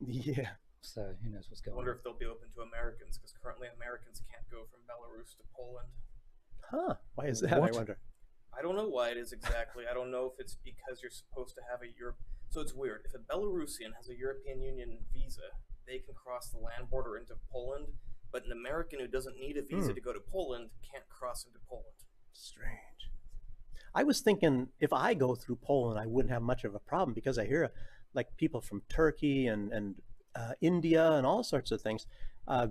Yeah. So who knows what's I going wonder on. if they'll be open to Americans, because currently Americans can't go from Belarus to Poland. Huh. Why is that, I What? wonder? I don't know why it is exactly. I don't know if it's because you're supposed to have a Europe. So it's weird. If a Belarusian has a European Union visa, they can cross the land border into Poland, but an American who doesn't need a visa to go to Poland can't cross into Poland. Strange. I was thinking if I go through Poland, I wouldn't have much of a problem because I hear like people from Turkey and India and all sorts of things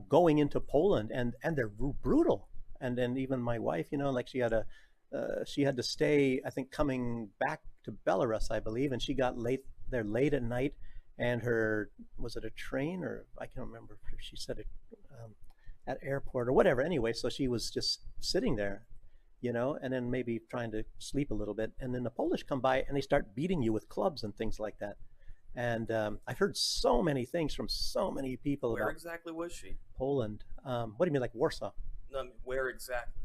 going into Poland, and they're brutal. And then even my wife, like she had to stay, I think, coming back to Belarus, I believe, and she got late there late at night, and her was it a train or I can't remember. She said it at airport or whatever. Anyway, so she was just sitting there, and then maybe trying to sleep a little bit. And then the Polish come by and they start beating you with clubs and things like that. And I've heard so many things from so many people Where about exactly was she? Poland. What do you mean, like Warsaw? No, I mean, where exactly?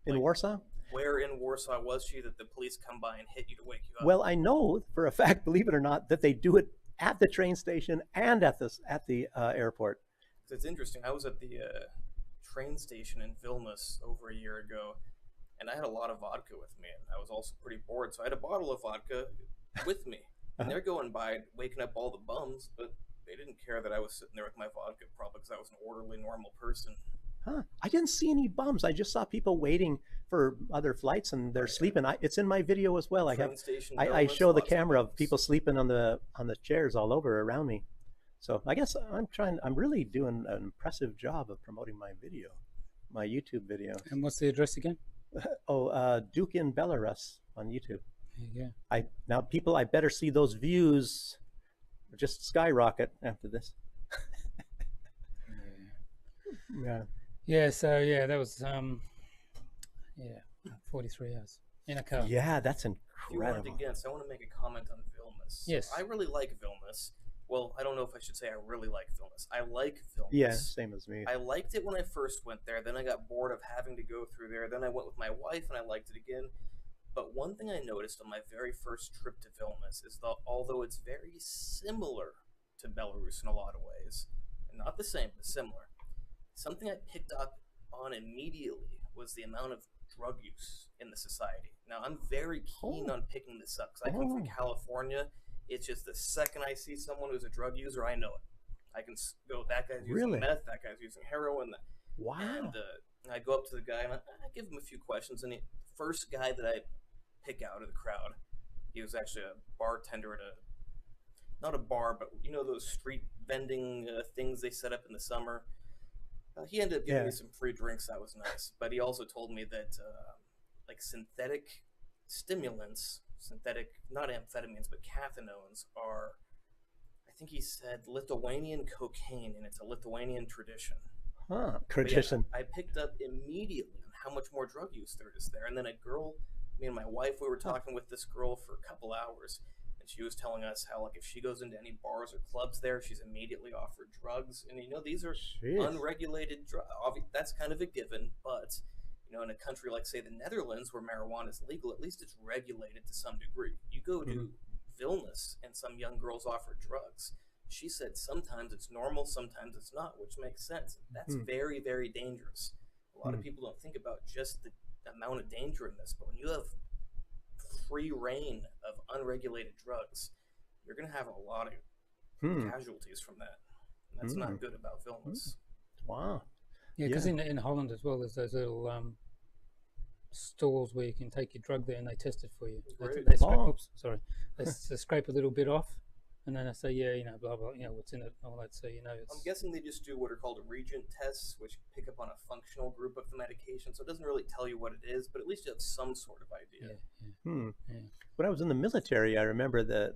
In Like, Warsaw? where in Warsaw was she that the police come by and hit you to wake you up? Well, I know for a fact, believe it or not, that they do it at the train station and at the airport. It's interesting. I was at the train station in Vilnius over a year ago, and I had a lot of vodka with me, and I was also pretty bored, so I had a bottle of vodka with me. And they're going by, waking up all the bums, but they didn't care that I was sitting there with my vodka, probably because I was an orderly, normal person. Huh. I didn't see any bums. I just saw people waiting for other flights and they're sleeping. It's in my video as well. Train station, I Vilnius, show the lots camera of bums. people sleeping on the chairs all over around me. So I guess I'm really doing an impressive job of promoting my video, my YouTube video. And what's the address again? Duke in Belarus on YouTube. Yeah. Now people, I better see those views just skyrocket after this. Yeah. Yeah. So yeah, that was 43 hours in a car. Yeah, that's If you weren't incredible. against, I want to make a comment on Vilnius. Yes. I really like Vilnius. Well, I don't know if I should say I really like Vilnius. I like Vilnius. Yeah, same as me. I liked it when I first went there. Then I got bored of having to go through there. Then I went with my wife and I liked it again. But one thing I noticed on my very first trip to Vilnius is that although it's very similar to Belarus in a lot of ways, and not the same, but similar, something I picked up on immediately was the amount of drug use in the society. Now, I'm very keen on picking this up because I come from California. It's just the second I see someone who's a drug user, I know it. I can go, that guy's using Really? meth, that guy's using heroin. Wow. And I go up to the guy and I give him a few questions. And the first guy that I pick out of the crowd, he was actually a bartender at not a bar, but you know those street vending things they set up in the summer. He ended up giving me some free drinks. That was nice. But he also told me that like synthetic stimulants, not amphetamines, but cathinones are, I think he said, Lithuanian cocaine, and it's a Lithuanian tradition. Huh, tradition. Yeah, I picked up immediately on how much more drug use there is there. And then me and my wife, we were talking with this girl for a couple hours, and she was telling us how, like, if she goes into any bars or clubs there, she's immediately offered drugs. And, these are unregulated drugs. That's kind of a given, but, in a country like, say, the Netherlands, where marijuana is legal, at least it's regulated to some degree. You go to Vilnius, and some young girls offer drugs. She said sometimes it's normal, sometimes it's not, which makes sense. That's very, very dangerous. A lot of people don't think about just the amount of danger in this, but when you have free reign of unregulated drugs, you're going to have a lot of casualties from that. And that's not good about Vilnius. Wow. Yeah, because in Holland as well, there's those little stores where you can take your drug there and they test it for you. They scrape a little bit off, and then they say, blah blah, what's in it, all that. So it's. I'm guessing they just do what are called regent tests, which pick up on a functional group of the medication. So it doesn't really tell you what it is, but at least you have some sort of idea. Yeah. When I was in the military, I remember that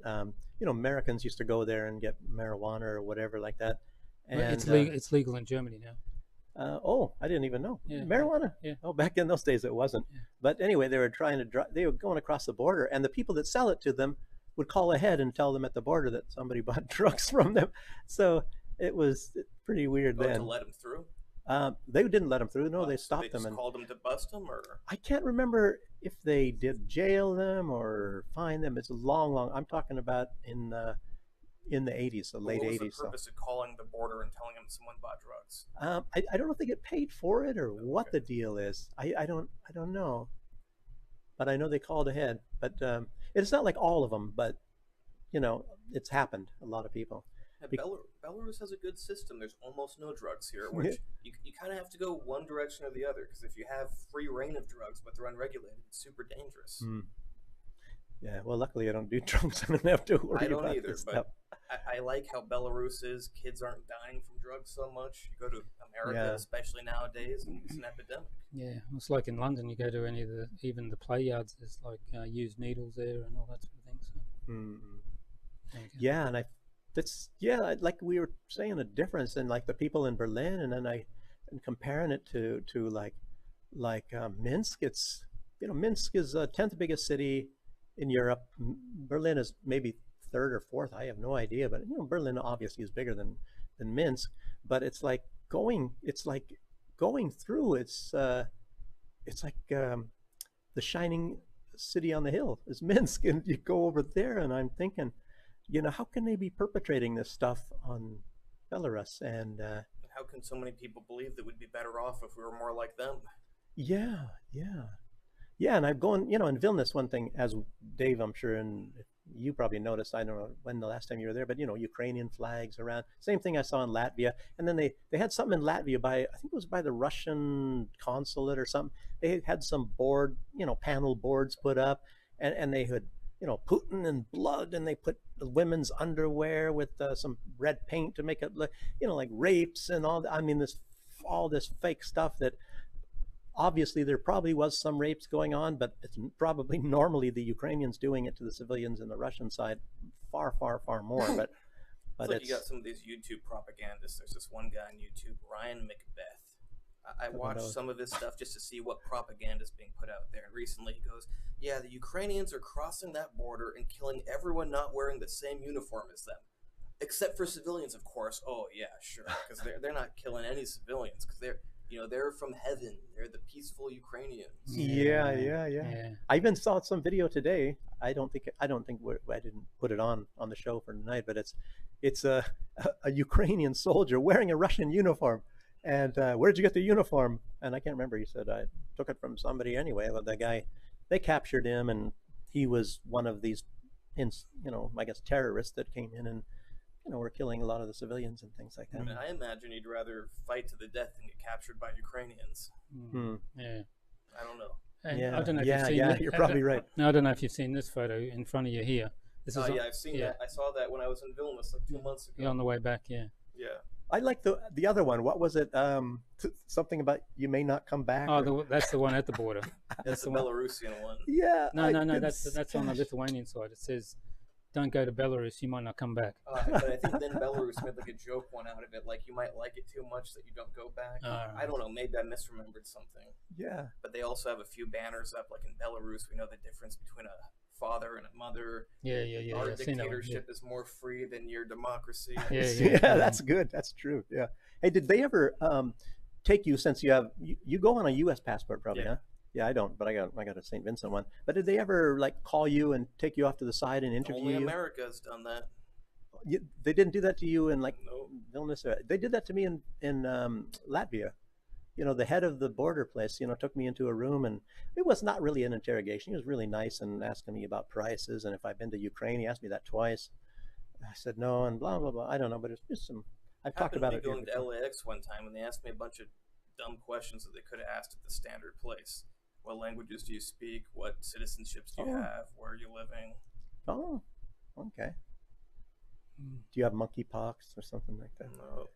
Americans used to go there and get marijuana or whatever like that. And it's legal in Germany now. I didn't even know. Yeah, Marijuana? yeah. Oh, back in those days it wasn't. Yeah. But anyway, they were going across the border, and the people that sell it to them would call ahead and tell them at the border that somebody bought drugs from them. So it was pretty weird then. To let them through? They didn't let them through. No, they stopped they them. Just called them to bust them, or I can't remember if they did jail them or fine them. It's a long. I'm talking about in in the 80s, the late What was 80s. the purpose of calling the border and telling them someone bought drugs? I don't know if they get paid for it or what Okay. the deal is. I don't know, but I know they called ahead. But it's not like all of them, but it's happened. A lot of people. Yeah, Be- Belarus has a good system. There's almost no drugs here, which you kind of have to go one direction or the other, because if you have free reign of drugs but they're unregulated, it's super dangerous. Hmm. Yeah, well, luckily I don't do drugs. I don't have to worry I don't about either, this but stuff. I like how Belarus is. Kids aren't dying from drugs so much. You go to America, Yeah. especially nowadays, and it's an epidemic. Yeah, it's like in London. You go to any of even the play yards. There's like used needles there and all that sort of thing. So Mm. there you go. Yeah, and like we were saying, a difference in like the people in Berlin, and then and comparing it to Minsk. It's Minsk is the 10th biggest city in Europe. Berlin is maybe third or fourth. I have no idea, but Berlin obviously is bigger than Minsk. But it's like going through. It's like the shining city on the hill is Minsk, and you go over there, and I'm thinking, how can they be perpetrating this stuff on Belarus? And How can so many people believe that we'd be better off if we were more like them? yeah, and I'm going, in Vilnius. One thing, as Dave, I'm sure, and you probably noticed, I don't know when the last time you were there, but Ukrainian flags around. Same thing I saw in Latvia, and then they had something in Latvia I think it was by the Russian consulate or something. They had some panel boards put up, and they had Putin and blood, and they put the women's underwear with some red paint to make it look like rapes and all. I mean, all this fake stuff that. Obviously, there probably was some rapes going on, but it's probably normally the Ukrainians doing it to the civilians, and the Russian side far, far, far more. But it's like you got some of these YouTube propagandists. There's this one guy on YouTube, Ryan Macbeth. I watched some of his stuff just to see what propaganda is being put out there. And recently he goes, yeah, the Ukrainians are crossing that border and killing everyone not wearing the same uniform as them. Except for civilians, of course. Oh, yeah, sure. Because they're not killing any civilians, because they're from heaven. They're the peaceful Ukrainians. Yeah. I even saw some video today. I don't think I didn't put it on the show for tonight, but it's a Ukrainian soldier wearing a Russian uniform. And where'd you get the uniform? And I can't remember. He said I took it from somebody anyway. But the guy, they captured him, and he was one of these, I guess terrorists that came in and were killing a lot of the civilians and things like that. I mean, I imagine he'd rather fight to the death than get captured by Ukrainians. Yeah. I don't know. And I don't know if you've seen you're probably right. No, I don't know if you've seen this photo in front of you here. This is I've seen that. I saw that when I was in Vilnius like 2 months ago. Yeah, on the way back, yeah. Yeah. I like the other one. What was it? Something about you may not come back. Oh, that's the one at the border. That's the Belarusian one. Yeah. No. That's on the Lithuanian side. It says, "Don't go to Belarus. You might not come back." But I think then Belarus made like a joke one out of it, like you might like it too much that you don't go back. I don't know. Maybe I misremembered something. Yeah. But they also have a few banners up, like in Belarus. We know the difference between a father and a mother. Yeah. Our I've seen that one, dictatorship is more free than your democracy. Yeah, that's good. That's true. Yeah. Hey, did they ever take you, since you go on a U.S. passport probably, huh? Yeah, I don't, but I got a St. Vincent one. But did they ever like call you and take you off to the side and interview Only you? America's done that. They didn't do that to you in like No. Vilnius. They did that to me in Latvia. The head of the border place, took me into a room, and it was not really an interrogation. He was really nice and asking me about prices and if I'd been to Ukraine. He asked me that twice. I said no, and blah blah blah. I don't know, but it's just some. I've talked about it. Going to LAX one time, and they asked me a bunch of dumb questions that they could have asked at the standard place. What languages do you speak? What citizenships do you have? Where are you living? Oh, okay. Do you have monkeypox or something like that? No.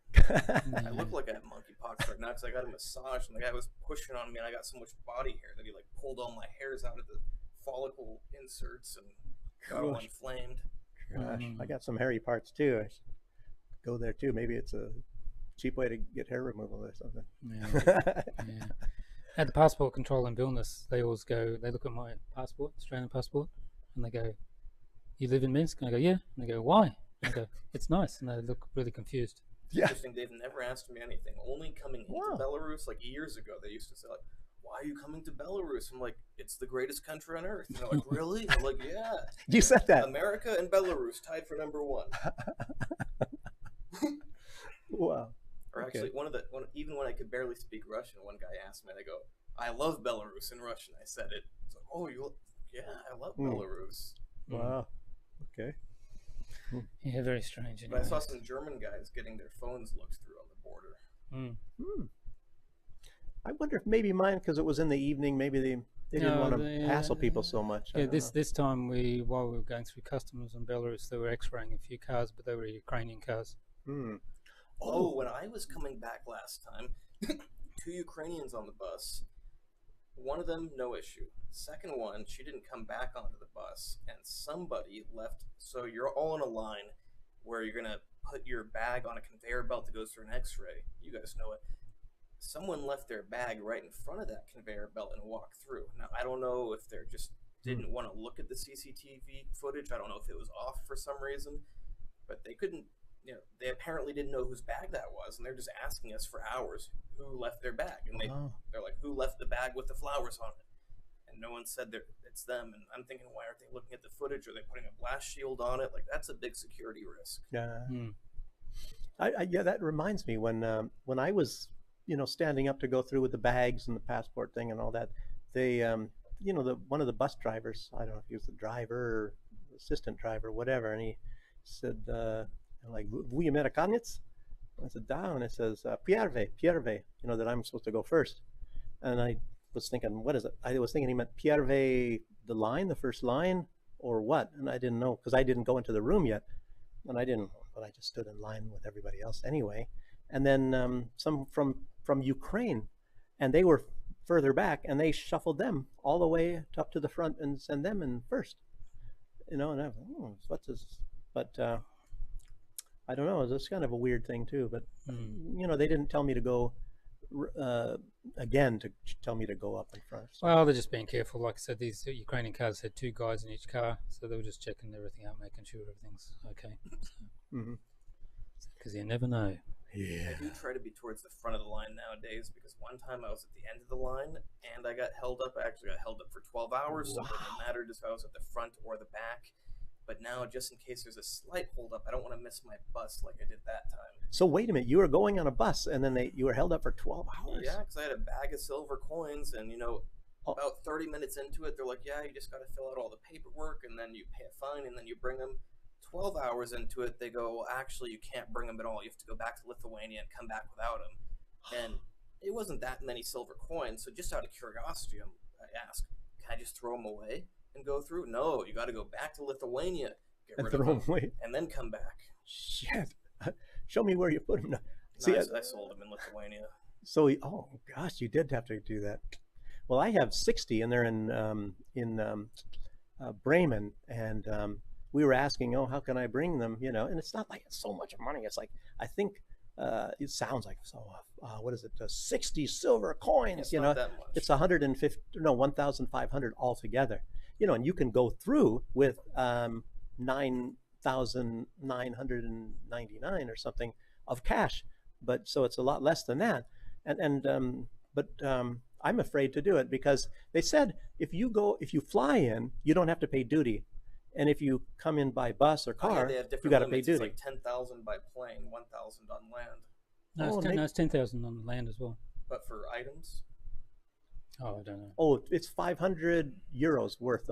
I look like I have monkeypox right now because I got a massage and the guy was pushing on me and I got so much body hair that he like pulled all my hairs out of the follicle inserts and got all inflamed. Gosh, I got some hairy parts too. I should go there too. Maybe it's a cheap way to get hair removal or something. Yeah. At the passport control in Vilnius, they always go, they look at my passport, Australian passport, and they go, "You live in Minsk?" And I go, "Yeah." And they go, "Why?" And I go, "It's nice." And they look really confused. It's interesting, they've never asked me anything. Only coming into Belarus, like years ago, they used to say, like, why are you coming to Belarus? I'm like, it's the greatest country on earth. And they're like, really? I'm like, yeah. You said that. America and Belarus tied for #1. Wow. Or actually, even when I could barely speak Russian, one guy asked me, and I go, I love Belarus in Russian. I said it. It's like, oh, yeah, I love Belarus. Wow. Okay. Yeah, very strange. But I saw some German guys getting their phones looked through on the border. I wonder if maybe mine, because it was in the evening, maybe they didn't want to hassle people so much. Yeah, this time while we were going through customs in Belarus, they were X-raying a few cars, but they were Ukrainian cars. Oh, when I was coming back last time, 2 Ukrainians on the bus. One of them, no issue. Second one, she didn't come back onto the bus, and somebody left. So you're all in a line where you're gonna put your bag on a conveyor belt that goes through an X-ray. You guys know it. Someone left their bag right in front of that conveyor belt and walked through. Now, I don't know if they just didn't want to look at the CCTV footage. I don't know if it was off for some reason, but they couldn't, they apparently didn't know whose bag that was, and they're just asking us for hours who left their bag. And they're like, who left the bag with the flowers on it? And no one said that it's them. And I'm thinking, why aren't they looking at the footage? Are they putting a blast shield on it? Like, that's a big security risk. Yeah. Yeah, that reminds me when I was, standing up to go through with the bags and the passport thing and all that, they, one of the bus drivers, I don't know if he was the driver or assistant driver, whatever, and he said, like, "Вы американец?" I said, "Da," and it says, "Pierve," that I'm supposed to go first. And I was thinking, what is it? I was thinking he meant Pierve, the first line, or what? And I didn't know, because I didn't go into the room yet. And but I just stood in line with everybody else anyway. And then some from Ukraine, and they were further back, and they shuffled them all the way up to the front and send them in first. And I was, what's this? But I don't know. It's kind of a weird thing too. But they didn't tell me to go again to tell me to go up in front. So. Well, they're just being careful. Like I said, these Ukrainian cars had 2 guys in each car, so they were just checking everything out, making sure everything's okay. Because you never know. Yeah. I do try to be towards the front of the line nowadays, because one time I was at the end of the line and I got held up. I actually got held up for 12 hours, so it didn't matter just if I was at the front or the back. But now, just in case there's a slight holdup, I don't want to miss my bus like I did that time. So wait a minute, you were going on a bus and then you were held up for 12 hours? Yeah, because I had a bag of silver coins, and about 30 minutes into it, they're like, yeah, you just got to fill out all the paperwork, and then you pay a fine, and then you bring them. 12 hours into it, they go, well, actually, you can't bring them at all. You have to go back to Lithuania and come back without them. And it wasn't that many silver coins, so just out of curiosity, I asked, can I just throw them away and go through? No, you got to go back to Lithuania, get rid of them, and then come back. Shit. Show me where you put them. See, I sold them in Lithuania. So, oh gosh, you did have to do that. Well, I have 60, and they're in Bremen, and we were asking, how can I bring them? And it's not like it's so much money. It's like, I think it sounds like, what is it? 60 silver coins, Not that much. It's 1,500 altogether, and you can go through with 9,999 or something of cash, but so it's a lot less than that. But I'm afraid to do it, because they said if you fly in, you don't have to pay duty. And if you come in by bus or car, you got to pay duty. It's like 10,000 by plane, 1,000 on land. No, it's 10,000 on land as well. But for items? Oh, I don't know. Oh, it's 500 euros worth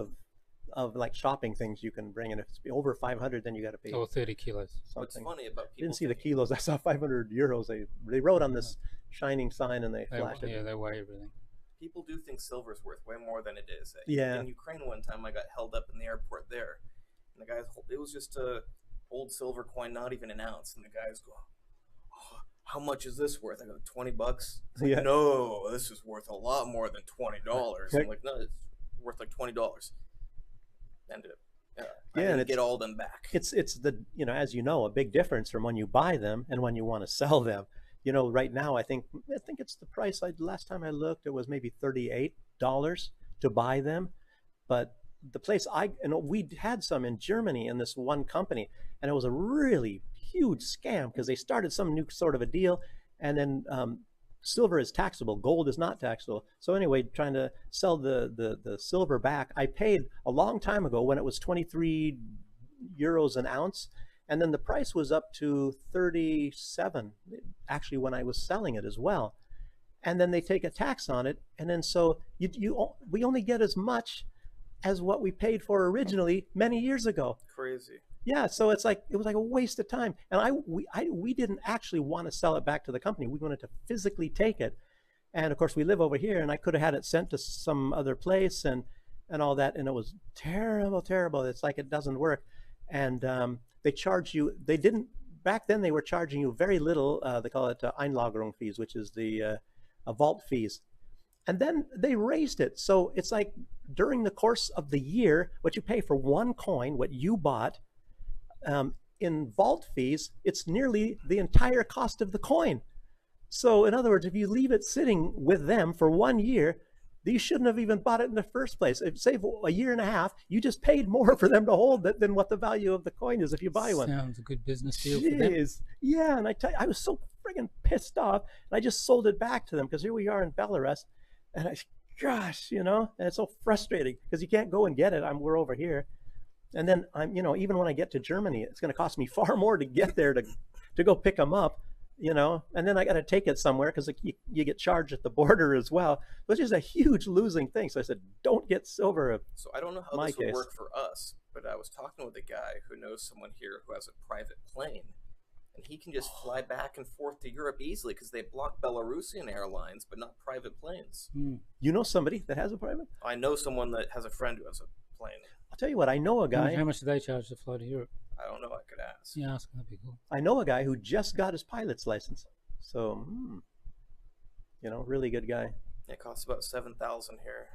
of like shopping things you can bring, and if it's over 500, then you got to pay. Or 30 kilos. What's funny about people? Didn't see the kilos. I saw 500 euros. They wrote on this shining sign and they flashed it. Yeah, they weigh everything. People do think silver's worth way more than it is. Yeah. In Ukraine one time, I got held up in the airport there, and the guys, it was just a old silver coin, not even an ounce, and the guys go, oh, how much is this worth? I go, $20. Yeah. No, this is worth a lot more than $20. I'm like, no, it's worth like $20. And I didn't get all of them back. It's the, as you know, a big difference from when you buy them and when you want to sell them. Right now, I think it's the price. Last time I looked, it was maybe $38 to buy them. But the place we had some in Germany in this one company, and it was a really huge scam, because they started some new sort of a deal, and then silver is taxable, gold is not taxable. So anyway, trying to sell the silver back, I paid a long time ago when it was 23 euros an ounce, and then the price was up to 37 actually when I was selling it as well. And then they take a tax on it, and then so we only get as much as what we paid for originally many years ago. Crazy. Yeah, so it was like a waste of time, and we didn't actually want to sell it back to the company. We wanted to physically take it, and of course we live over here, and I could have had it sent to some other place and all that, and it was terrible, terrible. It's like it doesn't work, and they charge you. They didn't back then. They were charging you very little. They call it Einlagerung fees, which is the vault fees, and then they raised it. So it's like during the course of the year, what you pay for one coin, what you bought. In vault fees, it's nearly the entire cost of the coin. So in other words, if you leave it sitting with them for 1 year, you shouldn't have even bought it in the first place. If say a year and a half, you just paid more for them to hold it than what the value of the coin is if you buy one. Sounds a good business deal for them. Yeah, and I tell you, I was so friggin' pissed off, and I just sold it back to them because here we are in Belarus, and gosh, and it's so frustrating because you can't go and get it. We're over here. And then even when I get to Germany, it's going to cost me far more to get there to go pick them up, and then I got to take it somewhere because you get charged at the border as well, which is a huge losing thing. So I said, don't get silver. So I don't know how this would work for us, but I was talking with a guy who knows someone here who has a private plane, and he can just fly back and forth to Europe easily because they block Belarusian airlines, but not private planes. You know somebody that has a private? I know someone that has a friend who has a plane. I'll tell you what, I know a guy. How much do they charge to fly to Europe? I don't know. I could ask. Yeah, ask. That'd be cool. I know a guy who just got his pilot's license. So, really good guy. It costs about 7,000 here.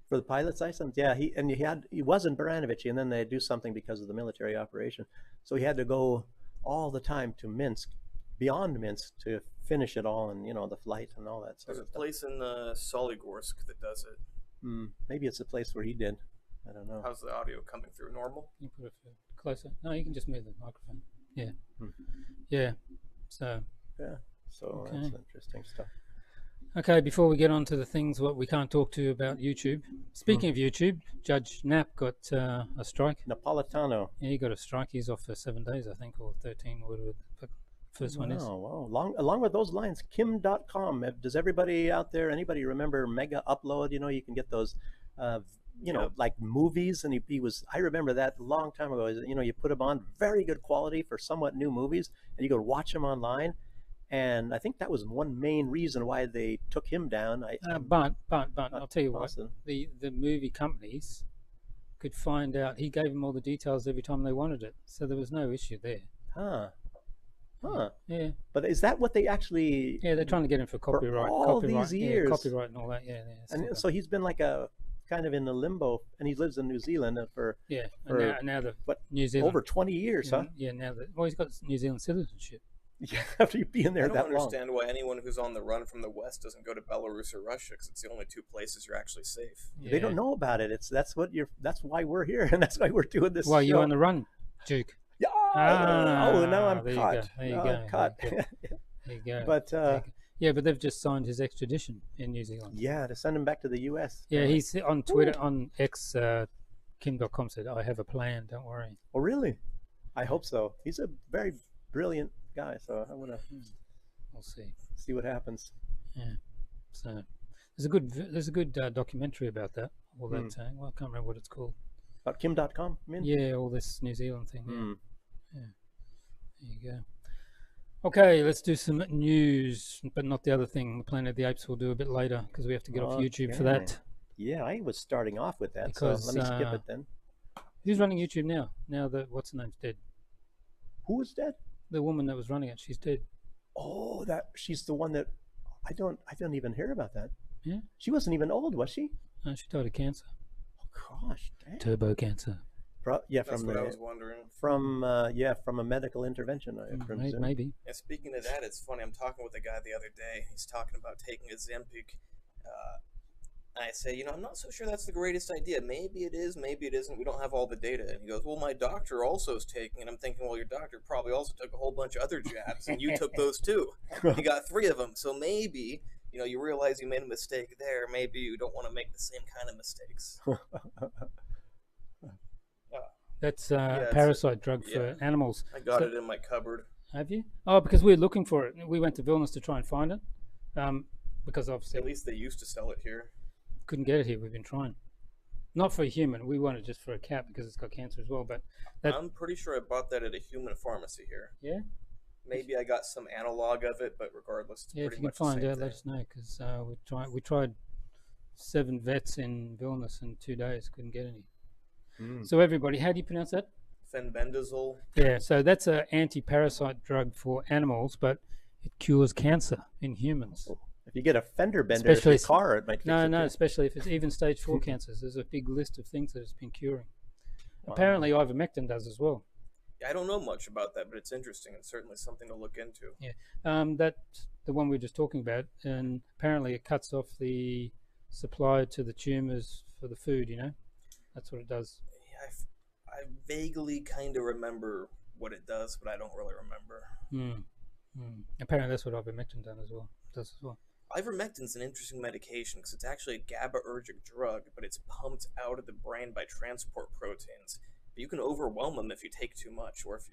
For the pilot's license? Yeah, he was in Baranovich, and then they do something because of the military operation. So he had to go all the time to Minsk, beyond Minsk, to finish it all, and the flight and all that. There's a place in Soligorsk that does it. Maybe it's a place where he did. I don't know. How's the audio coming through? Normal? You put it closer. No, you can just move the microphone. Yeah. Yeah. So. Yeah. So that's interesting stuff. Okay, before we get on to the things what we can't talk to about YouTube. Speaking of YouTube, Judge Knapp got a strike. Napolitano. Yeah, he got a strike. He's off for 7 days, I think, or 13, or whatever the first one is. Oh, wow. Along with those lines, Kim.com. Does everybody out there, anybody remember Mega Upload? You can get those like movies, and I remember that a long time ago. You put them on, very good quality for somewhat new movies, and you could watch them online. And I think that was one main reason why they took him down. But I'll tell you what, the movie companies could find out. He gave them all the details every time they wanted it, so there was no issue there. Yeah. But is that what they actually? Yeah, they're trying to get him for copyright. For all these years. Yeah, copyright and all that. Yeah. And so he's been like a kind of in the limbo, and he lives in New Zealand for now New Zealand over 20 years, huh? Yeah, he's got New Zealand citizenship. Yeah, after you've been there that long. I don't understand why anyone who's on the run from the West doesn't go to Belarus or Russia, because it's the only two places you're actually safe. Yeah. They don't know about it. That's why we're here, and that's why we're doing this. Well, you're on the run, Duke. Yeah. Now I'm caught. There you go. Caught. There you go. But but they've just signed his extradition in New Zealand. Yeah, to send him back to the U.S. Yeah, he's on Twitter, on X. Kim.com said, "I have a plan. Don't worry." Oh, really? I hope so. He's a very brilliant guy, so I want to. We'll see what happens. Yeah. So there's a good documentary about that. All that. I can't remember what it's called. About Kim.com, I mean? Yeah, all this New Zealand thing. Yeah. There you go. Okay, let's do some news, but not the other thing. The Planet of the Apes we'll do a bit later because we have to get off YouTube for that. Yeah, I was starting off with that, because, so let me skip it then. Who's running YouTube now? Now that what's her name's dead. Who is dead? The woman that was running it. She's dead. Oh, she's the one that I don't even hear about that. Yeah. She wasn't even old, was she? No, she died of cancer. Oh gosh, dang. Turbo cancer. That's what I was wondering. From a medical intervention, I presume. Maybe. And speaking of that, it's funny. I'm talking with a guy the other day. He's talking about taking Ozempic. I say, you know, I'm not so sure that's the greatest idea. Maybe it is, maybe it isn't. We don't have all the data. And he goes, well, my doctor also is taking. And I'm thinking, well, your doctor probably also took a whole bunch of other jabs, and you took those too. You got 3 of them. So maybe, you know, you realize you made a mistake there. Maybe you don't want to make the same kind of mistakes. That's a parasite drug for animals. I got it in my cupboard. Have you? Oh, because we were looking for it. We went to Vilnius to try and find it. Because obviously... At least they used to sell it here. Couldn't get it here. We've been trying. Not for a human. We wanted just for a cat because it's got cancer as well. But I'm pretty sure I bought that at a human pharmacy here. Yeah? Maybe I got some analog of it, but regardless, it's pretty much the same thing. If you can find out, let us know. Because we tried 7 vets in Vilnius in 2 days. Couldn't get any. So everybody, how do you pronounce that? Fenbendazole. Yeah, so that's an anti-parasite drug for animals, but it cures cancer in humans. If you get a fender bender in your car, it might fix it. No, especially if it's even stage 4 cancers. There's a big list of things that it's been curing. Wow. Apparently ivermectin does as well. Yeah, I don't know much about that, but it's interesting and certainly something to look into. Yeah, that's the one we were just talking about, and apparently it cuts off the supply to the tumors for the food, you know? That's what it does. Yeah, I vaguely kind of remember what it does, but I don't really remember. Apparently that's what ivermectin does as well. Ivermectin's an interesting medication because it's actually a GABAergic drug, but it's pumped out of the brain by transport proteins. But you can overwhelm them if you take too much, or if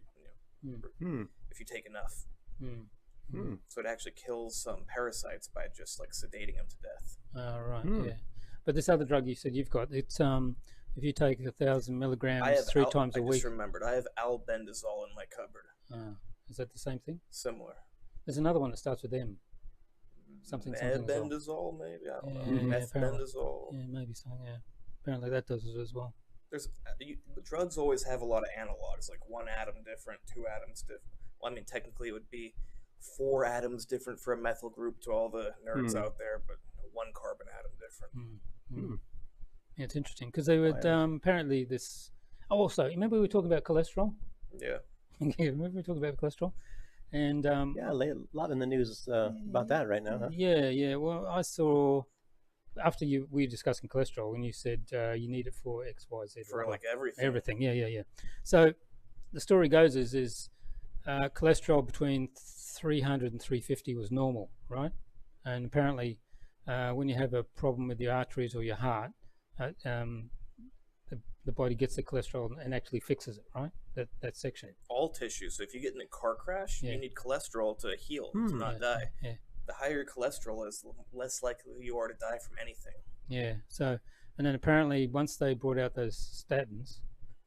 if you take enough. So it actually kills some parasites by just like sedating them to death. Right. Yeah. But this other drug you said you've got, it's if you take 1,000 milligrams 3 times a week. I just remembered. I have albendazole in my cupboard. Is that the same thing? Similar. There's another one that starts with M. Something. Albendazole, maybe. I don't know. Methbendazole. Yeah, maybe something. Yeah. Apparently that does it as well. There's the drugs always have a lot of analogs, like 1 atom different, 2 atoms different. Well, I mean, technically it would be 4 atoms different for a methyl group to all the nerds out there, but 1 carbon atom different. Yeah, it's interesting because they would apparently this. Oh, also, remember we were talking about cholesterol? Yeah. Remember we were talking about cholesterol, and a lot in the news about that right now. Huh? Yeah. Well, I saw after we were discussing cholesterol, and you said you need it for X, Y, Z. For like everything. Everything. Yeah. So the story goes is cholesterol between 300 and 350 was normal, right? And apparently, when you have a problem with your arteries or your heart, the body gets the cholesterol and actually fixes it, right? That section. All tissue. So if you get in a car crash, you need cholesterol to heal, to not die. Yeah. The higher your cholesterol is, the less likely you are to die from anything. Yeah. So, and then apparently once they brought out those statins,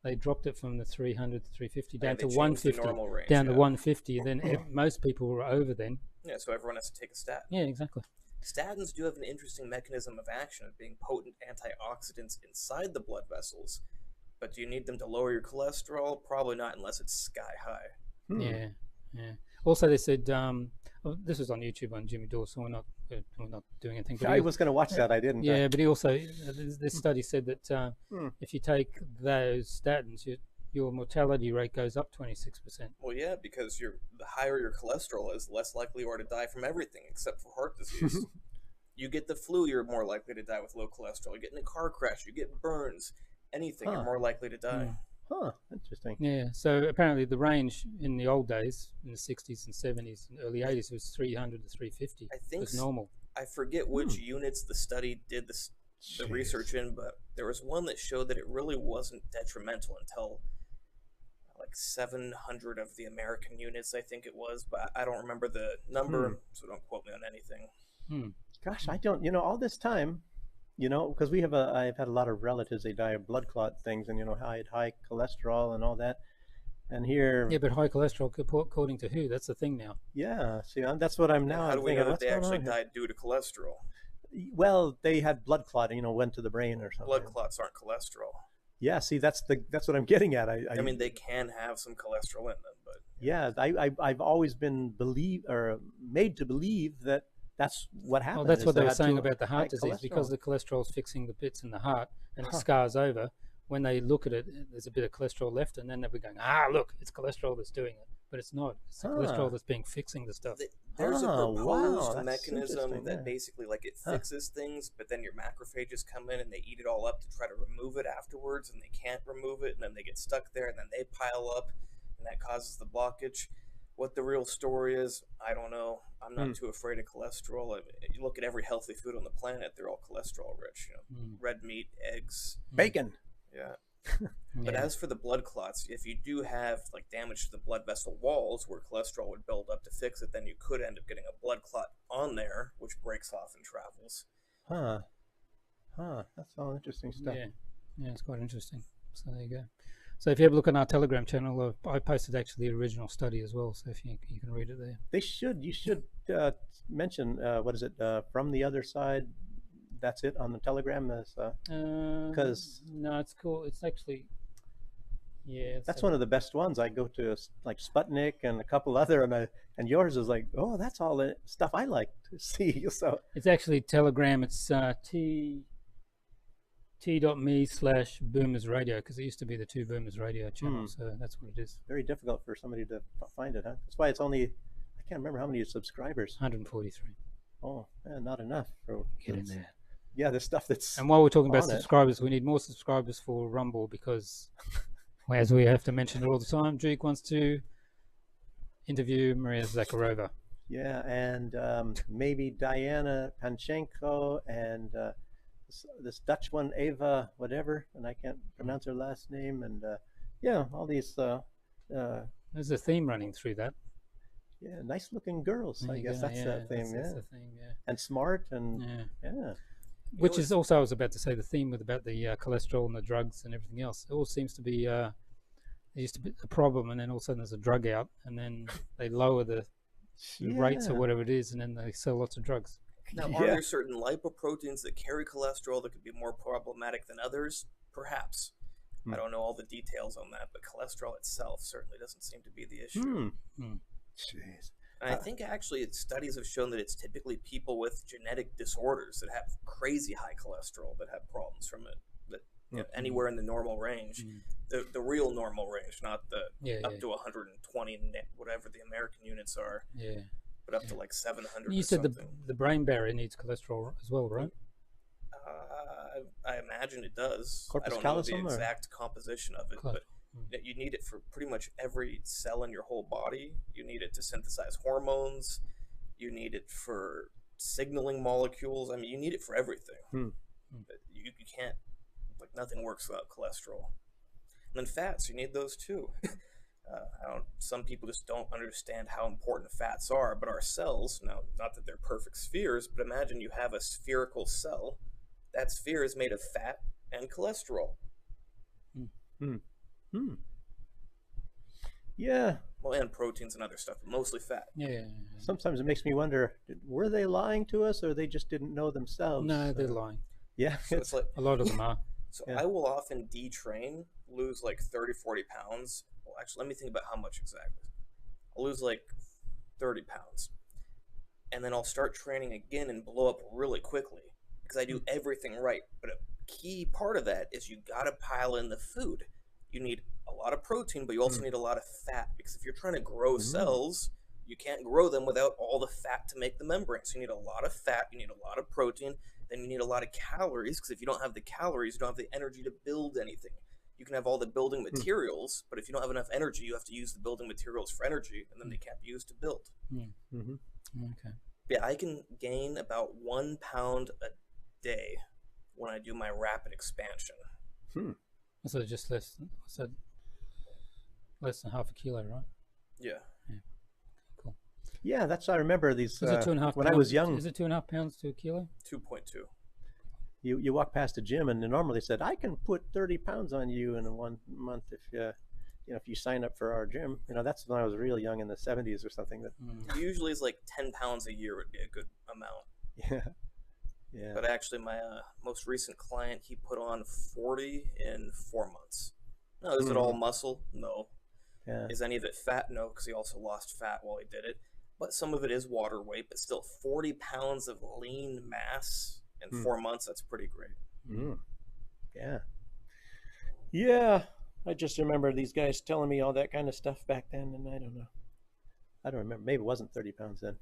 they dropped it from the 300 to 350 down to 150. Range, down to 150, and then most people were over then. Yeah, so everyone has to take a statin. Yeah, exactly. Statins do have an interesting mechanism of action of being potent antioxidants inside the blood vessels, but do you need them to lower your cholesterol? Probably not, unless it's sky high. Yeah. Also, they said this was on YouTube on Jimmy Dawson. We're not doing anything. But I was going to watch that. I didn't. Yeah, but he also this study said that if you take those statins, your mortality rate goes up 26%. Well, yeah, because the higher your cholesterol is, less likely you are to die from everything except for heart disease. You get the flu, you're more likely to die with low cholesterol. You get in a car crash, you get burns, anything, you're more likely to die. Interesting. Yeah, so apparently the range in the old days, in the 60s and 70s and early 80s, was 300 to 350. I think was normal. I forget which units the study did the research in, but there was one that showed that it really wasn't detrimental until like 700 of the American units, I think it was, but I don't remember the number, so don't quote me on anything. Gosh, I don't, all this time, because I've had a lot of relatives, they die of blood clot things and, high cholesterol and all that. And here... Yeah, but high cholesterol, according to who? That's the thing now. Yeah, see, that's what I'm now. How do we know that they actually died due to cholesterol? Well, they had blood clotting, went to the brain or something. Blood clots aren't cholesterol. Yeah, see, that's what I'm getting at. I mean, they can have some cholesterol in them, but... Yeah, I've always been made to believe that that's what happened. Well, that's what they were saying about the heart disease, because the cholesterol's fixing the bits in the heart and it scars over. When they look at it, there's a bit of cholesterol left, and then they'll be going, look, it's cholesterol that's doing it. But it's not. It's the cholesterol that's fixing the stuff. There's a Oh, proposed wow, that's mechanism interesting. that Yeah. basically like it Huh. fixes things, but then your macrophages come in and they eat it all up to try to remove it afterwards, and they can't remove it, and then they get stuck there, and then they pile up, and that causes the blockage. What the real story is, I don't know. I'm not too afraid of cholesterol. I mean, you look at every healthy food on the planet; they're all cholesterol rich. You know, red meat, eggs. Bacon. Yeah. But as for the blood clots, if you do have like damage to the blood vessel walls where cholesterol would build up to fix it, then you could end up getting a blood clot on there, which breaks off and travels. Huh. Huh. That's all interesting stuff. Yeah, yeah, it's quite interesting. So there you go. So if you have a look on our Telegram channel, I posted actually the original study as well. So if you can read it there. You should mention what is it from the other side? That's it on the Telegram, because no, it's cool. It's actually that's one of the best ones. I go to like Sputnik and a couple other, and yours is like, oh, that's all the stuff I like to see. So it's actually Telegram. It's t.me/Boomers Radio, because it used to be the Two Boomers Radio channel. So that's what it is. very difficult for somebody to find it, huh? That's why it's only, I can't remember how many subscribers. 143. Oh, not enough. Get in there. Yeah, the stuff that's. And while we're talking about on it. subscribers, we need more subscribers for Rumble, because, as we have to mention it all the time, Duke wants to interview Maria Zakharova. Yeah, and maybe Diana Panchenko and this Dutch one, Ava, whatever, and I can't pronounce her last name. And yeah, all these. There's a theme running through that. Yeah, nice-looking girls. I guess that's the theme. That's Yeah, the theme, yeah. and smart and Yeah. Which is also, I was about to say, the theme about the cholesterol and the drugs and everything else. It all seems to be there used to be a problem, and then all of a sudden there's a drug out, and then they lower the rates or whatever it is, and then they sell lots of drugs. Now, are there certain lipoproteins that carry cholesterol that could be more problematic than others? Perhaps. I don't know all the details on that, but cholesterol itself certainly doesn't seem to be the issue. Jeez. And I think actually studies have shown that it's typically people with genetic disorders that have crazy high cholesterol that have problems from it. That anywhere in the normal range, the real normal range, not the up to 120, whatever the American units are. Yeah. But up to like 700. You said the brain barrier needs cholesterol as well, right? I imagine it does. Corpus I don't know the callosum, exact composition of it, but you need it for pretty much every cell in your whole body. You need it to synthesize hormones. You need it for signaling molecules. I mean, you need it for everything. But you can't, like, nothing works without cholesterol. And then fats, you need those too. Some people just don't understand how important fats are, but our cells, now, not that they're perfect spheres, but imagine you have a spherical cell. That sphere is made of fat and cholesterol. Yeah. Well, and proteins and other stuff, but mostly fat. Yeah. Sometimes it makes me wonder, were they lying to us, or they just didn't know themselves? No, they're lying. Yeah. So it's like, a lot of them are. So I will often detrain, lose like 30, 40 pounds. Well, actually, let me think about how much exactly. I'll lose like 30 pounds. And then I'll start training again and blow up really quickly because I do everything right. But a key part of that is you got to pile in the food. You need a lot of protein, but you also need a lot of fat, because if you're trying to grow cells, you can't grow them without all the fat to make the membrane. So you need a lot of fat, you need a lot of protein, then you need a lot of calories, because if you don't have the calories, you don't have the energy to build anything. You can have all the building materials, but if you don't have enough energy, you have to use the building materials for energy, and then they can't be used to build. Okay. Yeah, I can gain about 1 pound a day when I do my rapid expansion. So just less than half a kilo, right? Yeah. Cool. Yeah, that's I remember these. Is it 2.5 when pounds? I was young. Is it 2.5 pounds to a kilo? 2.2. You walk past a gym, and they normally said, I can put 30 pounds on you in 1 month if you sign up for our gym. That's when I was real young in the 70s or something. That Usually it's like 10 pounds a year would be a good amount. Yeah. But actually, my most recent client, he put on 40 in 4 months. Now, is it all muscle? No. Yeah. Is any of it fat? No, because he also lost fat while he did it. But some of it is water weight, but still 40 pounds of lean mass in 4 months, that's pretty great. Yeah. Yeah. I just remember these guys telling me all that kind of stuff back then, and I don't know. I don't remember. Maybe it wasn't 30 pounds then.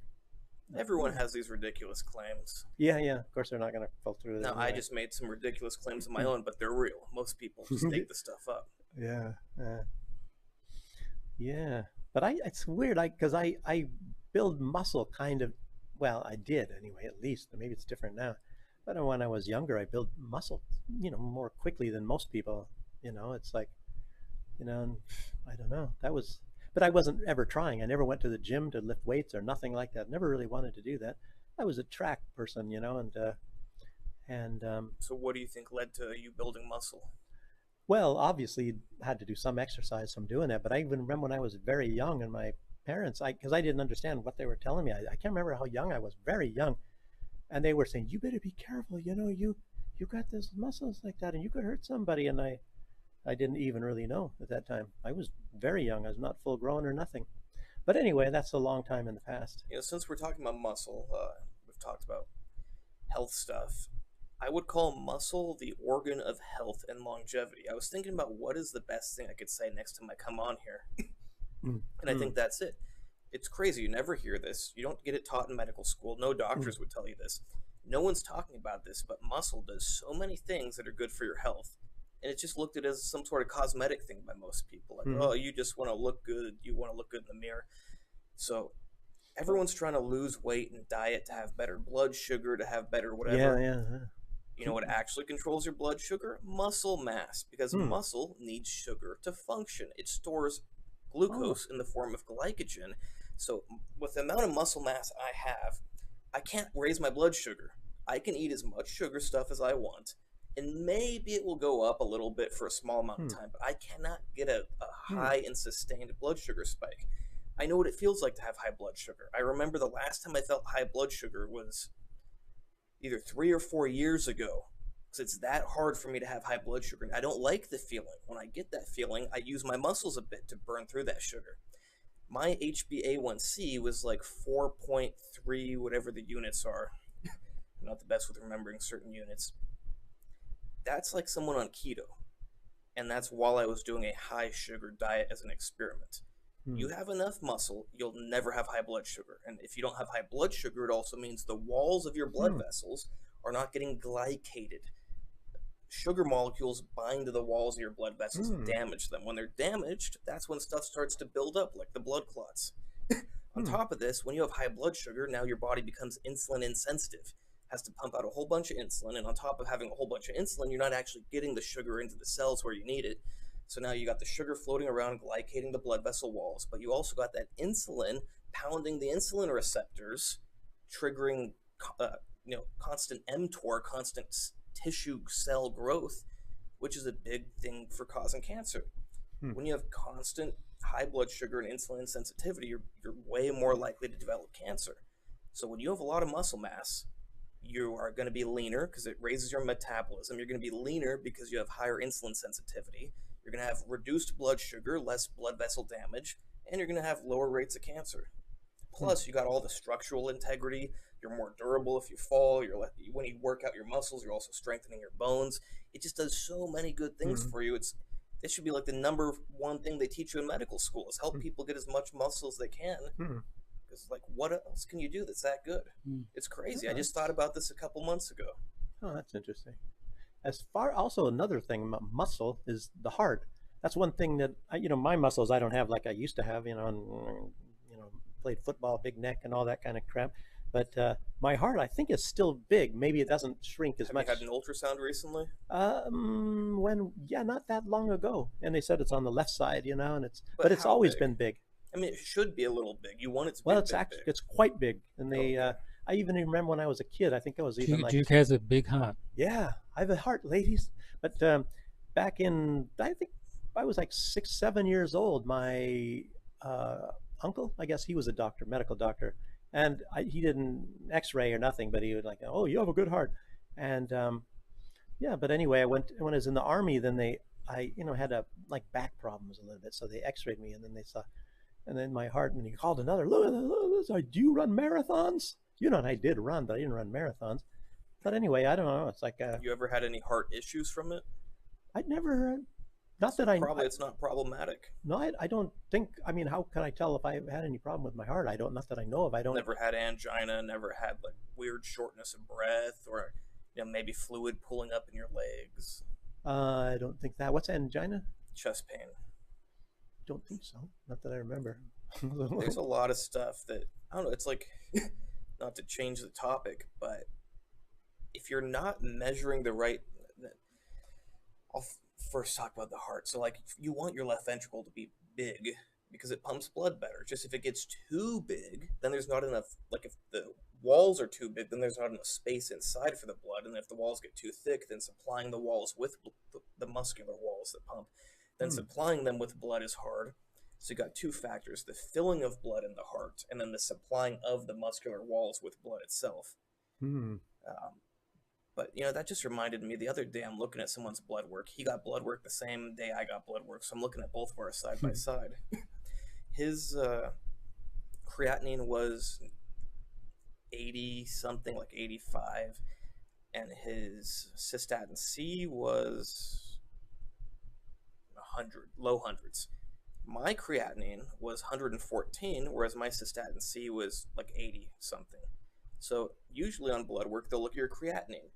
Everyone has these ridiculous claims. Yeah, of course they're not going to filter it. Now, anyway. I just made some ridiculous claims of my own, but they're real. Most people just make the stuff up. Yeah. Yeah. But it's weird, because I build muscle kind of, well, I did anyway, at least. Maybe it's different now. But when I was younger, I built muscle, more quickly than most people. It's like, and I don't know. But I wasn't ever trying. I never went to the gym to lift weights or nothing like that. Never really wanted to do that. I was a track person, and So what do you think led to you building muscle? well, obviously, you had to do some exercise from doing that. But I even remember when I was very young, and my parents, because I didn't understand what they were telling me. I can't remember how young I was, very young, and they were saying, "You better be careful. You got those muscles like that, and you could hurt somebody." And I didn't even really know at that time. I was very young. I was not full grown or nothing. But anyway, that's a long time in the past. Since we're talking about muscle, we've talked about health stuff. I would call muscle the organ of health and longevity. I was thinking about what is the best thing I could say next time I come on here. And I think that's it. It's crazy. You never hear this. You don't get it taught in medical school. No doctors would tell you this. No one's talking about this, but muscle does so many things that are good for your health. And it's just looked at as some sort of cosmetic thing by most people. Like, oh, you just want to look good. You want to look good in the mirror. So everyone's trying to lose weight and diet to have better blood sugar, to have better whatever. Yeah. You know what actually controls your blood sugar? Muscle mass. Because muscle needs sugar to function. It stores glucose in the form of glycogen. So with the amount of muscle mass I have, I can't raise my blood sugar. I can eat as much sugar stuff as I want. And maybe it will go up a little bit for a small amount of time, but I cannot get a high and sustained blood sugar spike. I know what it feels like to have high blood sugar. I remember the last time I felt high blood sugar was either 3 or 4 years ago, because it's that hard for me to have high blood sugar. And I don't like the feeling. When I get that feeling, I use my muscles a bit to burn through that sugar. My HbA1c was like 4.3, whatever the units are. I'm not the best with remembering certain units. That's like someone on keto. And that's while I was doing a high sugar diet as an experiment. You have enough muscle, you'll never have high blood sugar. And if you don't have high blood sugar, it also means the walls of your blood vessels are not getting glycated. Sugar molecules bind to the walls of your blood vessels and damage them. When they're damaged, that's when stuff starts to build up, like the blood clots. On top of this, when you have high blood sugar, now your body becomes insulin insensitive. Has to pump out a whole bunch of insulin, and on top of having a whole bunch of insulin, you're not actually getting the sugar into the cells where you need it. So now you got the sugar floating around, glycating the blood vessel walls, but you also got that insulin pounding the insulin receptors, triggering constant mTOR, constant tissue cell growth, which is a big thing for causing cancer. When you have constant high blood sugar and insulin sensitivity, you're way more likely to develop cancer. So when you have a lot of muscle mass, you are going to be leaner because it raises your metabolism. You're going to be leaner because you have higher insulin sensitivity. You're going to have reduced blood sugar, less blood vessel damage, and you're going to have lower rates of cancer. Plus, you got all the structural integrity. You're more durable if you fall. When you work out your muscles, you're also strengthening your bones. It just does so many good things for you. This should be like the number one thing they teach you in medical school is help people get as much muscle as they can. Because like, what else can you do that's that good? It's crazy. I just thought about this a couple months ago. Oh, that's interesting. Also another thing about muscle is the heart. That's one thing that my muscles I don't have like I used to have. Played football, big neck, and all that kind of crap. But my heart, I think, is still big. Maybe it doesn't shrink as much. Have you had an ultrasound recently? Not that long ago, and they said it's on the left side, and but it's always been big. I mean, it should be a little big. You want it to be well, it's quite big, and they. I even remember when I was a kid. I think I was even Duke has a big heart. Yeah, I have a heart, ladies. But back in, I think I was like 6, 7 years old. My uncle, I guess he was a doctor, medical doctor, and he didn't X-ray or nothing, but he was like, "Oh, you have a good heart," and But anyway, when I was in the Army, then I had back problems a little bit, so they X-rayed me, and then they saw. And then my heart, and he called another, look, do you run marathons? I did run, but I didn't run marathons. But anyway, I don't know. It's like... you ever had any heart issues from it? I'd never Not that Probably it's not problematic. no, I don't think. I mean, how can I tell if I've had any problem with my heart? I don't. Not that I know of. I don't. Never had angina. Never had like weird shortness of breath, or maybe fluid pooling up in your legs. I don't think that. What's angina? Chest pain. Don't think so. Not that I remember. There's a lot of stuff that I don't know. It's like not to change the topic, but if you're not measuring the right, I'll first talk about the heart. So like you want your left ventricle to be big because it pumps blood better. Just if it gets too big, then there's not enough, like if the walls are too big, then there's not enough space inside for the blood. And if the walls get too thick, then supplying the walls with the muscular walls that pump, then supplying them with blood is hard. So you got two factors, the filling of blood in the heart and then the supplying of the muscular walls with blood itself. But, that just reminded me the other day I'm looking at someone's blood work. He got blood work the same day I got blood work. So I'm looking at both of ours side by side. His creatinine was 80 something, like 85. And his cystatin C was 100, low hundreds. My creatinine was 114, whereas my cystatin C was like 80 something. So usually on blood work, they'll look at your creatinine.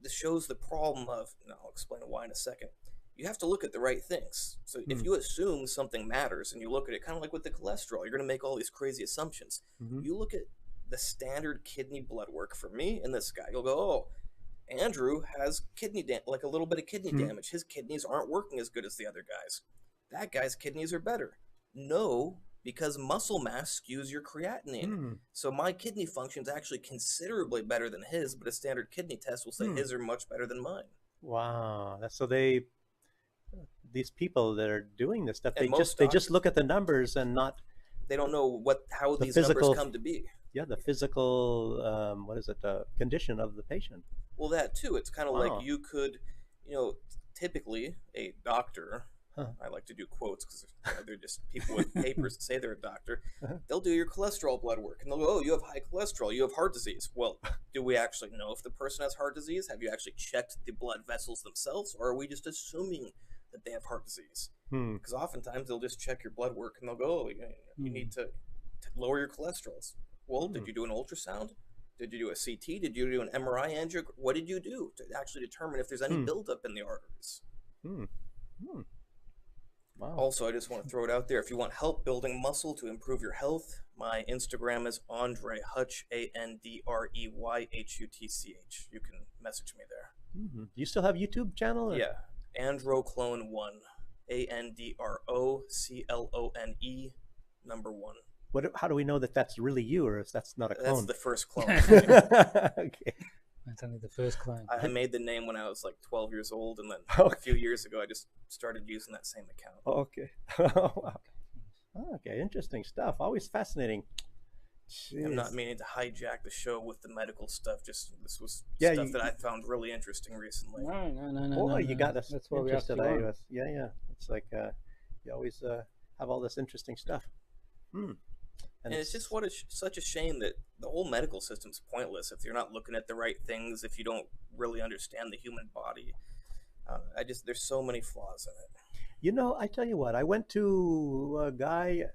This shows the problem of, and I'll explain why in a second, you have to look at the right things. So if you assume something matters and you look at it kind of like with the cholesterol, you're going to make all these crazy assumptions. You look at the standard kidney blood work for me and this guy, you'll go, oh, Andrew has kidney like a little bit of kidney damage. His kidneys aren't working as good as the other guys. That guy's kidneys are better. No, because muscle mass skews your creatinine. So my kidney function's actually considerably better than his, but a standard kidney test will say his are much better than mine. Wow. So these people that are doing this stuff, And they just look at the numbers and not. They don't know how these physical, numbers come to be. Yeah, the physical, condition of the patient. Well, that too. It's kind of like you could, typically a doctor. I like to do quotes because they're just people with papers that say they're a doctor. They'll do your cholesterol blood work and they'll go, oh, you have high cholesterol, you have heart disease. Well, do we actually know if the person has heart disease? Have you actually checked the blood vessels themselves, or are we just assuming that they have heart disease? Because oftentimes they'll just check your blood work and they'll go, oh, you need to lower your cholesterol. Well, did you do an ultrasound? Did you do a CT? Did you do an MRI angiogram? What did you do to actually determine if there's any buildup in the arteries? Wow. Also, I just want to throw it out there. If you want help building muscle to improve your health, my Instagram is Andre Hutch, ANDREYHUTCH. You can message me there. Do you still have YouTube channel? Or? Yeah, Androclone1, ANDROCLONE, number 1. How do we know that that's really you, or if that's not a clone? That's the first clone. Okay. That's only the first clone. I made the name when I was like 12 years old, and then a few years ago I just started using that same account. Okay. Okay, interesting stuff. Always fascinating. Jeez. I'm not meaning to hijack the show with the medical stuff. Just this was stuff that I found really interesting recently. No. Boy, you got us That's why we asked interested. you on. Yeah. It's like you always have all this interesting stuff. And it's just such a shame that the whole medical system's pointless if you're not looking at the right things, if you don't really understand the human body. There's so many flaws in it. I tell you what, I went to a guy,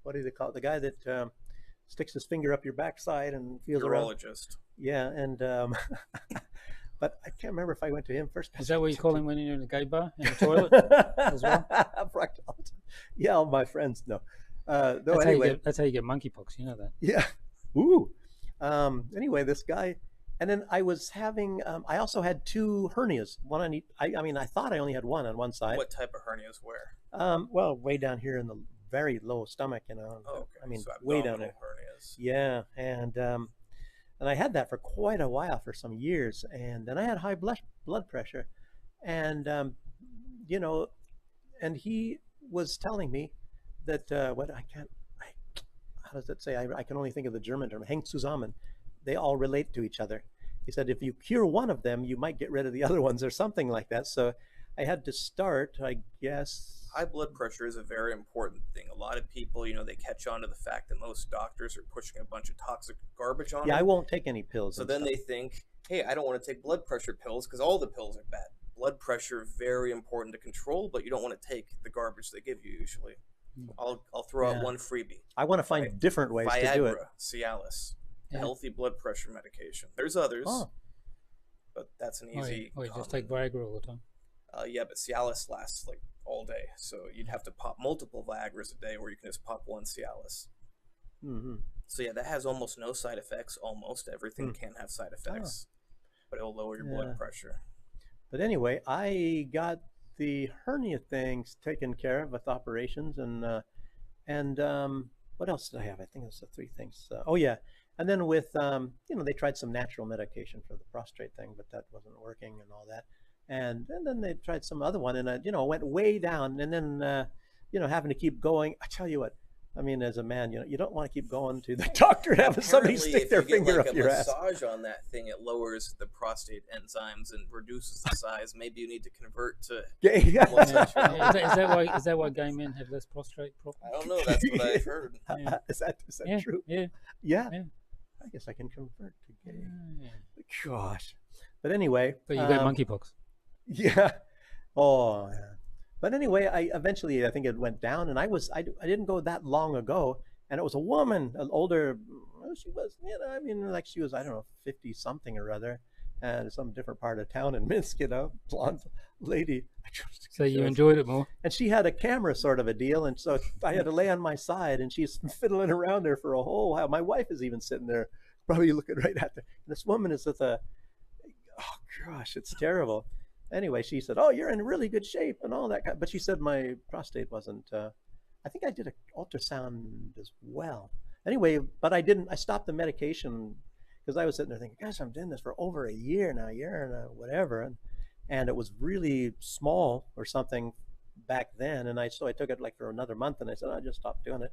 what do they call it? The guy that sticks his finger up your backside and feels around. Urologist. Yeah, and but I can't remember if I went to him first. Is that what you call him when you're in a gay bar in the toilet as well? Yeah, all my friends know. That's how you get monkeypox. You know that? Yeah. Ooh. Anyway, this guy, and then I was having. I also had 2 hernias. One on each. I thought I only had one on one side. What type of hernias? Where? Well, way down here in the very low stomach. Oh, okay. So way down there. Hernias. Yeah, and I had that for quite a while, for some years, and then I had high blood pressure, and and he was telling me that how does it say? I can only think of the German term, hängt zusammen. They all relate to each other. He said if you cure one of them, you might get rid of the other ones or something like that. So I had to start, I guess. High blood pressure is a very important thing. A lot of people, they catch on to the fact that most doctors are pushing a bunch of toxic garbage on them. Yeah, I won't take any pills. So then they think, hey, I don't want to take blood pressure pills because all the pills are bad. blood pressure, very important to control, but you don't want to take the garbage they give you usually. I'll throw out one freebie. I want to find different ways to do it. Viagra, Cialis, healthy blood pressure medication. There's others, but that's an easy. You just take Viagra all the time. Yeah, but Cialis lasts like all day, so you'd have to pop multiple Viagras a day, or you can just pop one Cialis. So yeah, that has almost no side effects. Almost everything can have side effects, but it'll lower your blood pressure. But anyway, I got the hernia things taken care of with operations, and what else did I have? I think it was the 3 things. Oh yeah, and then with they tried some natural medication for the prostate thing, but that wasn't working and all that. And then they tried some other one, and went way down, and then having to keep going. I tell you what, I mean, as a man, you don't want to keep going to the doctor and having somebody stick their finger up your ass. If you get like a massage on that thing, it lowers the prostate enzymes and reduces the size. Maybe you need to convert to Is that why gay men have less prostate problems? I don't know. That's what I've heard. Is that true? Yeah. I guess I can convert to gay. Gosh. But anyway. But you got monkeypox. Yeah. Oh, yeah. But anyway, I think it went down, and I didn't go that long ago, and it was a woman, an older, she was, she was, I don't know, 50 something or other, and some different part of town in Minsk, blonde lady. So you enjoyed it more? And she had a camera sort of a deal, and so I had to lay on my side, and she's fiddling around there for a whole while. My wife is even sitting there, probably looking right at her. And this woman is with oh gosh, it's terrible. Anyway, she said, "Oh, you're in really good shape and all that." But she said my prostate wasn't. I think I did an ultrasound as well. Anyway, but I didn't. I stopped the medication because I was sitting there thinking, "Gosh, I'm doing this for over a year now, whatever." And it was really small or something back then, and so I took it like for another month, and I said, "I just stopped doing it."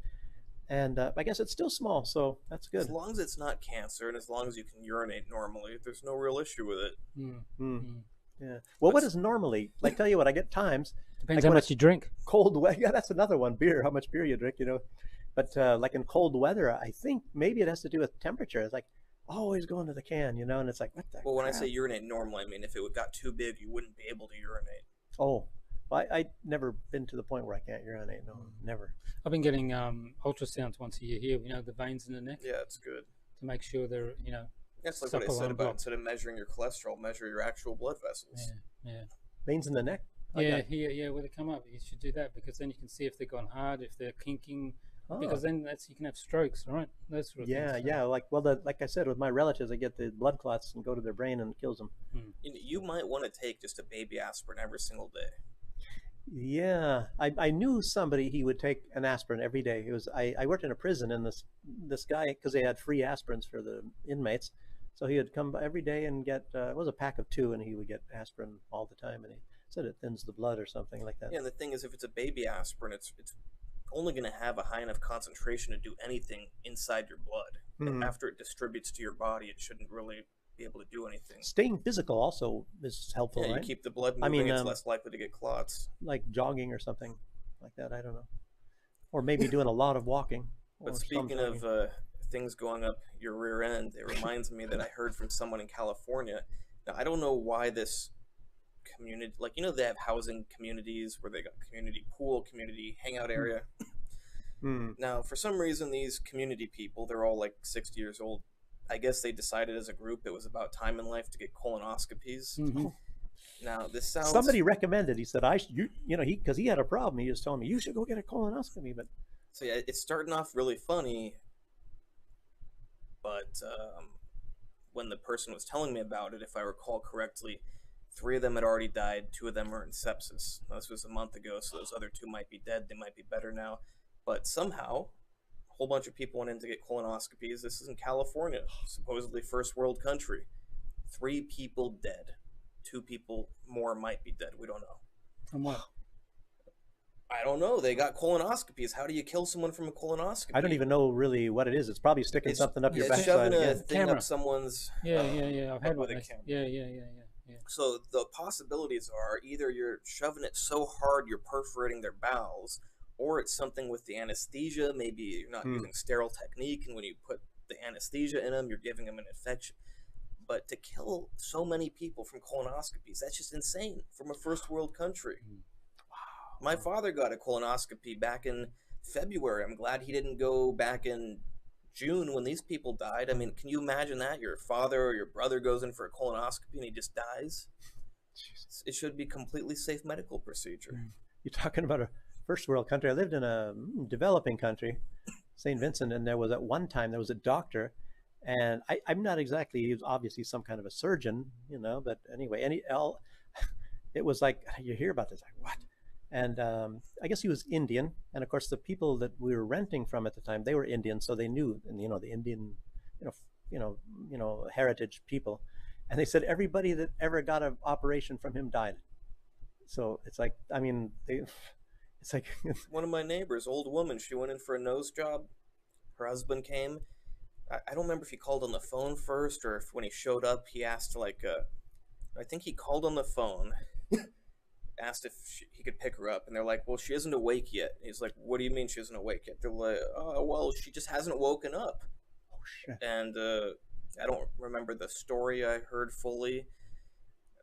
And I guess it's still small, so that's good. As long as it's not cancer, and as long as you can urinate normally, there's no real issue with it. Yeah. Well, what is normally? Like, tell you what, I get times. Depends how much you drink. Cold weather. Yeah, that's another one. Beer. How much beer you drink, But like in cold weather, I think maybe it has to do with temperature. It's like always going to the can, and it's like, what the Well, when I say urinate normally, I mean if it got too big, you wouldn't be able to urinate. Oh, well, I never been to the point where I can't urinate. No, never. I've been getting ultrasounds once a year here, the veins in the neck. Yeah, it's good. To make sure they're, That's like what I said about instead of measuring your cholesterol, measure your actual blood vessels. Yeah. Veins in the neck? Where they come up. You should do that because then you can see if they've gone hard, if they're kinking. Because then you can have strokes, right? Those sort of things. Yeah. Like I said, with my relatives, I get the blood clots and go to their brain and it kills them. You might want to take just a baby aspirin every single day. Yeah, I knew somebody, he would take an aspirin every day. I worked in a prison, and this guy, because they had free aspirins for the inmates, so he would come every day and get it was a pack of 2, and he would get aspirin all the time, and he said it thins the blood or something like that. Yeah, and the thing is, if it's a baby aspirin, it's only going to have a high enough concentration to do anything inside your blood. And after it distributes to your body, it shouldn't really be able to do anything. Staying physical also is helpful, right? You keep the blood moving, it's less likely to get clots. Like jogging or something like that, I don't know. Or maybe doing a lot of walking. But speaking of things going up your rear end, it reminds me that I heard from someone in California. Now, I don't know why this community, they have housing communities where they got community pool, community hangout area. Now, for some reason, these community people, they're all like 60 years old. I guess they decided as a group it was about time in life to get colonoscopies. Now, this sounds... Somebody recommended. He said, because he had a problem. He was telling me, you should go get a colonoscopy. But so yeah, it's starting off really funny. But when the person was telling me about it, if I recall correctly, 3 of them had already died. 2 of them were in sepsis. Now, this was a month ago, so those other 2 might be dead. They might be better now. But somehow, a whole bunch of people went in to get colonoscopies. This is in California, supposedly first world country. 3 people dead. 2 people more might be dead. We don't know. From what? I don't know. They got colonoscopies. How do you kill someone from a colonoscopy? I don't even know really what it is. It's probably sticking something up your backside. Shoving a thing up someone's... Yeah. I've had one. Yeah. So the possibilities are either you're shoving it so hard you're perforating their bowels, or it's something with the anesthesia. Maybe you're not using sterile technique, and when you put the anesthesia in them, you're giving them an infection. but to kill so many people from colonoscopies, that's just insane from a first world country. Wow. My father got a colonoscopy back in February. I'm glad he didn't go back in June when these people died. I mean, can you imagine that? Your father or your brother goes in for a colonoscopy and he just dies? Jesus. It should be completely safe medical procedure. You're talking about a first world country. I lived in a developing country, St. Vincent, and there was at one time there was a doctor, and I'm not exactly, he was obviously some kind of a surgeon, you know, but anyway, it was like, you hear about this, like, what? And I guess he was Indian, and of course the people that we were renting from at the time, they were Indian, so they knew, and you know, the Indian, heritage people, and they said everybody that ever got an operation from him died. So it's like, I mean, it's like one of my neighbors, old woman, she went in for a nose job. Her husband came. I don't remember if he called on the phone first or if when he showed up he asked I think he called on the phone. Asked if he could pick her up, and they're like, well, she isn't awake yet. And he's like, what do you mean she isn't awake yet? They're like, oh, well, she just hasn't woken up. Oh shit. And I don't remember the story I heard fully,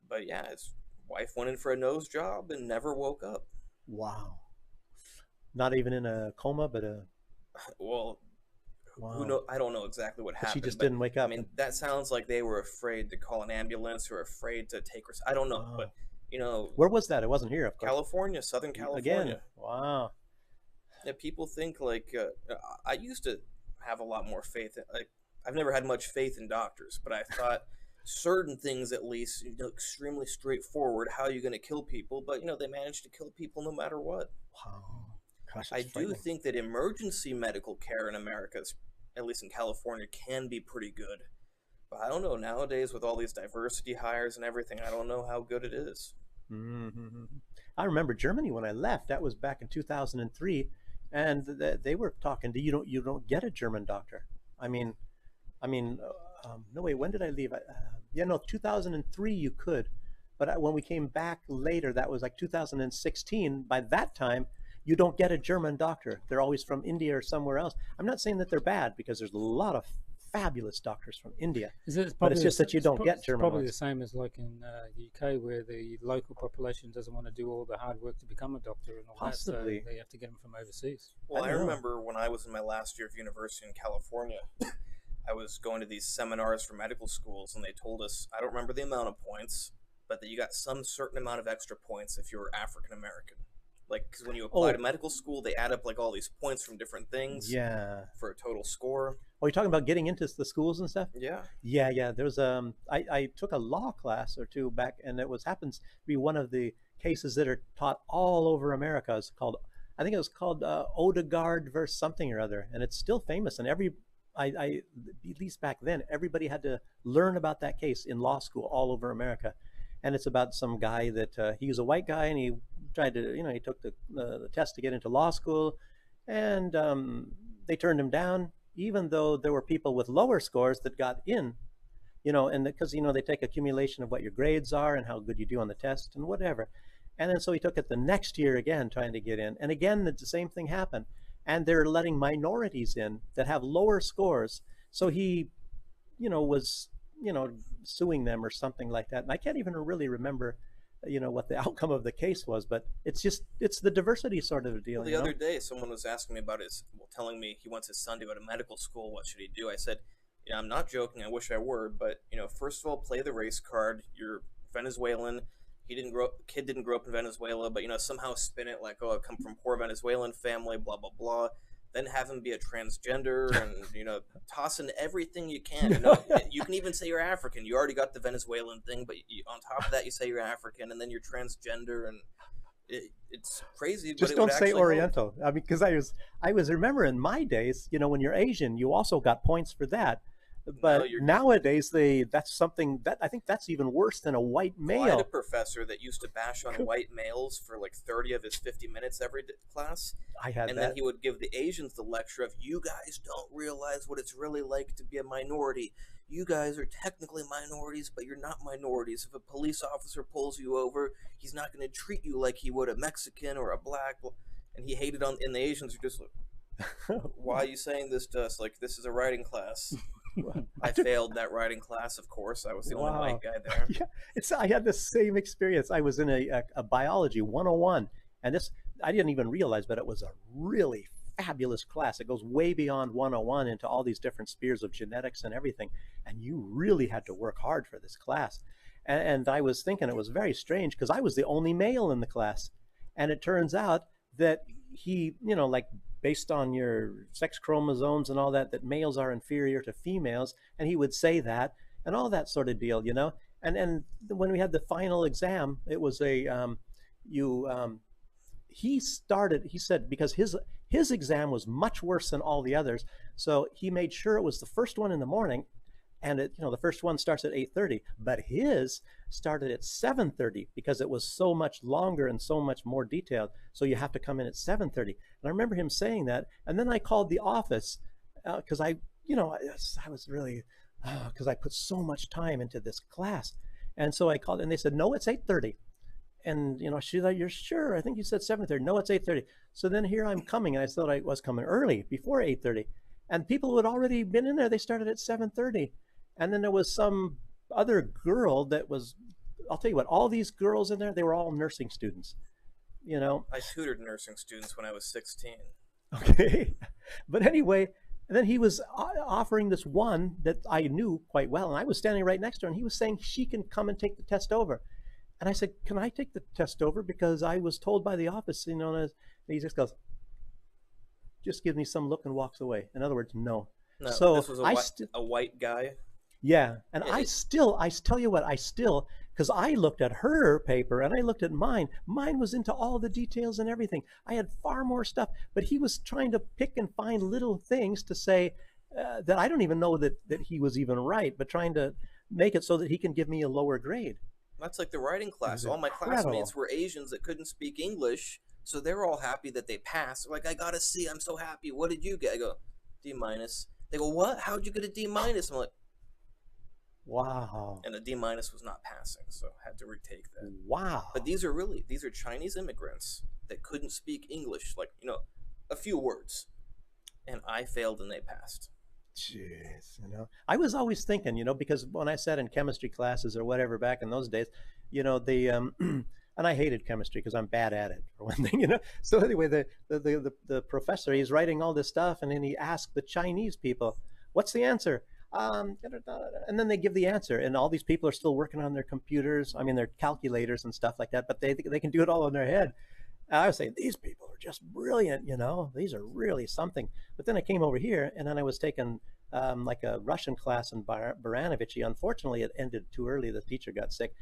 but yeah, his wife went in for a nose job and never woke up. Wow. Not even in a coma, but well, wow. Who know? I don't know exactly what happened. She just didn't wake up. I mean, that sounds like they were afraid to call an ambulance or afraid to take her. I don't know, but you know, where was that? It wasn't here, of course. California, Southern California. Again. Wow. Yeah, people think like I used to have a lot more faith. Like, I've never had much faith in doctors, but I thought certain things, at least, you know, extremely straightforward. How are you going to kill people? But you know, they managed to kill people no matter what. Wow. Gosh, I do think that emergency medical care in America, at least in California, can be pretty good. But I don't know, nowadays with all these diversity hires and everything, I don't know how good it is. Mm-hmm. I remember Germany when I left. That was back in 2003, and they were talking to you don't get a German doctor. I mean, no way. When did I leave? 2003 you could, but when we came back later, that was like 2016. By that time, you don't get a German doctor. They're always from India or somewhere else. I'm not saying that they're bad, because there's a lot of fabulous doctors from India, but it's just that you don't get German. Probably the same as like in the UK, where the local population doesn't want to do all the hard work to become a doctor and all Possibly. that, so they have to get them from overseas. Well, I remember when I was in my last year of university in California, I was going to these seminars for medical schools, and they told us, I don't remember the amount of points, but that you got some certain amount of extra points if you were African American. Like, because when you apply to medical school, they add up like all these points from different things. Yeah. For a total score. Oh, you're talking about getting into the schools and stuff? Yeah. Yeah. There was I took a law class or two back, and it happens to be one of the cases that are taught all over America. It's called, I think it was called Odegaard versus something or other, and it's still famous. And at least back then, everybody had to learn about that case in law school all over America. And it's about some guy that he was a white guy, and he tried to, he took the test to get into law school, and they turned him down, even though there were people with lower scores that got in, and because, they take accumulation of what your grades are and how good you do on the test and whatever. And then so he took it the next year again, trying to get in. And again, the same thing happened. And they're letting minorities in that have lower scores. So he, was, suing them or something like that. And I can't even really remember, what the outcome of the case was, but it's the diversity sort of a deal. Well, the other day, someone was asking me about telling me he wants his son to go to medical school. What should he do? I said, I'm not joking. I wish I were, but first of all, play the race card. You're Venezuelan. Kid didn't grow up in Venezuela, but somehow spin it like, oh, I come from poor Venezuelan family, blah blah blah. Then have him be a transgender and toss in everything you can. You can even say you're African. You already got the Venezuelan thing, but on top of that, you say you're African, and then you're transgender, and it's crazy. Just but don't say Oriental. I mean, because I was remember in my days, when you're Asian, you also got points for that. But nowadays, that's something that I think that's even worse than a white male. Well, I had a professor that used to bash on white males for like 30 of his 50 minutes every class. And then he would give the Asians the lecture of, you guys don't realize what it's really like to be a minority. You guys are technically minorities, but you're not minorities. If a police officer pulls you over, he's not going to treat you like he would a Mexican or a black. And he hated and the Asians are just like, why are you saying this to us? Like, this is a writing class. I failed that writing class, of course. I was the only white Wow. guy there. Yeah, I had the same experience. I was in a biology 101, and this I didn't even realize, but it was a really fabulous class. It goes way beyond 101 into all these different spheres of genetics and everything, and you really had to work hard for this class. And I was thinking it was very strange because I was the only male in the class, and it turns out that he, like based on your sex chromosomes and all that, that males are inferior to females, and he would say that and all that sort of deal. And when we had the final exam, it was you he said, because his exam was much worse than all the others, so he made sure it was the first one in the morning, and the first one starts at 8:30, but his started at 7:30 because it was so much longer and so much more detailed, so you have to come in at 7:30. And I remember him saying that, and then I called the office because I was really, because I put so much time into this class. And so I called, and they said, no, it's 8:30. And she's like, you're sure? I think you said 7:30. No, it's 8:30. So then here I'm coming, and I thought I was coming early before 8:30, and people who had already been in there, they started at 7:30. And then there was some other girl that was, I'll tell you what, all these girls in there, they were all nursing students. I tutored nursing students when I was 16. Okay. But anyway, and then he was offering this one that I knew quite well, and I was standing right next to her, and he was saying she can come and take the test over. And I said, can I take the test over? Because I was told by the office, and he just goes, just gives me some look and walks away. In other words, no. No, So this was a white guy. yeah, and Yeah, I tell you what, because I looked at her paper and I looked at mine. Mine was into all the details and everything. I had far more stuff, but he was trying to pick and find little things to say that I don't even know that he was even right, but trying to make it so that he can give me a lower grade. That's like the writing class. was All my incredible. classmates were Asians that couldn't speak English, so they were all happy that they passed. They're like, I got a C. I'm so happy. What did you get? I go, D minus. They go, what? How'd you get a D minus? I'm like, Wow. and a D minus was not passing, so I had to retake that. Wow. But these are Chinese immigrants that couldn't speak English, like, a few words. And I failed and they passed. Jeez, I was always thinking, because when I sat in chemistry classes or whatever back in those days, the and I hated chemistry because I'm bad at it for one thing. So anyway, the professor, he's writing all this stuff, and then he asked the Chinese people, "What's the answer?" And then they give the answer, and all these people are still working on their computers. I mean, their calculators and stuff like that, but they can do it all in their head. I was saying, these people are just brilliant, these are really something. But then I came over here, and then I was taking like a Russian class in Baranovich. Unfortunately, it ended too early. The teacher got sick.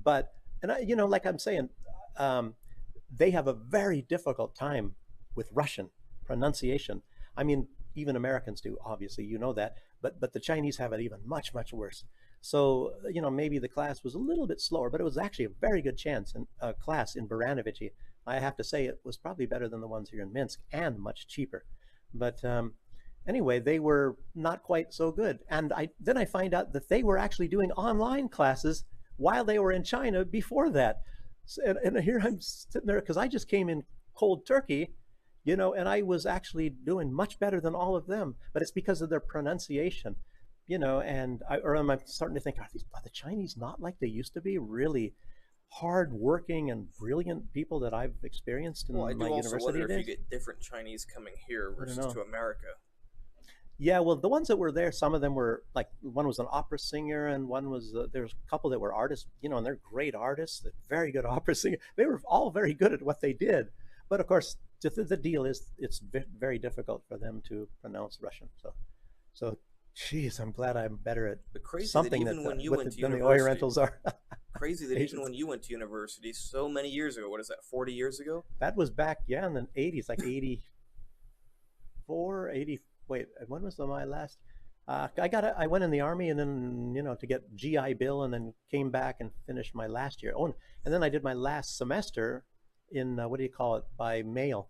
But, and like I'm saying, they have a very difficult time with Russian pronunciation. I mean, even Americans do, obviously, that. But the Chinese have it even much, much worse. So, maybe the class was a little bit slower, but it was actually a very good class in Baranovich. I have to say it was probably better than the ones here in Minsk and much cheaper. But anyway, they were not quite so good. And then I find out that they were actually doing online classes while they were in China before that. And here I'm sitting there because I just came in cold turkey, and I was actually doing much better than all of them. But it's because of their pronunciation, and I'm starting to think, are the Chinese not like they used to be, really hard-working and brilliant people that I've experienced in Well, I my do also university wonder if you days? get different Chinese coming here versus know. to America. Yeah, well, the ones that were there, some of them were like, one was an opera singer, and one was there's a couple that were artists, and they're great artists, they're very good opera singers. They were all very good at what they did, but of course, the deal is it's very difficult for them to pronounce Russian. So, geez, I'm glad I'm better at But crazy something that even when you went to than the university, Orientals are. crazy that even Asians. when you went to university so many years ago, what is that, 40 years ago? That was back, yeah, in the 80s, like 84, 80. Wait, when was my last? I went in the army, and then to get GI Bill, and then came back and finished my last year. Oh, and then I did my last semester in what do you call it, by mail.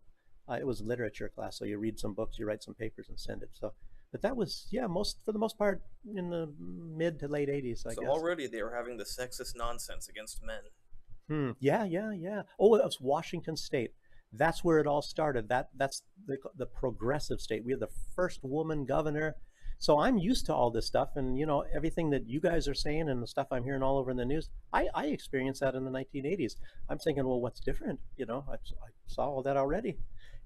It was a literature class, so you read some books, you write some papers, and send it. So, but that was, yeah, for the most part in the mid to late 80s, I So guess. already they were having the sexist nonsense against men. Yeah. Oh, it was Washington State. That's where it all started. That's the progressive state. We had the first woman governor. So I'm used to all this stuff, and everything that you guys are saying and the stuff I'm hearing all over in the news. I experienced that in the 1980s. I'm thinking, well, what's different? I saw all that already.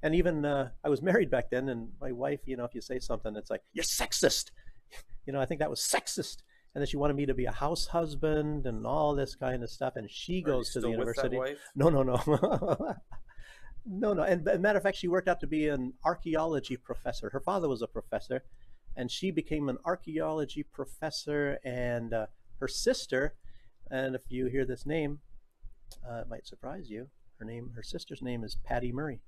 And even I was married back then, and my wife, if you say something, it's like, you're sexist. I think that was sexist. And then she wanted me to be a house husband and all this kind of stuff. And she goes to the university. With that wife? No, no, no. No. And matter of fact, she worked out to be an archaeology professor. Her father was a professor, and she became an archaeology professor. And her sister, and if you hear this name, it might surprise you. Her sister's name is Patty Murray.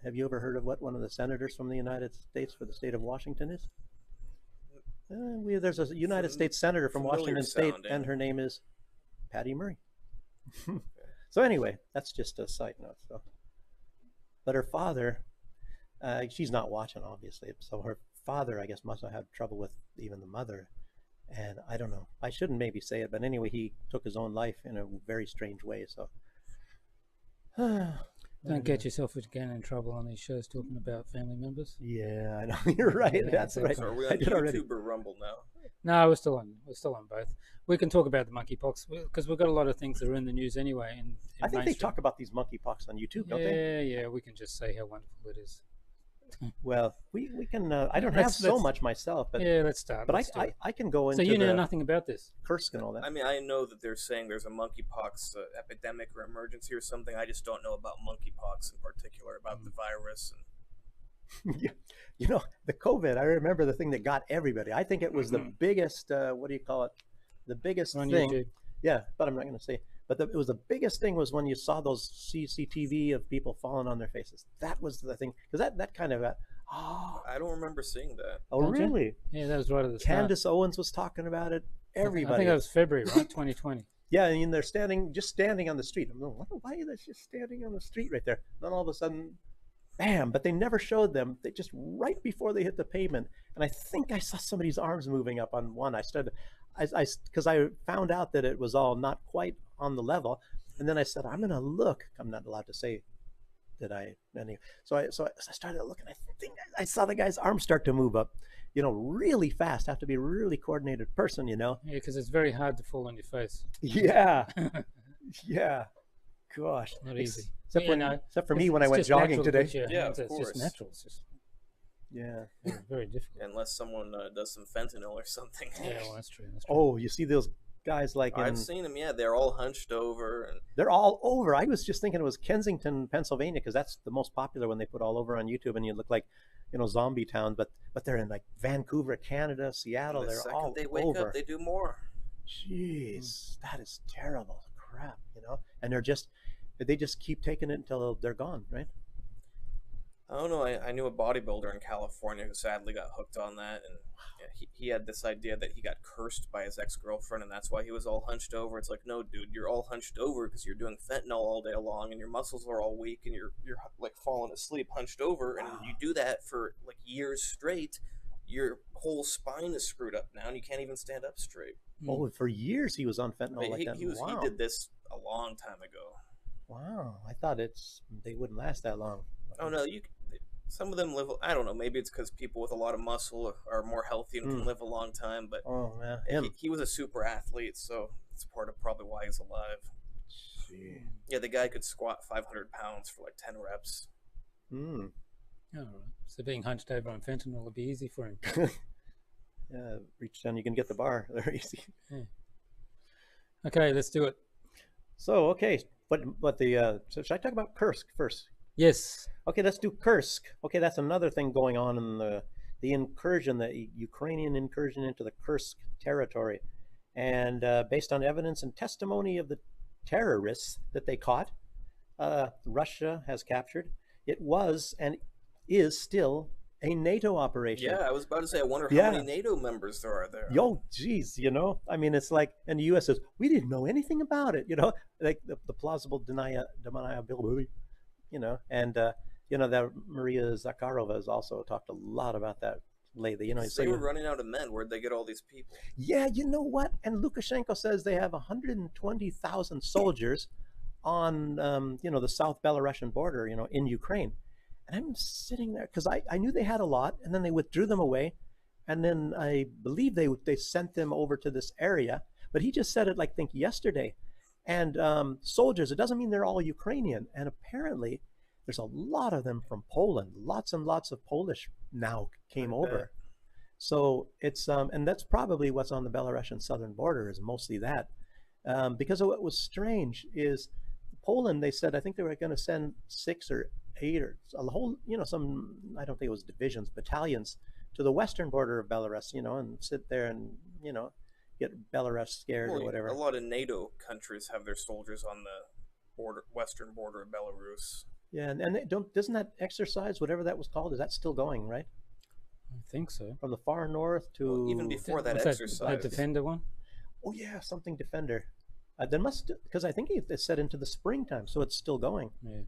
Have you ever heard of what one of the senators from the United States for the state of Washington is? There's a United States senator from Washington State, and her name is Patty Murray. So anyway, that's just a side note. But her father, she's not watching, obviously. So her father, I guess, must have had trouble with even the mother. And I don't know. I shouldn't maybe say it, but anyway, he took his own life in a very strange way. So don't get yourself again in trouble on these shows talking about family members. Yeah, I know. You're right. Yeah, That's right. So are we on YouTube or Rumble now? No, we're still on both. We can talk about the monkeypox because we've got a lot of things that are in the news anyway. I think they talk about these monkeypox on YouTube, don't they? Yeah. We can just say how wonderful it is. Well, we can. I don't have so much myself, but yeah, let's start. But I can go into. So you know nothing about this? Kursk and all that. I mean, I know that they're saying there's a monkeypox epidemic or emergency or something. I just don't know about monkeypox in particular, about the virus. And the COVID. I remember the thing that got everybody. I think it was the biggest. What do you call it? The biggest on thing. YouTube. Yeah, but I'm not going to say. But it was the biggest thing was when you saw those CCTV of people falling on their faces. That was the thing, because that kind of I don't remember seeing that. Oh, Don't you? really? Yeah, that was right at the Candace Owens was talking about it. Everybody. I think that was February, right? 2020. Yeah, I mean, they're just standing on the street. I'm going, why are they just standing on the street right there? Then all of a sudden, bam! But they never showed them. They just right before they hit the pavement, and I think I saw somebody's arms moving up on one. Because I found out that it was all not quite on the level, and then I said, I'm gonna look. I'm not allowed to say that So I started looking. I think I saw the guy's arm start to move up, really fast. Have to be a really coordinated person, Yeah, because it's very hard to fall on your face. Yeah, yeah. Gosh, Not easy. Except for me when I went jogging today. Yeah, of it's course. just natural. It's just very difficult. Unless someone does some fentanyl or something. Yeah, well, that's true. Oh, you see those guys I've seen them. Yeah, they're all hunched over. And they're all over. I was just thinking it was Kensington, Pennsylvania, because that's the most popular one they put all over on YouTube, and you look like, zombie town. But they're in like Vancouver, Canada, Seattle. They're all they wake over. up, they do more. Jeez, that is terrible crap, And they just keep taking it until they're gone, right? I don't know. I knew a bodybuilder in California who sadly got hooked on that, and he had this idea that he got cursed by his ex-girlfriend, and that's why he was all hunched over. It's like, no, dude, you're all hunched over because you're doing fentanyl all day long, and your muscles are all weak, and you're like falling asleep hunched over, and you do that for like years straight. Your whole spine is screwed up now, and you can't even stand up straight. Oh, for years he was on fentanyl like that. He did this a long time ago. Wow, I thought they wouldn't last that long. Oh no, some of them live. I don't know. Maybe it's because people with a lot of muscle are more healthy and can live a long time. But he was a super athlete, so it's part of probably why he's alive. Gee. Yeah, the guy could squat 500 pounds for like 10 reps. All right. So being hunched over on fentanyl would be easy for him. Yeah, reach down. You can get the bar. They're easy. Yeah. Okay, let's do it. So okay, but so should I talk about Kursk first? Yes. Okay, let's do Kursk. Okay, that's another thing going on in the incursion, the Ukrainian incursion into the Kursk territory. And based on evidence and testimony of the terrorists that they caught, Russia has captured, it was and is still a NATO operation. Yeah, I was about to say, I wonder how many NATO members there are there. Yo, geez, I mean, it's like, and the U.S. says, we didn't know anything about it, like the plausible deniability. And that Maria Zakharova has also talked a lot about that lately. They were running out of men. Where'd they get all these people? Yeah, you know what? And Lukashenko says they have 120,000 soldiers on, the South Belarusian border, in Ukraine. And I'm sitting there because I knew they had a lot, and then they withdrew them away. and then I believe they sent them over to this area. But he just said it like think yesterday, and soldiers. It doesn't mean they're all Ukrainian, and apparently there's a lot of them from Poland. Lots and lots of Polish now came over. So it's and that's probably what's on the Belarusian southern border is mostly that. Because of what was strange is Poland, they said, I think they were going to send 6 or 8 or a whole, some, I don't think it was divisions, battalions to the western border of Belarus, and sit there and, get Belarus scared or whatever. A lot of NATO countries have their soldiers on the western border of Belarus. Yeah, and doesn't that exercise, whatever that was called, is that still going, right? I think so. From the far north to... Well, even before that What's exercise. that Defender one? Oh yeah, something Defender. There must, because I think it said into the springtime, so it's still going. Yeah.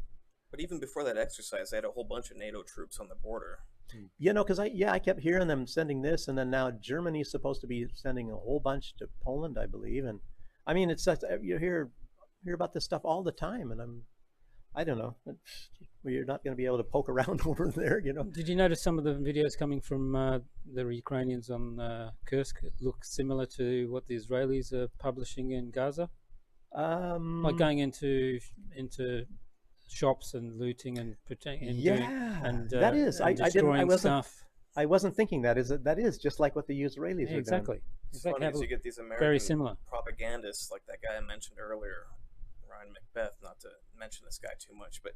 But even before that exercise, they had a whole bunch of NATO troops on the border. Because I kept hearing them sending this, and then now Germany's supposed to be sending a whole bunch to Poland, I believe. And I mean, it's you hear about this stuff all the time, and I don't know. You're not going to be able to poke around over there, Did you notice some of the videos coming from the Ukrainians on Kursk look similar to what the Israelis are publishing in Gaza? Like going into shops and looting and protecting. That is. Destroying stuff. I wasn't thinking that is just like what the Israelis are exactly. doing. It's funny as you get these American very similar propagandists like that guy I mentioned earlier, Ryan Macbeth, not to mention this guy too much, but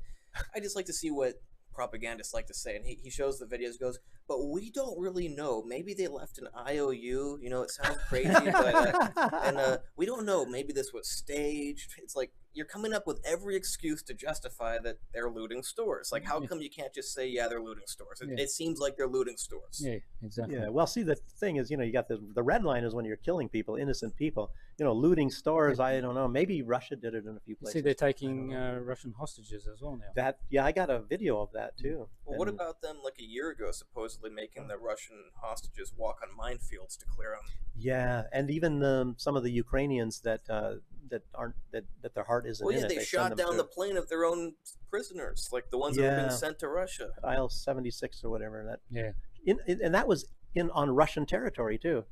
I just like to see what propagandists like to say. And he shows the videos, goes, but we don't really know. Maybe they left an IOU. It sounds crazy, but we don't know. Maybe this was staged. It's like you're coming up with every excuse to justify that they're looting stores. Like, how come you can't just say, yeah, they're looting stores? It seems like they're looting stores. Yeah, exactly. Yeah. Well, see, the thing is, you got the red line is when you're killing people, innocent people. Looting stores. I don't know. Maybe Russia did it in a few places. See, they're taking Russian hostages as well now. I got a video of that too. Well, what about them like a year ago, supposedly making the Russian hostages walk on minefields to clear them? Yeah, and even some of the Ukrainians that their heart isn't in it. They shot down the plane of their own prisoners, like the ones that were being sent to Russia. IL-76 or whatever. That and that was on Russian territory too.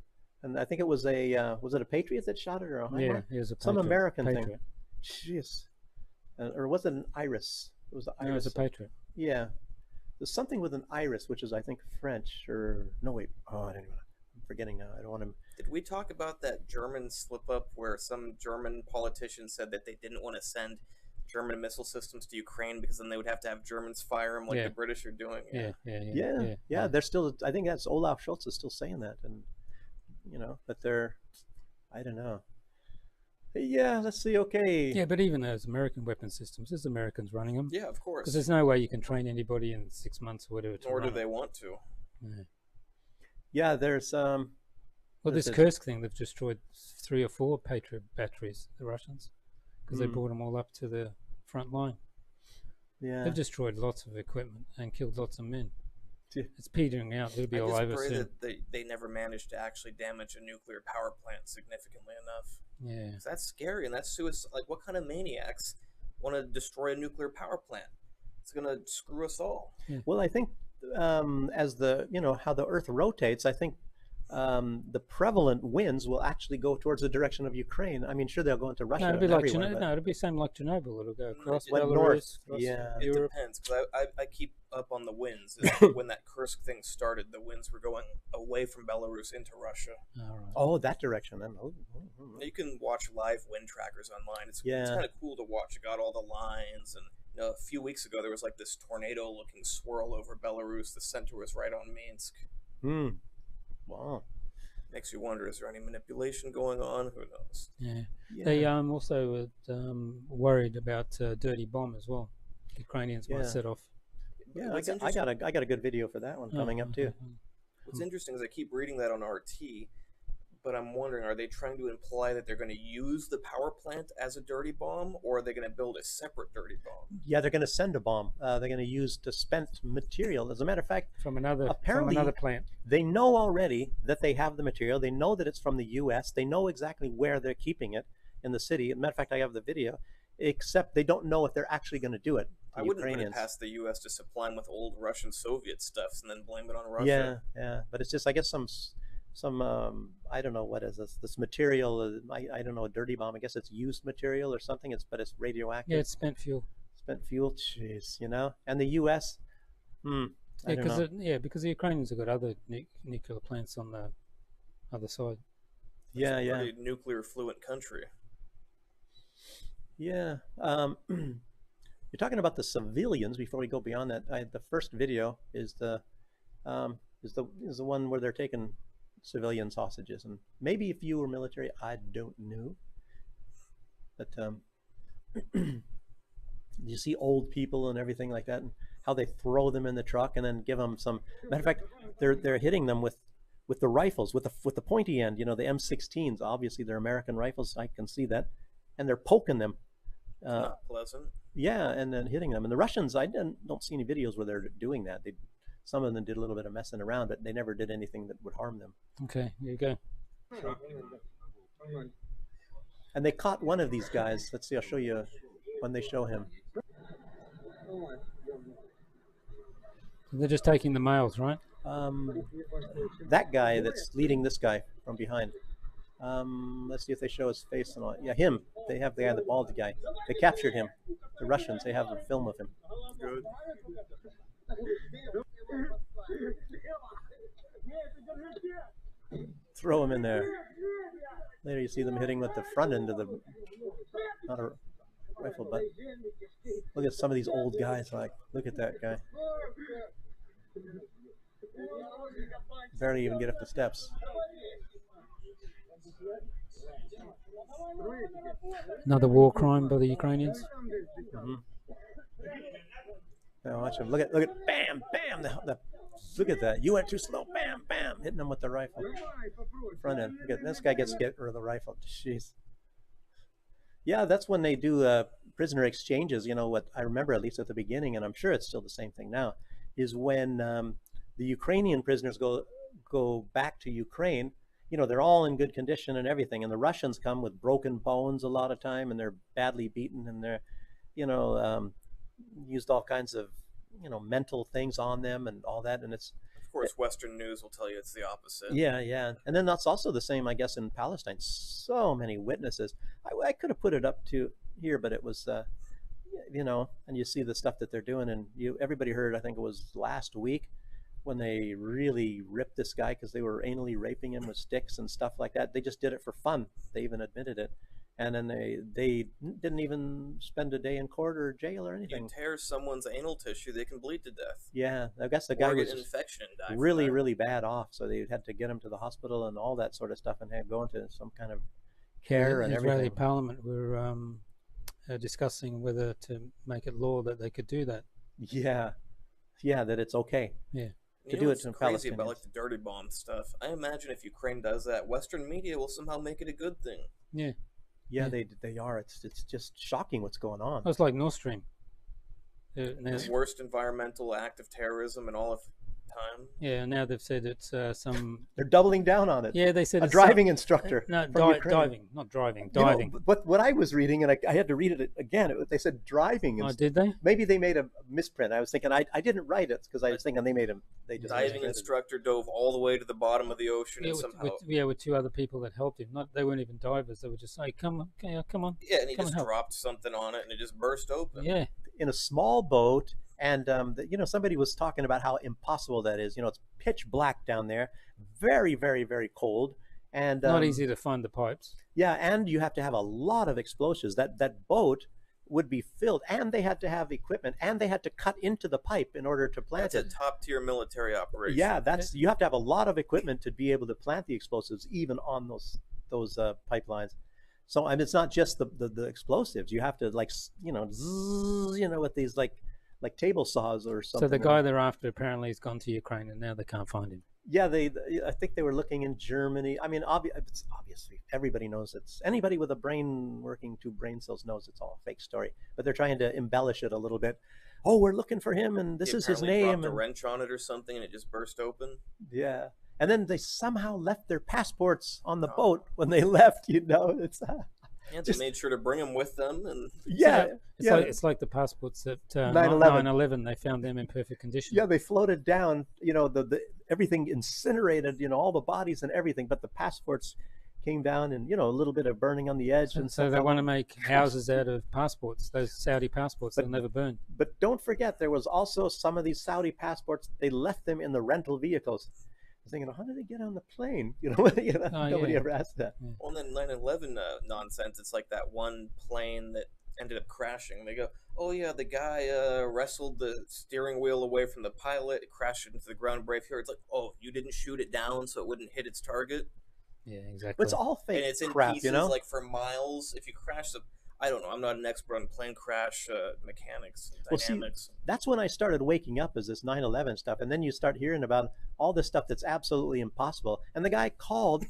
And I think it was was it a Patriot that shot it or a HIMARS? Yeah, it was a Patriot. Some American Patriot. thing. Jeez. Or was it an Iris? It was the Iris. No, it was a Patriot. Yeah. There's something with an Iris, which is I think French or no wait. Oh, I'm forgetting now. I don't want to. Did we talk about that German slip up where some German politician said that they didn't want to send German missile systems to Ukraine because then they would have to have Germans fire them like the British are doing? Yeah. They're still. I think that's Olaf Scholz is still saying that, and but they're. I don't know. Yeah, let's see. Okay. Yeah, but even those American weapon systems, there's Americans running them. Yeah, of course. Because there's no way you can train anybody in 6 months or whatever. Nor do they want to. Yeah, there's Well, this Kursk thing, they've destroyed 3 or 4 Patriot batteries, the Russians, because they brought them all up to the front line. Yeah, they've destroyed lots of equipment and killed lots of men. It's petering out. It'll be all over soon. I just pray that they never managed to actually damage a nuclear power plant significantly enough. Yeah, that's scary, and that's suicide. Like, what kind of maniacs want to destroy a nuclear power plant? It's going to screw us all. Yeah. Well, I think as how the Earth rotates, I think the prevalent winds will actually go towards the direction of Ukraine. I mean, sure, they'll go into Russia. No, it'll be it'll be same like Chernobyl. It'll go across Belarus, north. across Europe. It depends, because I keep up on the winds. When that Kursk thing started, the winds were going away from Belarus into Russia. All right. Oh, that direction. You can watch live wind trackers online. It's kind of cool to watch. You got all the lines, and a few weeks ago there was like this tornado-looking swirl over Belarus. The center was right on Minsk. Wow. Makes you wonder, is there any manipulation going on? Who knows? Yeah. They also were worried about dirty bomb as well. Ukrainians might set off. Yeah, I got a good video for that one coming up too. What's interesting is I keep reading that on RT, but I'm wondering, are they trying to imply that they're going to use the power plant as a dirty bomb, or are they going to build a separate dirty bomb? Yeah, they're going to send a bomb. They're going to use spent material. As a matter of fact, from another plant. They know already that they have the material. They know that it's from the U.S. They know exactly where they're keeping it in the city. As a matter of fact, I have the video, except they don't know if they're actually going to do it. I wouldn't put it Ukrainians. past the U.S. to supply them with old Russian Soviet stuffs and then blame it on Russia. Yeah, yeah, but it's just I guess some I don't know what is this material. I don't know, a dirty bomb. I guess it's used material or something. But it's radioactive. Yeah, it's spent fuel. Spent fuel. Jeez, and the U.S. I don't know. Because the Ukrainians have got other nuclear plants on the other side. It's a pretty nuclear fluent country. Yeah. You're talking about the civilians. Before we go beyond that, the first video is the one where they're taking civilians hostages, and maybe if you were military, I don't know, but you see old people and everything like that, and how they throw them in the truck and then give them some. Matter of fact, they're hitting them with the rifles, with the pointy end. The M16s. Obviously, they're American rifles. I can see that, and they're poking them. Not pleasant. Yeah, and then hitting them. And the Russians, I don't see any videos where they're doing that. Some of them did a little bit of messing around, but they never did anything that would harm them. Okay, here you go. And they caught one of these guys. Let's see, I'll show you when they show him. They're just taking the males, right? That guy that's leading this guy from behind. Let's see if they show his face and all. Yeah, him. They have the guy, the bald guy. They captured him. The Russians. They have a film of him. Good. Throw him in there. Later, you see them hitting with the front end of the, not a rifle, but look at some of these old guys. Like, look at that guy. Barely even get up the steps. Another war crime by the Ukrainians. Now watch him. Look at, bam, bam. Look at that. You went too slow. Bam, bam. Hitting him with the rifle. Front end. Look at this guy gets hit with the rifle. Jeez. Yeah, that's when they do prisoner exchanges. What I remember, at least at the beginning, and I'm sure it's still the same thing now, is when the Ukrainian prisoners go back to Ukraine. They're all in good condition and everything, and the Russians come with broken bones a lot of time, and they're badly beaten, and they're, used all kinds of, mental things on them and all that, and it's. Of course, Western news will tell you it's the opposite. Yeah, yeah, and then that's also the same, I guess, in Palestine. So many witnesses. I could have put it up to here, but it was, and you see the stuff that they're doing, and everybody heard. I think it was last week, when they really ripped this guy because they were anally raping him with sticks and stuff like that. They just did it for fun. They even admitted it. And then they didn't even spend a day in court or jail or anything. You tear someone's anal tissue, they can bleed to death. Yeah, I guess the guy was an infection and die really, really bad off. So they had to get him to the hospital and all that sort of stuff, and had go into some kind of care and everything. The Israeli Parliament were discussing whether to make it law that they could do that. Yeah, that it's okay. Yeah. To do it to crazy about like the dirty bomb stuff. I imagine if Ukraine does that, Western media will somehow make it a good thing. Yeah. Yeah, they are. It's just shocking what's going on. It's like Nord Stream. The worst environmental act of terrorism in all of time. Yeah, now they've said it's some. They're doubling down on it. Yeah, they said a driving instructor. No, diving, not driving, diving. But what I was reading, and I had to read it again. They said driving. Oh, did they? Maybe they made a misprint. I was thinking I didn't write it because I was thinking they just diving instructor dove all the way to the bottom of the ocean and somehow with two other people that helped him. They weren't even divers. They were just like, come on. Yeah, and he just dropped something on it and it just burst open. Yeah, in a small boat. And somebody was talking about how impossible that is. It's pitch black down there, very, very, very cold, and not easy to find the pipes. Yeah, and you have to have a lot of explosives. That boat would be filled, and they had to have equipment, and they had to cut into the pipe in order to plant it. That's a top-tier military operation. Yeah, you have to have a lot of equipment to be able to plant the explosives, even on those pipelines. So it's not just the explosives. You have to zzz, with these like table saws or something. So the guy they're after apparently has gone to Ukraine, and now they can't find him. Yeah, I think they were looking in Germany. I mean, obviously everybody knows anybody with a brain working 2 brain cells knows it's all a fake story. But they're trying to embellish it a little bit. Oh, we're looking for him, and this is his name. Dropped a wrench on it or something, and it just burst open. Yeah, and then they somehow left their passports on the boat when they left. It's. Yeah, Yeah, they made sure to bring them with them, and Yeah, it's like the passports at 9/11. 9/11. They found them in perfect condition. yeah, they floated down. The everything incinerated. All the bodies and everything, but the passports came down, and a little bit of burning on the edge and So stuff. they want to make houses out of passports, those Saudi passports. They'll never burn. But don't forget, there was also some of these Saudi passports. They left them in the rental vehicles. I was thinking, how did they get on the plane? Nobody ever asked that. Yeah. well, and then 9/11 nonsense. It's like that one plane that ended up crashing. They go, oh yeah, the guy wrestled the steering wheel away from the pilot. It crashed into the ground. Brave hero. It's like, oh, you didn't shoot it down so it wouldn't hit its target. Yeah, exactly. But it's all fake And it's in crap, pieces like for miles. If you crash the, I don't know. I'm not an expert on plane crash mechanics, and dynamics. That's when I started waking up, as this 9/11 stuff, and then you start hearing about all this stuff that's absolutely impossible. And the guy called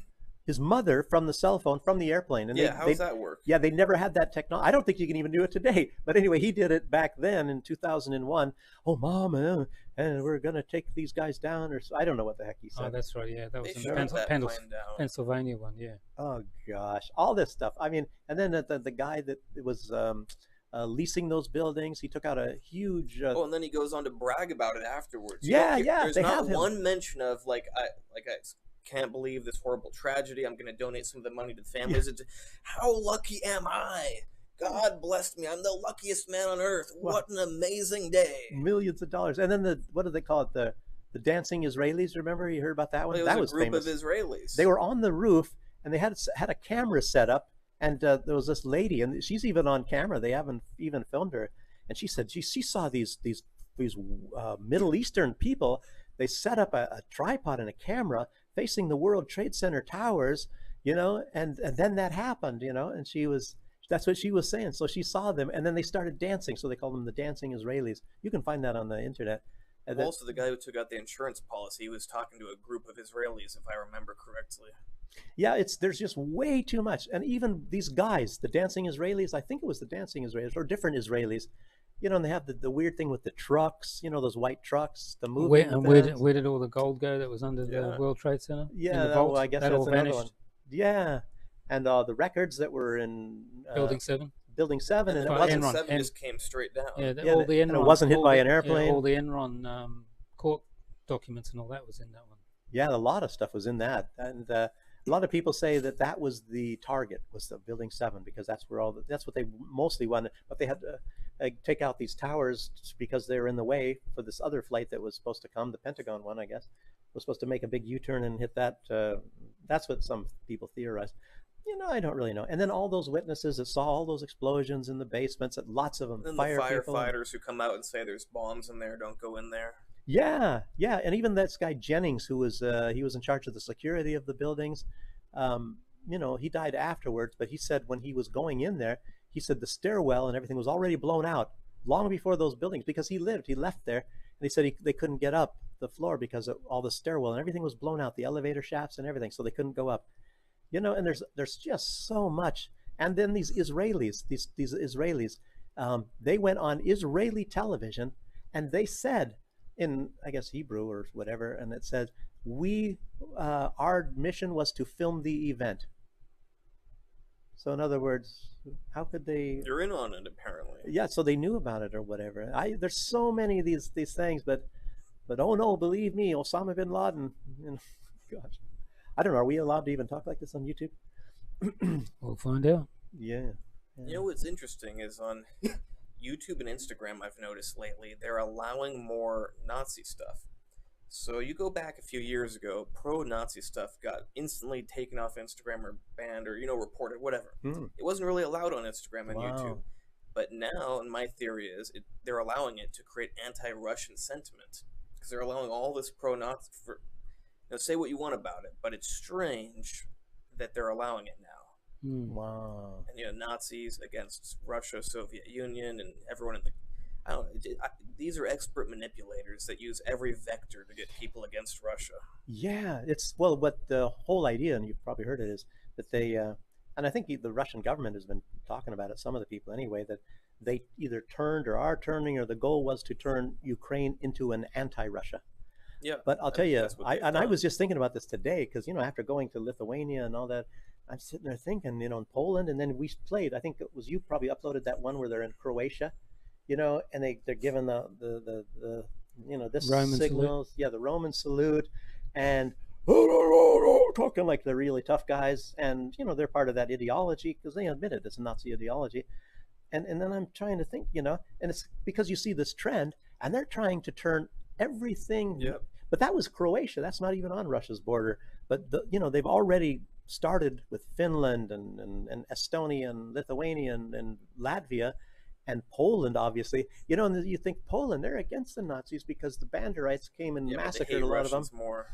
his mother from the cell phone from the airplane. And how does that work? Yeah, they never had that technology. I don't think you can even do it today. But anyway, he did it back then in 2001. Oh, Mom, and we're going to take these guys down. Or I don't know what the heck he said. Oh, that's right. Yeah, that was They in shot the that plane down. Pennsylvania one. Yeah. Oh, gosh. All this stuff. I mean, and then the guy that was leasing those buildings, he took out a huge... Oh, and then he goes on to brag about it afterwards. Yeah. There's they not have him. one mention of I can't believe this horrible tragedy. I'm going to donate some of the money to the families. Yeah. How lucky am I? God blessed me. I'm the luckiest man on earth. Wow. What an amazing day. Millions of dollars. And then what do they call it? The dancing Israelis, remember? You heard about that one? Well, that was a group famous. of Israelis. They were on the roof, and they had a camera set up, and there was this lady, and she's even on camera. They haven't even filmed her. And she said she saw these Middle Eastern people. They set up a tripod and a camera facing the World Trade Center towers, and then that happened, and that's what she was saying. So she saw them, and then they started dancing. So they called them the dancing Israelis. You can find that on the internet. And also, the guy who took out the insurance policy, he was talking to a group of Israelis, if I remember correctly. Yeah, there's just way too much. And even these guys, the dancing Israelis, I think it was the dancing Israelis or different Israelis, and they have the weird thing with the trucks, those white trucks, the movement. Where did all the gold go that was under the World Trade Center? Yeah, well, I guess that that's all another vanished. one. Yeah, and the records that were in Building 7. Building 7, and it Building wasn't. Enron. 7 just came straight down. Yeah, Yeah, all the and Enron. it wasn't hit all by the- an airplane. Yeah, all the Enron court documents and all that was in that one. Yeah, a lot of stuff was in that, and a lot of people say that was the target, was the Building 7, because that's where that's what they mostly wanted. But they had to take out these towers because they were in the way for this other flight that was supposed to come, the Pentagon one, I guess, was supposed to make a big U-turn and hit that. That's what some people theorized. I don't really know. And then all those witnesses that saw all those explosions in the basements, lots of them. And then the firefighters who come out and say there's bombs in there, don't go in there. Yeah, and even this guy Jennings, who was he was in charge of the security of the buildings. He died afterwards, but he said when he was going in there, he said the stairwell and everything was already blown out long before those buildings, because he left there, and he said they couldn't get up the floor because of all the stairwell and everything was blown out, the elevator shafts and everything, so they couldn't go up. And there's just so much. And then these Israelis, they went on Israeli television, and they said, in I guess Hebrew or whatever, and it said, our mission was to film the event. So in other words, how could they? You're in on it, apparently. Yeah, so they knew about it or whatever. There's so many of these things, but oh no, believe me, Osama bin Laden. Gosh, I don't know. Are we allowed to even talk like this on YouTube? We'll find out. Yeah. What's interesting is on YouTube and Instagram, I've noticed lately, they're allowing more Nazi stuff. So you go back a few years ago, pro-Nazi stuff got instantly taken off Instagram or banned or, reported, whatever. It wasn't really allowed on Instagram and YouTube. But now, and my theory is, they're allowing it to create anti-Russian sentiment. Because they're allowing all this pro-Nazi, say what you want about it, but it's strange that they're allowing it now. Wow. And Nazis against Russia, Soviet Union, and everyone in the these are expert manipulators that use every vector to get people against Russia. Yeah, what the whole idea, and you've probably heard it, is that they, and I think the Russian government has been talking about it, some of the people anyway, that they either turned or are turning, or the goal was to turn Ukraine into an anti-Russia. Yeah. But I'll tell you, I was just thinking about this today, because, after going to Lithuania and all that, I'm sitting there thinking, in Poland, and then we played. I think it was you probably uploaded that one where they're in Croatia, and they're given the this Roman signals, salute. the Roman salute, and talking like they're really tough guys, and they're part of that ideology because they admit it, it's a Nazi ideology. And then I'm trying to think, and it's because you see this trend, and they're trying to turn everything. Yep. But that was Croatia. That's not even on Russia's border. But they've already started with Finland and Estonia and Lithuania and Latvia and Poland, obviously. And you think Poland, they're against the Nazis because the Banderites came and massacred a lot Russians of them. More.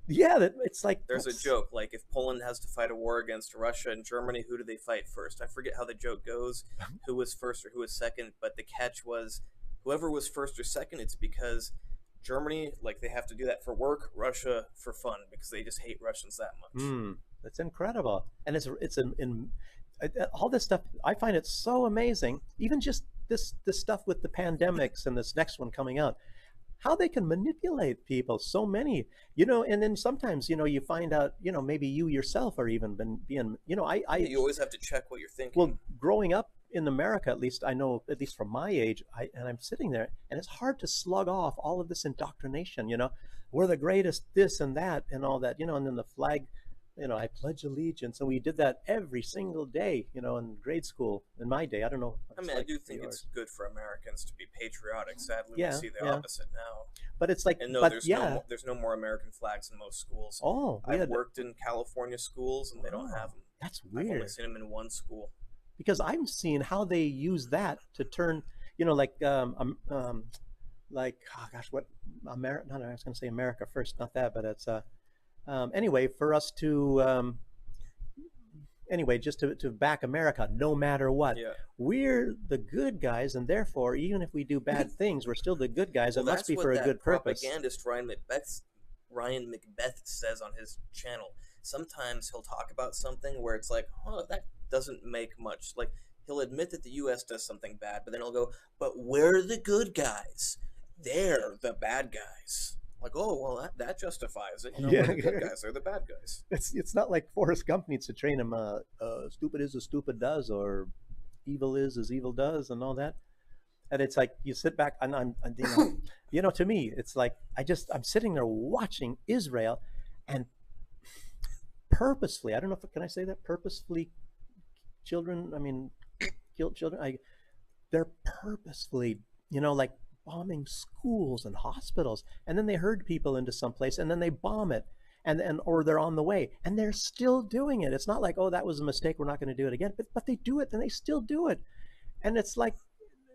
Yeah, it's like there's a joke like if Poland has to fight a war against Russia and Germany, who do they fight first? I forget how the joke goes, who was first or who was second, but the catch was whoever was first or second. It's because Germany, like they have to do that for work, Russia for fun because they just hate Russians that much. That's incredible, and it's in all this stuff. I find it so amazing. Even just this stuff with the pandemics and this next one coming out. How they can manipulate people, so many, and then sometimes, you find out, maybe you yourself are even being, you always have to check what you're thinking. Well, growing up in America, at least I know, at least from my age, and I'm sitting there, and it's hard to slug off all of this indoctrination, we're the greatest, this and that, and all that, and then the flag, I pledge allegiance, and we did that every single day, in grade school. In my day, I don't know. I mean, I do think it's good for Americans to be patriotic. Sadly, we see the opposite now. But it's like, and no, there's no more American flags in most schools. Oh, I've worked in California schools, and they don't have them. That's weird. I've only seen them in one school. Because I'm seeing how they use that to turn, like, oh gosh, what America? I was going to say America first, not that, but it's anyway, for us to just to back America no matter what. We're the good guys, and therefore even if we do bad things, we're still the good guys. It must be for a good purpose. Propagandist Ryan Macbeth says on his channel, sometimes he'll talk about something where it's like, oh, that doesn't make much, like he'll admit that the US does something bad, but then he'll go, but we're the good guys, they're the bad guys. Like, oh, well, that justifies it. We're the good guys, they're the bad guys. It's not like Forrest Gump needs to train him, stupid is as stupid does, or evil is as evil does, and all that. And it's like, you sit back, and I'm to me, it's like, I'm sitting there watching Israel, and purposefully, I don't know can I say that, purposefully kill children. They're purposefully, like, bombing schools and hospitals, and then they herd people into some place, and then they bomb it, or they're on the way, and they're still doing it. It's not like, oh, that was a mistake, we're not going to do it again, but they do it, and they still do it. And it's like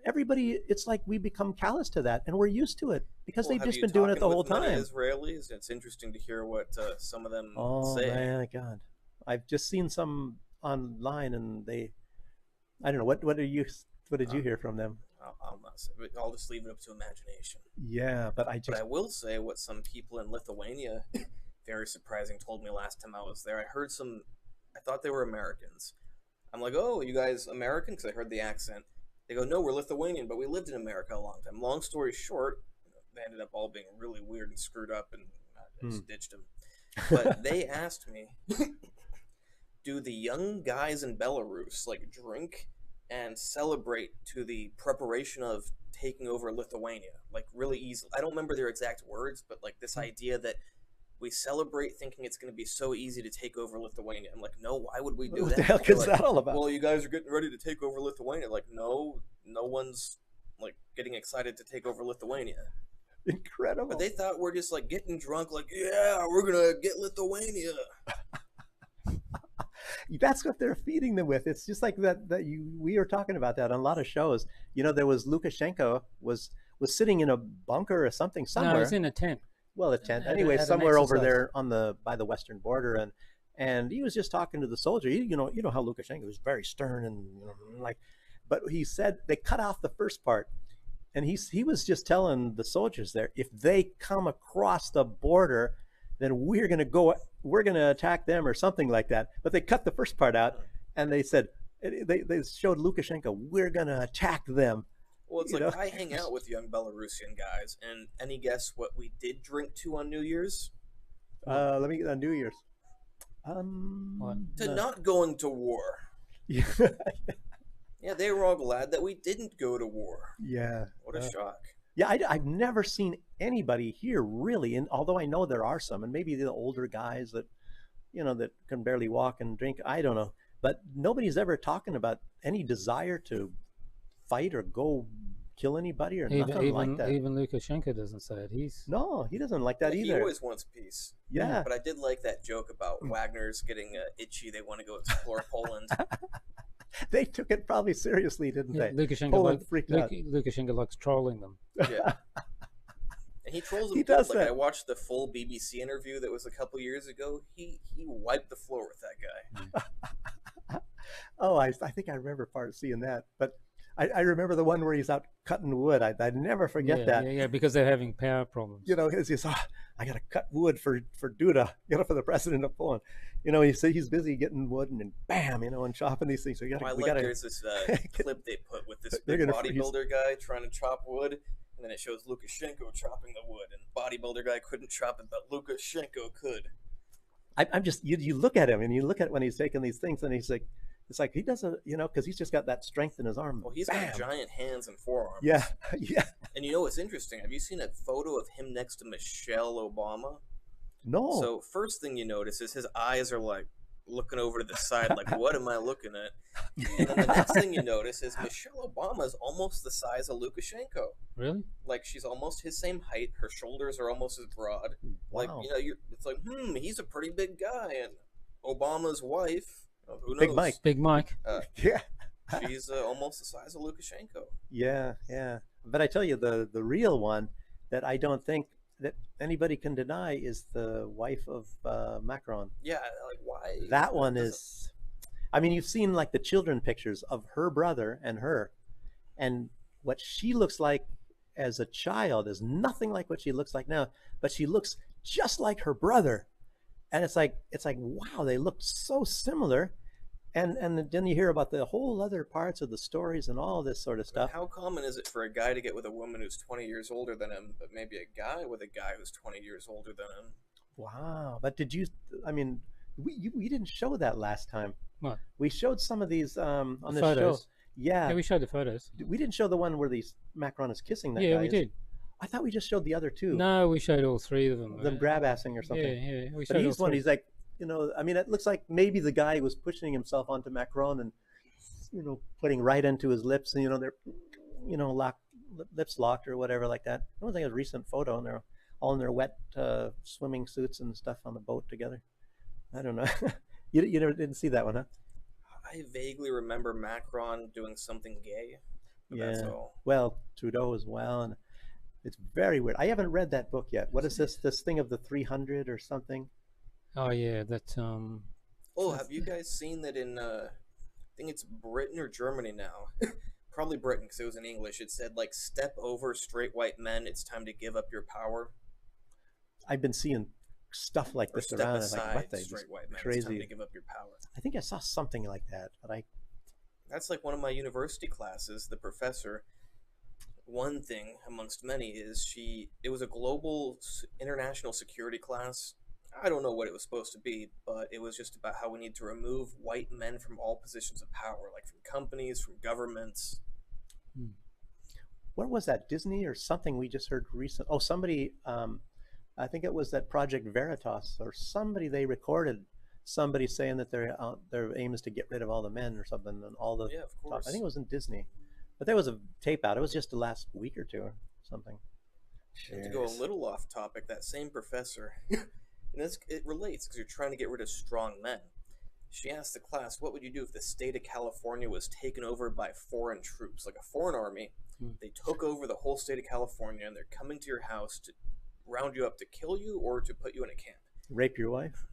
everybody, it's like we become callous to that, and we're used to it because they've just been doing it the whole time. Israelis, it's interesting to hear what some of them say. Oh my God, I've just seen some online, and I don't know, what did you hear from them? I'll not say, I'll just leave it up to imagination. Yeah, but I will say what some people in Lithuania, very surprising, told me last time I was there. I thought they were Americans. I'm like, oh, you guys American? Because I heard the accent. They go, no, we're Lithuanian, but we lived in America a long time. Long story short, they ended up all being really weird and screwed up, and I just ditched them. But they asked me, do the young guys in Belarus like drink and celebrate to the preparation of taking over Lithuania, like really easily? I don't remember their exact words, but like this idea that we celebrate thinking it's going to be so easy to take over Lithuania. I'm like, no, why would we do that? What the hell is that all about? Well, you guys are getting ready to take over Lithuania. Like, no one's like getting excited to take over Lithuania. Incredible. But they thought we're just like getting drunk, like, yeah, we're going to get Lithuania. That's what they're feeding them with. It's just like we were talking about that on a lot of shows. There was Lukashenko was sitting in a bunker or something somewhere. No, he was in a tent. Well, a tent. Anyway, somewhere over there by the western border, and he was just talking to the soldier. You know how Lukashenko was very stern and but he said they cut off the first part, and he was just telling the soldiers there, if they come across the border, then we're going to attack them or something like that. But they cut the first part out, and they said, they showed Lukashenko, we're going to attack them. Well, it's like, I hang out with young Belarusian guys, and any guess what we did drink to on New Year's? New Year's. To No. not going to war. Yeah. Yeah, they were all glad that we didn't go to war. Yeah. What a shock. Yeah, I've never seen anybody here really, and although I know there are some, and maybe the older guys that, that can barely walk and drink, I don't know. But nobody's ever talking about any desire to fight or go kill anybody or nothing like that. Even Lukashenko doesn't say it. No, he doesn't like that He either. always wants peace. Yeah. But I did like that joke about Wagner's getting itchy. They want to go explore Poland. They took it probably seriously, didn't they? Poland freaked out. Lukashenko likes trolling them. Yeah. And he trolls them. He does like that. I watched the full BBC interview that was a couple years ago. He wiped the floor with that guy. Oh, I think I remember part of seeing that, but I remember the one where he's out cutting wood. I'd never forget that. Yeah, because they're having power problems. He's I got to cut wood for Duda, for the president of Poland. He's busy getting wood and then bam, and chopping these things. So There's this clip they put with this big bodybuilder guy trying to chop wood, and then it shows Lukashenko chopping the wood, and bodybuilder guy couldn't chop it, but Lukashenko could. I'm just you look at him and you look at when he's taking these things and he's like, it's like he doesn't, because he's just got that strength in his arm. Well, he's got giant hands and forearms. Yeah, yeah. And what's interesting? Have you seen a photo of him next to Michelle Obama? No. So first thing you notice is his eyes are like looking over to the side, like, what am I looking at? And then the next thing you notice is Michelle Obama is almost the size of Lukashenko. Really? Like, she's almost his same height. Her shoulders are almost as broad. Wow. Like, it's like, he's a pretty big guy. And Obama's wife, who knows? Big Mike. Yeah. She's almost the size of Lukashenko. Yeah, yeah. But I tell you, the real one that I don't think that anybody can deny is the wife of Macron. Yeah, like, why? That one is, I mean, you've seen like the children pictures of her brother and her, and what she looks like as a child is nothing like what she looks like now, but she looks just like her brother. And it's like, wow, they look so similar. And then you hear about the whole other parts of the stories and all this sort of stuff. How common is it for a guy to get with a woman who's 20 years older than him, but maybe a guy with a guy who's 20 years older than him? Wow. But we didn't show that last time. What? We showed some of these on the photos. show. Yeah. Yeah, we showed the photos. We didn't show the one where Macron is kissing that guy. Yeah, we did. I thought we just showed the other two. No, we showed all three of them. Them grab-assing or something. Yeah, we showed but he's all one, three. he's like, it looks like maybe the guy was pushing himself onto Macron and, putting right into his lips and, they're, lips locked or whatever like that. I don't think it's a recent photo and they're all in their wet swimming suits and stuff on the boat together. I don't know. You never didn't see that one, huh? I vaguely remember Macron doing something gay. Yeah. That's all. Well, Trudeau as well. And it's very weird. I haven't read that book yet. What is this thing of the 300 or something? Oh yeah, that Oh, have you guys seen that in I think it's Britain or Germany now? Probably Britain because it was in English. It said like, step over straight white men. It's time to give up your power. I've been seeing stuff like this step around. aside, Like, what straight white men. crazy. It's time to give up your power. I think I saw something like that, but That's like one of my university classes. The professor, one thing amongst many is it was a global international security class. I don't know what it was supposed to be, but it was just about how we need to remove white men from all positions of power, like from companies, from governments. What was that, Disney or something we just heard recent? Oh, somebody, I think it was that Project Veritas or somebody, they recorded somebody saying that their aim is to get rid of all the men or something and all the. Yeah, of course. I think it was in Disney, but there was a tape out. It was just the last week or two or something. And to go a little off topic, that same professor, and it relates because you're trying to get rid of strong men. She asked the class, what would you do if the state of California was taken over by foreign troops, like a foreign army? They took over the whole state of California and they're coming to your house to round you up to kill you or to put you in a camp. Rape your wife?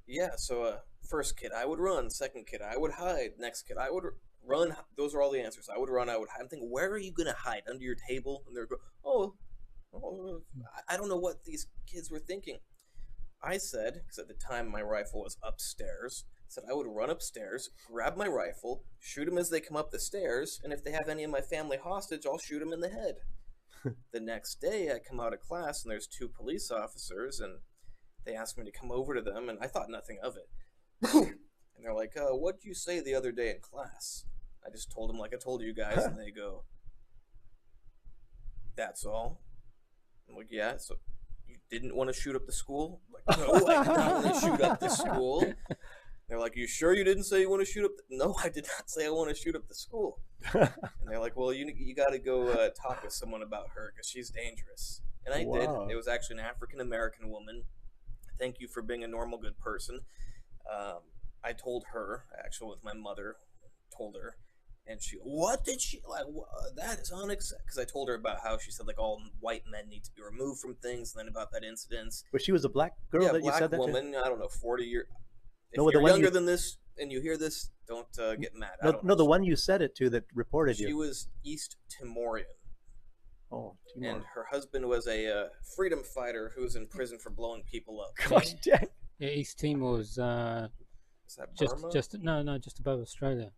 Yeah, so first kid, I would run. Second kid, I would hide. Next kid, I would run. Those are all the answers. I would run, I would hide. I'm thinking, where are you going to hide? Under your table? And they're going, oh, I don't know what these kids were thinking. I said, because at the time my rifle was upstairs, said I would run upstairs, grab my rifle, shoot them as they come up the stairs, and if they have any of my family hostage, I'll shoot them in the head. The next day, I come out of class, and there's two police officers, and they asked me to come over to them, and I thought nothing of it. And they're like, "What did you say the other day in class?" I just told them like I told you guys, and they go, "That's all?" I'm like, "Yeah, so you didn't want to shoot up the school?" I'm like, "No, I did not want to shoot up the school." They're like, "You sure you didn't say you want to shoot up?" No, I did not say I want to shoot up the school. And they're like, "Well, you got to go talk with someone about her because she's dangerous." And I did. It was actually an African-American woman. Thank you for being a normal, good person. I told her, actually, with my mother, told her, and she, what did she, like, that is unacceptable. Because I told her about how she said, like, all white men need to be removed from things, and then about that incident. But she was a black girl that you said that woman, to? I don't know, 40 years. If No, you're younger than this and you hear this, don't get mad. No, the one you said it to that reported you. She was East Timorian. Oh, Timor. And her husband was a freedom fighter who was in prison for blowing people up. Gosh dang. Yeah, East Timor is Is that Burma? just above Australia.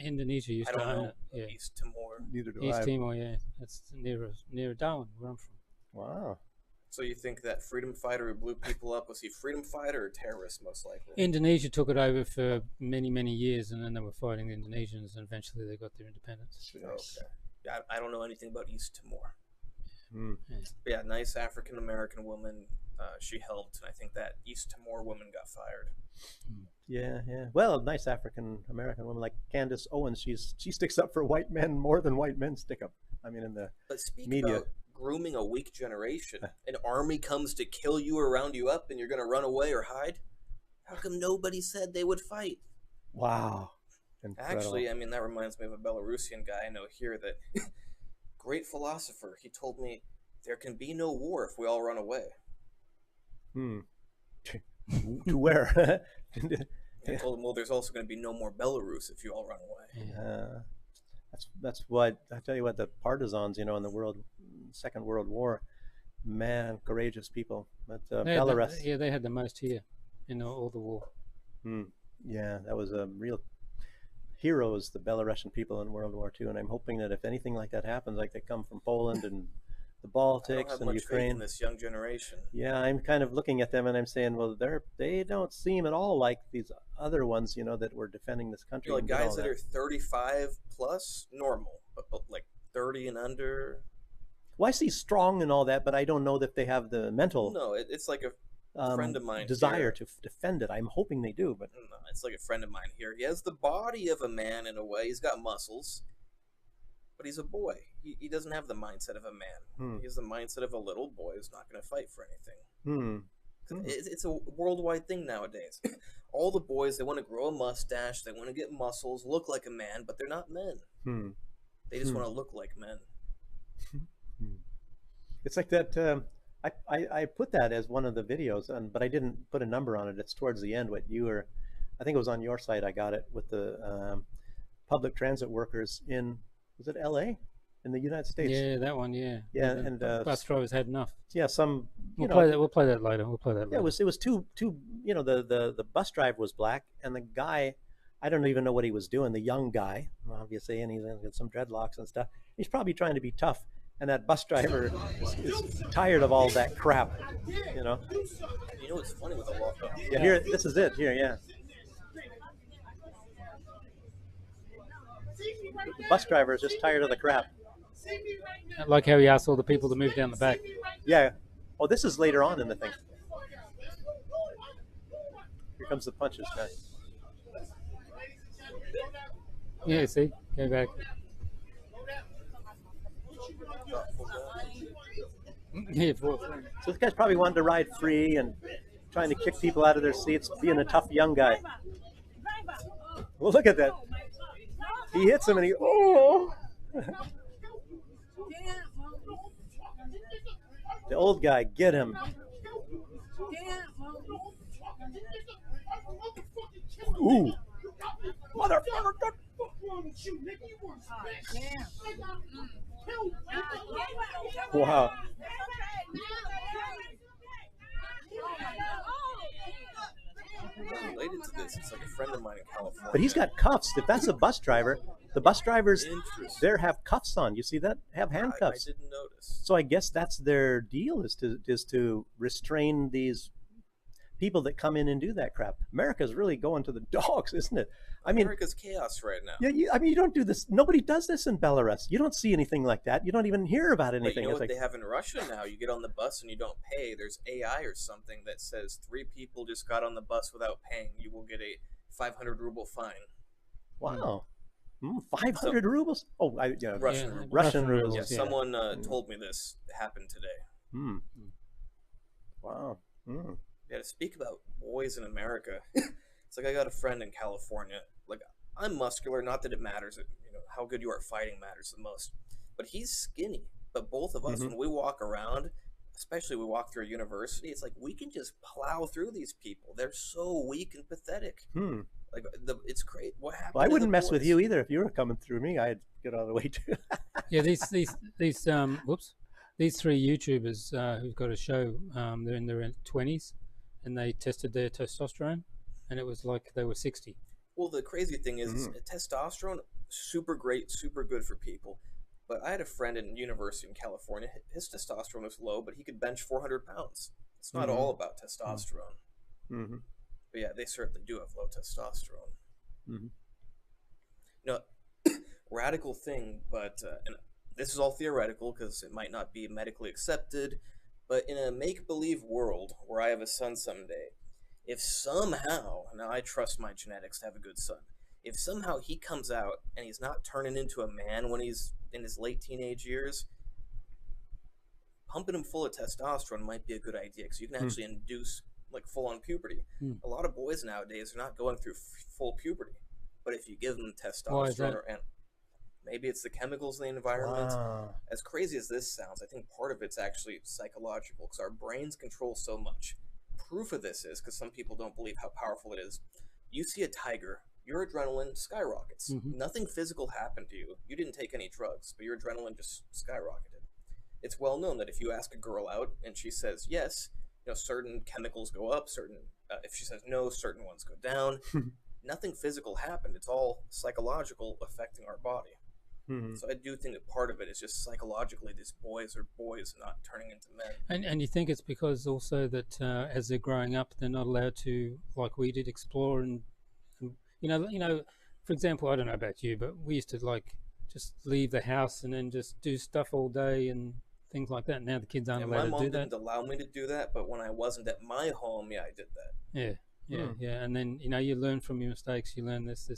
Indonesia used to own it. Yeah. East Timor. Neither do East I. Timor, yeah, that's near Darwin, where I'm from. Wow. So you think that freedom fighter who blew people up, was he a freedom fighter or terrorist, most likely? Indonesia took it over for many, many years, and then they were fighting the Indonesians, and eventually they got their independence. Okay. Yeah, I don't know anything about East Timor. Yeah. But yeah, nice African-American woman. She helped, and I think that East Timor woman got fired. Yeah, yeah. Well, nice African-American woman like Candace Owens. She sticks up for white men more than white men stick up. I mean, in the But speak media. about grooming a weak generation. An army comes to kill you or round you up, and you're going to run away or hide? How come nobody said they would fight? Wow. Incredible. Actually, I mean, that reminds me of a Belarusian guy I know here that, great philosopher, he told me, there can be no war if we all run away. To where? I told him, well, there's also going to be no more Belarus if you all run away. That's what I tell you. What the partisans, in the Second World War, man, courageous people. But Belarus, they had the most here in all the war. Yeah, that was a real heroes, the Belarusian people in World War II. And I'm hoping that if anything like that happens, like they come from Poland and the Baltics and Ukraine, in this young generation. Yeah, I'm kind of looking at them and I'm saying, well, they don't seem at all like these other ones, that were defending this country. Like guys that are 35 plus, normal, but like 30 and under. Well, I see strong and all that, but I don't know that they have the mental. No, it's like a friend of mine desire here. to defend it. I'm hoping they do, but no, it's like a friend of mine here. He has the body of a man in a way. He's got muscles, but he's a boy. He doesn't have the mindset of a man. He has the mindset of a little boy who's not going to fight for anything. It's a worldwide thing nowadays. All the boys, they want to grow a mustache, they want to get muscles, look like a man, but they're not men. They just want to look like men. It's like that. I put that as one of the videos, but I didn't put a number on it. It's towards the end. I think it was on your site. I got it with the public transit workers was it L.A. in the United States? Yeah, that one. Yeah. Yeah, and and bus drivers had enough. Yeah, some. We'll play that later. Yeah, it was two. The bus driver was black, and the guy, I don't even know what he was doing. The young guy, obviously, and he's got some dreadlocks and stuff. He's probably trying to be tough. And that bus driver is tired of all that crap, You know what's funny with a walk-up? Yeah, here, this is it. Here, yeah. The bus driver is just tired of the crap. Like how he asked all the people to move down the back. Yeah. Oh, this is later on in the thing. Here comes the punches guy. Yeah, see? Go back. Yeah, so this guy's probably wanted to ride free and trying to kick people out of their seats, being a tough young guy. Well, look at that. He hits him and the old guy, get him. Ooh. Motherfucker. Wow. Related to this, it's like a friend of mine in California. But he's got cuffs. If that's a bus driver, the bus drivers there have cuffs on. You see that? Have handcuffs. I didn't notice. So I guess that's their deal is to restrain these people that come in and do that crap. America's really going to the dogs, isn't it? I mean, America's chaos right now. yeah, I mean, you don't do this. Nobody does this in Belarus. You don't see anything like that. You don't even hear about anything. But you know It's what like, they have in Russia now? You get on the bus and you don't pay. There's AI or something that says 3 people just got on the bus without paying. You will get a 500 ruble fine. wow, 500 rubles? Oh, Russian Yeah, rubles. Russian rubles, rubles. Yeah, yeah. someone told me this happened today. Hmm. Wow. Yeah, to speak about boys in America, it's like I got a friend in California. Like, I'm muscular, not that it matters. You know, how good you are fighting matters the most. But he's skinny. But both of us, when we walk around, especially we walk through a university, it's like we can just plow through these people. They're so weak and pathetic. Like, it's great. What happened? Well, I to wouldn't the mess with boys? you either if you were coming through me. I'd get out of the way too. Yeah, these these 3 YouTubers who've got a show, they're in their 20s, and they tested their testosterone, and it was like they were 60. Well, the crazy thing is testosterone, super great, super good for people. But I had a friend in university in California. His testosterone was low, but he could bench 400 pounds. It's not all about testosterone. But yeah, they certainly do have low testosterone. You know, radical thing, but and this is all theoretical because it might not be medically accepted. But in a make-believe world where I have a son someday, if somehow, now I trust my genetics to have a good son, if somehow he comes out and he's not turning into a man when he's in his late teenage years, pumping him full of testosterone might be a good idea because you can actually induce like full-on puberty. A lot of boys nowadays are not going through full puberty, but if you give them Why is testosterone that? and maybe it's the chemicals in the environment. Wow. As crazy as this sounds, I think part of it's actually psychological because our brains control so much. Proof of this is, because some people don't believe how powerful it is, you see a tiger, your adrenaline skyrockets. Nothing physical happened to you. You didn't take any drugs, but your adrenaline just skyrocketed. It's well known that if you ask a girl out and she says yes, you know, certain chemicals go up, if she says no, certain ones go down. Nothing physical happened. It's all psychological affecting our body. So I do think that part of it is just psychologically these boys are boys not turning into men. And you think it's because also that as they're growing up, they're not allowed to, like we did, explore and you know, for example, I don't know about you, but we used to like just leave the house and then just do stuff all day and things like that. Now the kids aren't My allowed mom to do that. didn't allow me to do that, but when I wasn't at my home, yeah, I did that. Yeah, and then you know you learn from your mistakes. You learn this.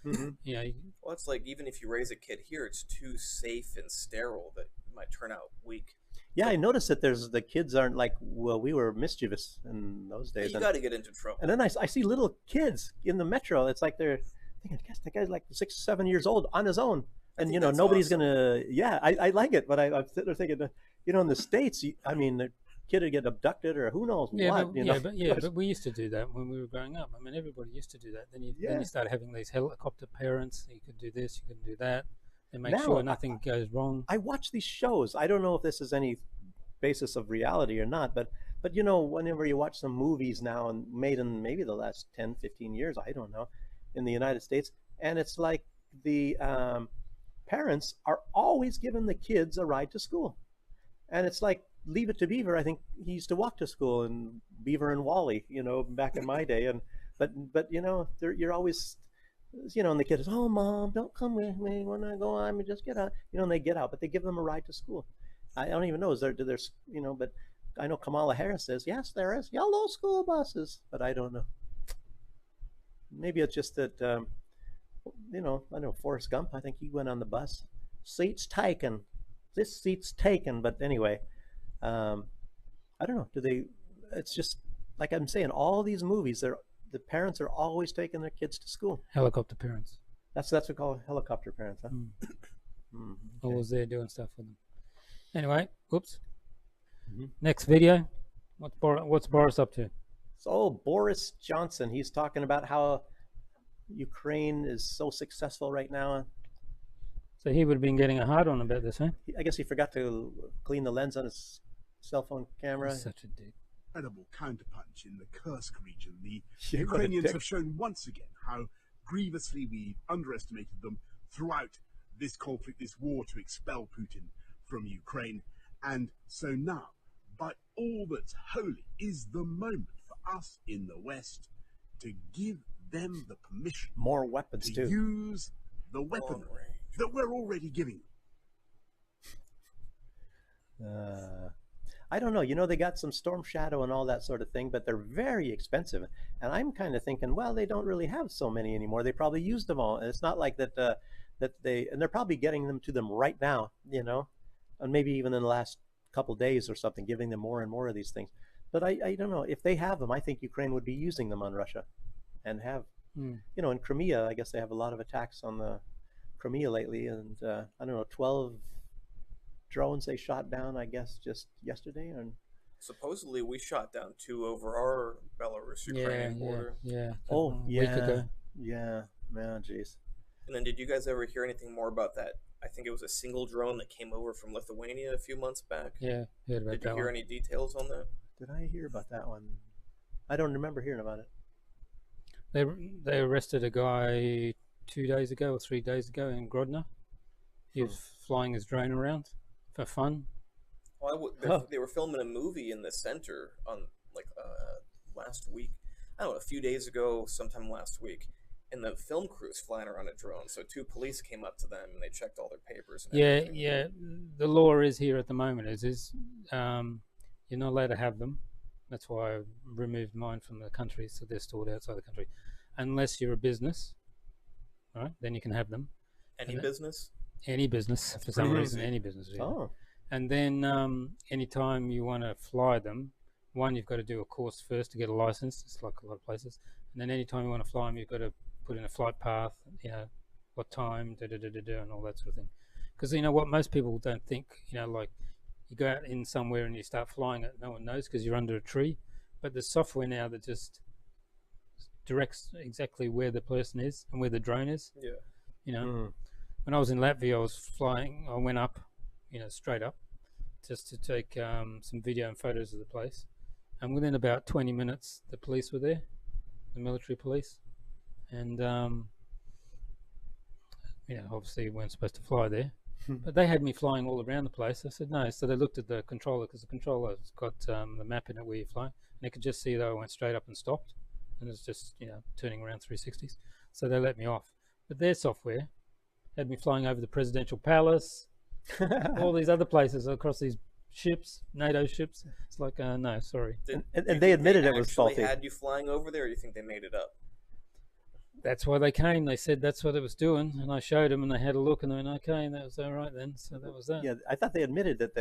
You know, Well, it's like even if you raise a kid here, it's too safe and sterile that it might turn out weak. Yeah, I noticed that the kids aren't like, well, we were mischievous in those Yeah, days. you got to get into trouble. And then I see little kids in the metro. It's like they're thinking, I guess the guy's like 6 or 7 years old on his own. And, think you know, that's nobody's awesome. going to, yeah, I like it. But I'm sitting there thinking, you know, in the States, I mean, the kid would get abducted or who knows what, you know. but we used to do that when we were growing up. I mean, everybody used to do that. Then you start having these helicopter parents. You could do this, you could do that. And make Now, sure nothing goes wrong. I watch these shows. I don't know if this is any basis of reality or not, but you know, whenever you watch some movies now and made in maybe the last 10, 15 years, I don't know, in the United States, and it's like the parents are always giving the kids a ride to school. And it's like Leave It to Beaver. I think he used to walk to school, and Beaver and Wally, you know, back in my day. And but you know, you're always, you know, and the kid is, oh mom, don't come with me when I go on, just get out, you know, and they get out, but they give them a ride to school. I don't even know, there's, you know, but I know Kamala Harris says, yes, there is yellow school buses, but I don't know. Maybe it's just that, you know, I know Forrest Gump, I think he went on the bus. Seat's taken. This seat's taken. But anyway, I don't know. It's just, like I'm saying, all these movies, the parents are always taking their kids to school. Helicopter parents. That's what we call helicopter parents, huh? Okay. Always there doing stuff with them. Anyway, oops. Next video. What's Boris up to? So Boris Johnson, he's talking about how Ukraine is so successful right now. So he would have been getting a hard on about this, huh? I guess he forgot to clean the lens on his cell phone camera. He's such a dick. Incredible counterpunch in the Kursk region. The Yeah, what a Ukrainians dick. have shown once again how grievously we underestimated them throughout this conflict, this war to expel Putin from Ukraine. And so now, by all that's holy, is the moment for us in the West to give them the permission More weapons to too. use the weaponry that we're already giving them. I don't know. You know, they got some Storm Shadow and all that sort of thing, but they're very expensive. And I'm kind of thinking, well, they don't really have so many anymore. They probably used them all. And it's not like that and they're probably getting them to them right now, you know, and maybe even in the last couple days or something, giving them more and more of these things. But I don't know. If they have them, I think Ukraine would be using them on Russia and have, you know, in Crimea, I guess they have a lot of attacks on the Crimea lately. And I don't know, 12 drones they shot down, I guess, just yesterday. And supposedly we shot down 2 over our Belarus-Ukrainian border. Yeah. Oh, A yeah. week ago. Yeah, man, jeez. And then did you guys ever hear anything more about that? I think it was a single drone that came over from Lithuania a few months back. Yeah, heard about Did that you hear one. any details on that? Did I hear about that one? I don't remember hearing about it. They arrested a guy 2 days ago or 3 days ago in Grodno. He was flying his drone around for fun. Well, they were filming a movie in the center on last week. I don't know, a few days ago, sometime last week. And the film crew's flying around a drone. So 2 police came up to them and they checked all their papers. And everything. Yeah. The law is here at the moment is you're not allowed to have them. That's why I removed mine from the country, so they're stored outside the country, unless you're a business. All right, then you can have them. Any business? Any business, for some reason, any business. Yeah. Oh, And then anytime you want to fly them, one, you've got to do a course first to get a license. It's like a lot of places. And then anytime you want to fly them, you've got to put in a flight path, you know, what time, and all that sort of thing. Because, you know, what most people don't think, you know, like you go out in somewhere and you start flying it, no one knows because you're under a tree. But there's software now that just directs exactly where the person is and where the drone is. Yeah. You know, when I was in Latvia, I was flying, I went up, you know, straight up just to take some video and photos of the place. And within about 20 minutes, the police were there, the military police. And, you know, obviously we weren't supposed to fly there. But they had me flying all around the place. I said no. So they looked at the controller because the controller's got the map in it where you fly. And they could just see that I went straight up and stopped. And it's just, you know, turning around 360s. So they let me off. But their software had me flying over the presidential palace, all these other places across these ships, NATO ships. It's like, no, sorry. and they admitted it was actually faulty. Had you flying over there, or do you think they made it up? That's why they came. They said that's what it was doing, and I showed them, and they had a look, and they went, "Okay," and that was all right then. So that was that. Yeah, I thought they admitted that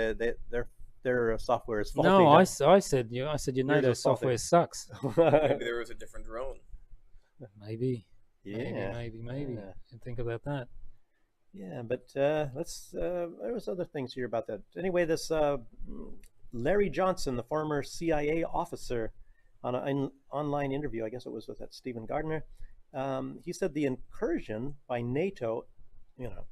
their software is faulty. No, I said your NATO is faulty. software sucks. Maybe there was a different drone. Maybe. Yeah. Maybe. Yeah. And think about that. Yeah, but there was other things here about that. Anyway, this Larry Johnson, the former CIA officer, on an online interview, I guess it was with that Stephen Gardner, he said the incursion by NATO, you know,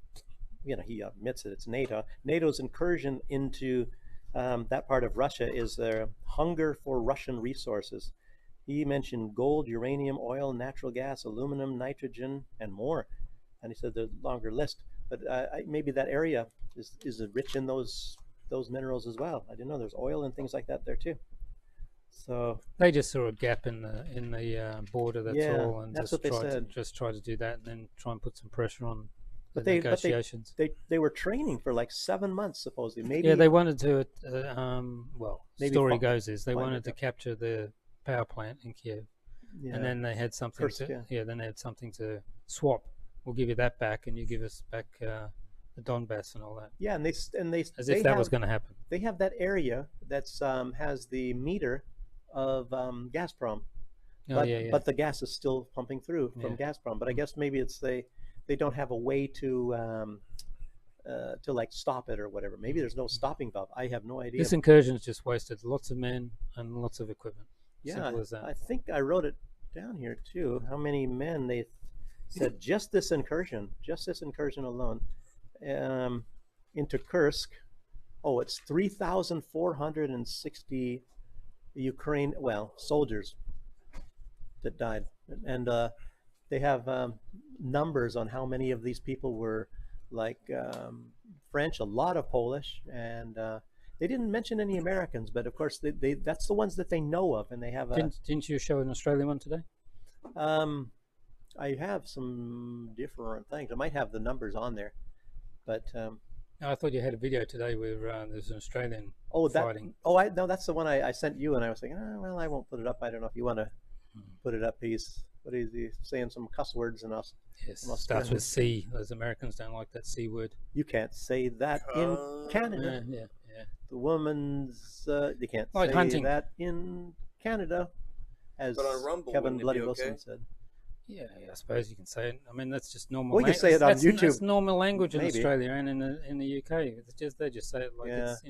he admits that it's NATO. NATO's incursion into that part of Russia is their hunger for Russian resources. He mentioned gold, uranium, oil, natural gas, aluminum, nitrogen, and more. And he said there's a longer list, but maybe that area is rich in those minerals as well. I didn't know there's oil and things like that there too. So they just saw a gap in the border. That's all, and that's just what they said. Just try to do that, and then try and put some pressure on the they, negotiations. They were training for like 7 months supposedly. Maybe they wanted to. Maybe story goes is they wanted to capture the power plant in Kiev, and then they had something then they had something to swap. We'll give you that back, and you give us back the Donbass and all that. Yeah, and they as if that was going to happen. They have that area that's has the meter of Gazprom, but the gas is still pumping through from Gazprom. But I guess maybe it's they don't have a way to like stop it or whatever. Maybe there's no stopping valve. I have no idea. This incursion's just wasted lots of men and lots of equipment. Yeah, simple as that. I think I wrote it down here too. How many men they said just this incursion alone into Kursk. Oh, it's 3,460 Ukraine soldiers that died, and they have numbers on how many of these people were like French, a lot of Polish, and They didn't mention any Americans, but of course that's the ones that they know of, and they have a. Didn't you show an Australian one today? I have some different things. I might have the numbers on there, but. No, I thought you had a video today where there's an Australian fighting. No, that's the one I sent you, and I was thinking, well, I won't put it up. I don't know if you want to put it up. What is he saying? Some cuss words in us. Yes, starts with C. Those Americans don't like that C word. You can't say that in Canada. Yeah. The woman's you can't like say hunting. that in Canada, as But on Rumble, Kevin Bloody okay? Wilson said. Yeah, I suppose you can say it. I mean, that's just normal. We can say it on YouTube. That's normal language in Maybe. Australia and in the UK. They just say it like it's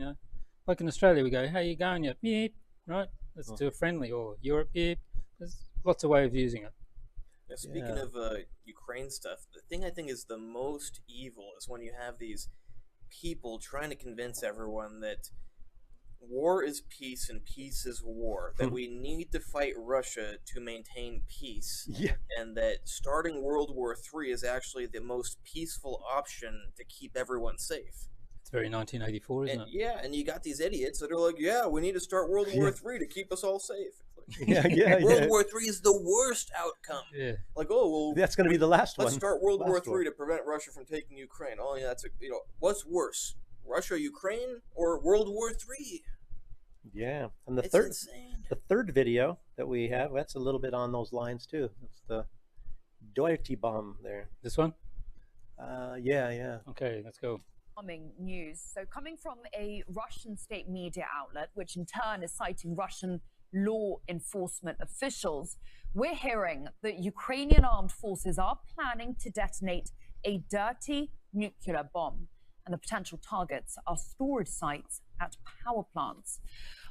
like in Australia we go, "How you going?" Yep, yep, right? That's too friendly. Or Europe, yep. There's lots of ways of using it. Now, speaking of Ukraine stuff, the thing I think is the most evil is when you have these people trying to convince everyone that war is peace and peace is war, that we need to fight Russia to maintain peace, and that starting World War III is actually the most peaceful option to keep everyone safe. It's very 1984, isn't it? Yeah, and you got these idiots that are like, yeah, we need to start World War III to keep us all safe. World War III is the worst outcome. Yeah. Like, oh, well, that's going to be the last one. Let's start World War III to prevent Russia from taking Ukraine. Oh, yeah, what's worse, Russia, Ukraine, or World War III? Yeah, and the insane. third video that we have, that's a little bit on those lines too. It's the Doherty bomb there. This one? Yeah. Okay, let's go. News. So coming from a Russian state media outlet, which in turn is citing Russian law enforcement officials, we're hearing that Ukrainian armed forces are planning to detonate a dirty nuclear bomb, and the potential targets are storage sites at power plants.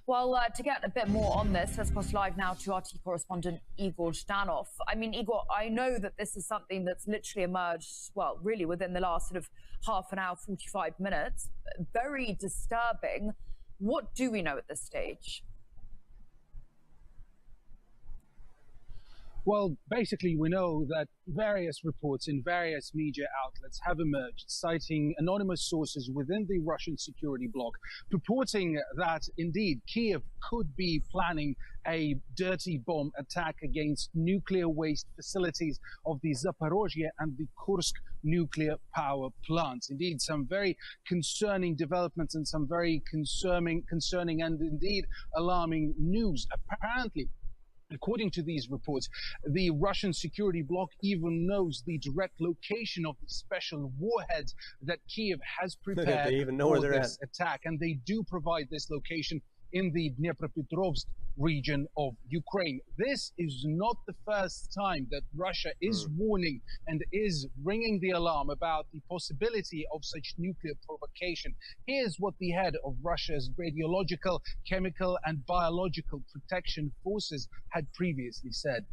Well, to get a bit more on this, let's cross live now to RT correspondent Igor Zhdanov. I mean, Igor, I know that this is something that's literally emerged, well, really within the last sort of half an hour, 45 minutes. Very disturbing. What do we know at this stage? Well, basically, we know that various reports in various media outlets have emerged, citing anonymous sources within the Russian security bloc, purporting that indeed Kiev could be planning a dirty bomb attack against nuclear waste facilities of the Zaporozhye and the Kursk nuclear power plants. Indeed, some very concerning developments and some very concerning and indeed alarming news. Apparently, according to these reports, the Russian security bloc even knows the direct location of the special warheads that Kiev has prepared for this attack. And they do provide this location in the Dnipropetrovsk region of Ukraine. This is not the first time that Russia is warning and is ringing the alarm about the possibility of such nuclear provocation. Here's what the head of Russia's radiological, chemical and biological protection forces had previously said.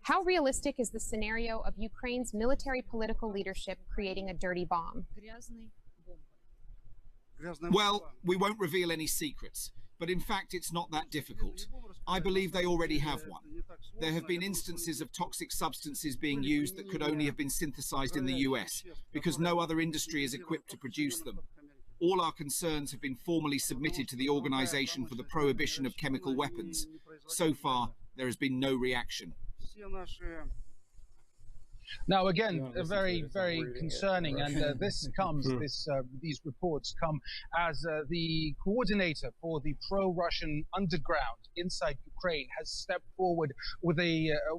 How realistic is the scenario of Ukraine's military political leadership creating a dirty bomb? Well, we won't reveal any secrets, but in fact it's not that difficult. I believe they already have one. There have been instances of toxic substances being used that could only have been synthesized in the US, because no other industry is equipped to produce them. All our concerns have been formally submitted to the Organization for the Prohibition of Chemical Weapons. So far, there has been no reaction. Now, again, very, very concerning, and these reports come as the coordinator for the pro-Russian underground inside Ukraine has stepped forward with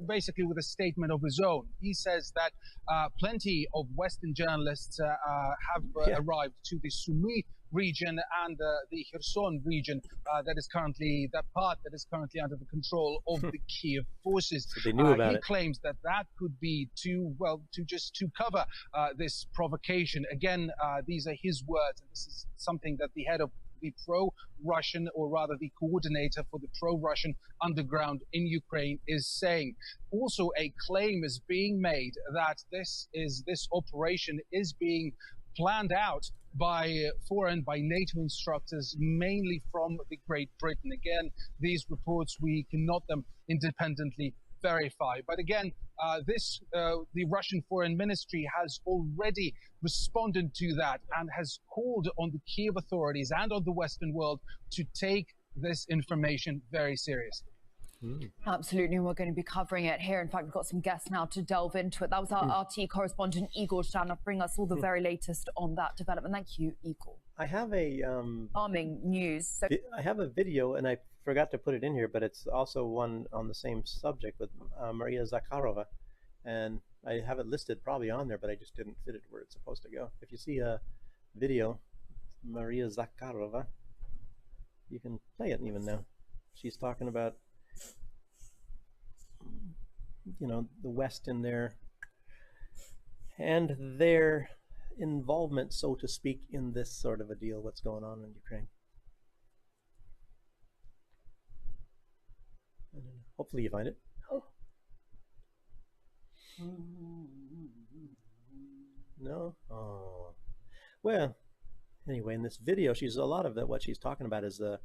basically with a statement of his own. He says that plenty of Western journalists have arrived to the Sumy region and the Kherson region that part that is currently under the control of the Kiev forces. So they knew about he it. claims that could be to cover this provocation. Again, these are his words, and this is something that the head of the pro-Russian, or rather the coordinator for the pro-Russian underground in Ukraine, is saying. Also, a claim is being made that this operation is being planned out by NATO instructors, mainly from the Great Britain. Again, these reports, we can note them independently verify. But again, the Russian Foreign Ministry has already responded to that and has called on the Kiev authorities and on the Western world to take this information very seriously. Absolutely, and we're going to be covering it here. In fact, we've got some guests now to delve into it. That was our RT correspondent, Igor Shtanov, bring us all the very latest on that development. Thank you, Igor. I have a arming news. So I have a video, and I forgot to put it in here, but it's also one on the same subject with Maria Zakharova, and I have it listed probably on there, but I just didn't fit it where it's supposed to go. If you see a video, Maria Zakharova, you can play it even now. She's talking about, you know, the West in there and their involvement, so to speak, in this sort of a deal, what's going on in Ukraine. Hopefully you find it. Oh. No? Oh. Well, anyway, in this video, a lot of what she's talking about is that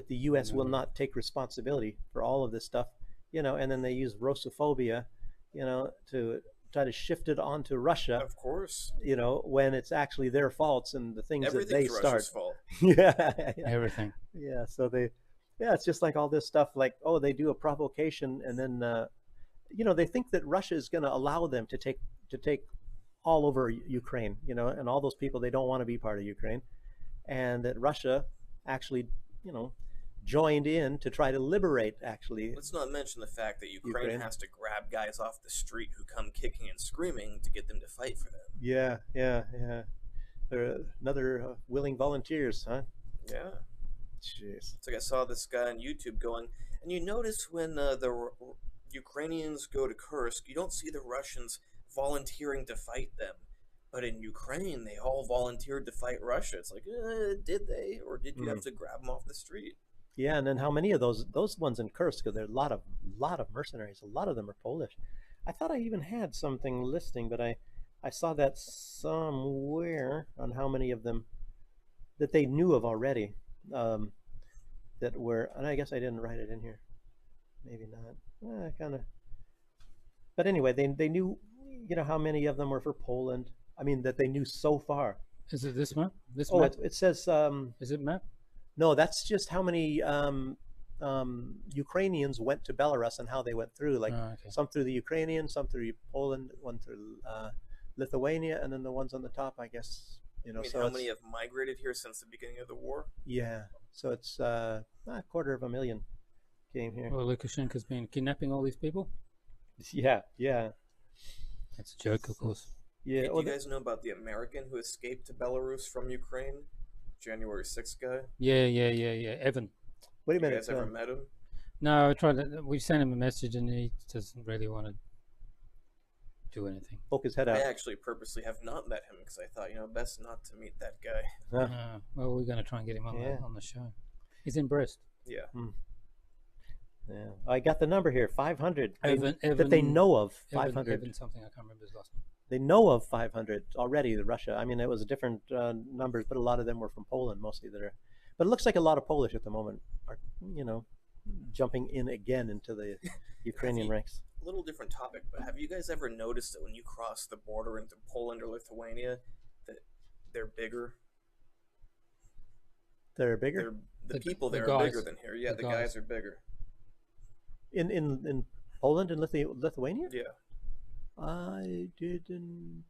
the U.S. will not take responsibility for all of this stuff, you know, and then they use Russophobia, you know, to try to shift it onto Russia. Of course. You know, when it's actually their faults and the things that they start. Russia's fault. Yeah. Everything. Yeah. So it's just like all this stuff, like, oh, they do a provocation, and then, you know, they think that Russia is going to allow them to take all over Ukraine, you know, and all those people, they don't want to be part of Ukraine, and that Russia actually, you know, joined in to try to liberate, actually. Let's not mention the fact that Ukraine has to grab guys off the street who come kicking and screaming to get them to fight for them. Yeah. They're another willing volunteers, huh? Yeah. Jeez. It's like I saw this guy on YouTube going, and you notice when the Ukrainians go to Kursk, you don't see the Russians volunteering to fight them. But in Ukraine, they all volunteered to fight Russia. It's like, did they? Or did you have to grab them off the street? Yeah, and then how many of those ones in Kursk? Because there are a lot of mercenaries. A lot of them are Polish. I thought I even had something listing, but I saw that somewhere on how many of them that they knew of already. That were, and I guess I didn't write it in here. Maybe not. Kind of. But anyway, they knew, you know, how many of them were for Poland. I mean, that they knew so far. Is it this map? This map? Oh, it says. Is it map? No, that's just how many Ukrainians went to Belarus and how they went through. Like some through the Ukrainian, some through Poland, one through Lithuania, and then the ones on the top, I guess. You know, so how many have migrated here since the beginning of the war? Yeah, so it's 250,000 came here. Well, Lukashenko's been kidnapping all these people. Yeah. That's a joke, of course. Yeah. Do you guys know about the American who escaped to Belarus from Ukraine? January 6th guy? Yeah. Evan. Wait a minute. You guys ever met him? No, I tried. We sent him a message and he doesn't really want to do anything. Poke his head out. I actually purposely have not met him because I thought, you know, best not to meet that guy. Well, we're going to try and get him on the show. He's in Brest. Yeah. Yeah. I got the number here, 500. Evan, that they know of, 500. Evan something, I can't remember his last name. They know of 500 already, Russia. I mean, it was different numbers, but a lot of them were from Poland, mostly. But it looks like a lot of Polish at the moment are, you know, jumping in again into the Ukrainian ranks. A little different topic, but have you guys ever noticed that when you cross the border into Poland or Lithuania, that they're bigger? They're bigger? The people there are bigger than here. Yeah, the guys are bigger. In Poland and Lithuania? Yeah. I didn't.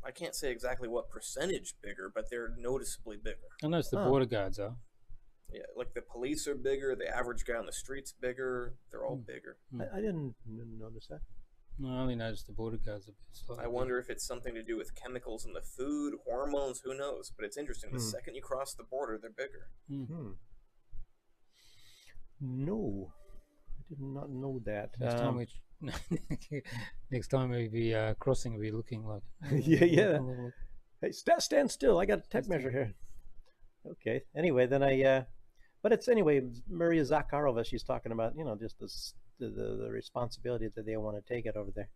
I can't say exactly what percentage bigger, but they're noticeably bigger. I noticed the border guards are. Yeah, like the police are bigger, the average guy on the street's bigger, they're all bigger. I didn't notice that. No, I only noticed the border guards a bit slightly. I wonder if it's something to do with chemicals in the food, hormones, who knows? But it's interesting. The second you cross the border, they're bigger. No, I did not know that. Next time we'll be crossing, we'll be looking like... yeah. Hey, stand still. I got a tape measure here. Okay. Anyway, then but it's anyway, Maria Zakharova, she's talking about, you know, just the responsibility that they want to take it over there.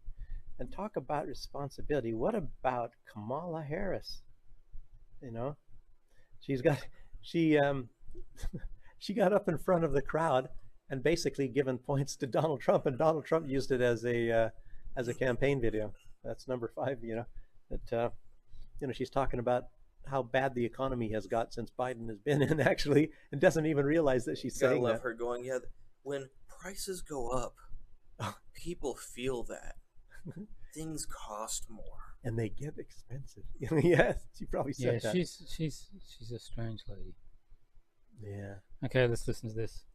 And talk about responsibility. What about Kamala Harris? You know, she got up in front of the crowd and basically given points to Donald Trump, and Donald Trump used it as a campaign video. That's number 5. That she's talking about how bad the economy has got since Biden has been in, actually, and doesn't even realize that she's saying that. I love her going, yeah, when prices go up, people feel that. Things cost more. And they get expensive. Yes, she probably said that. Yeah, she's a strange lady. Yeah. Okay, let's listen to this.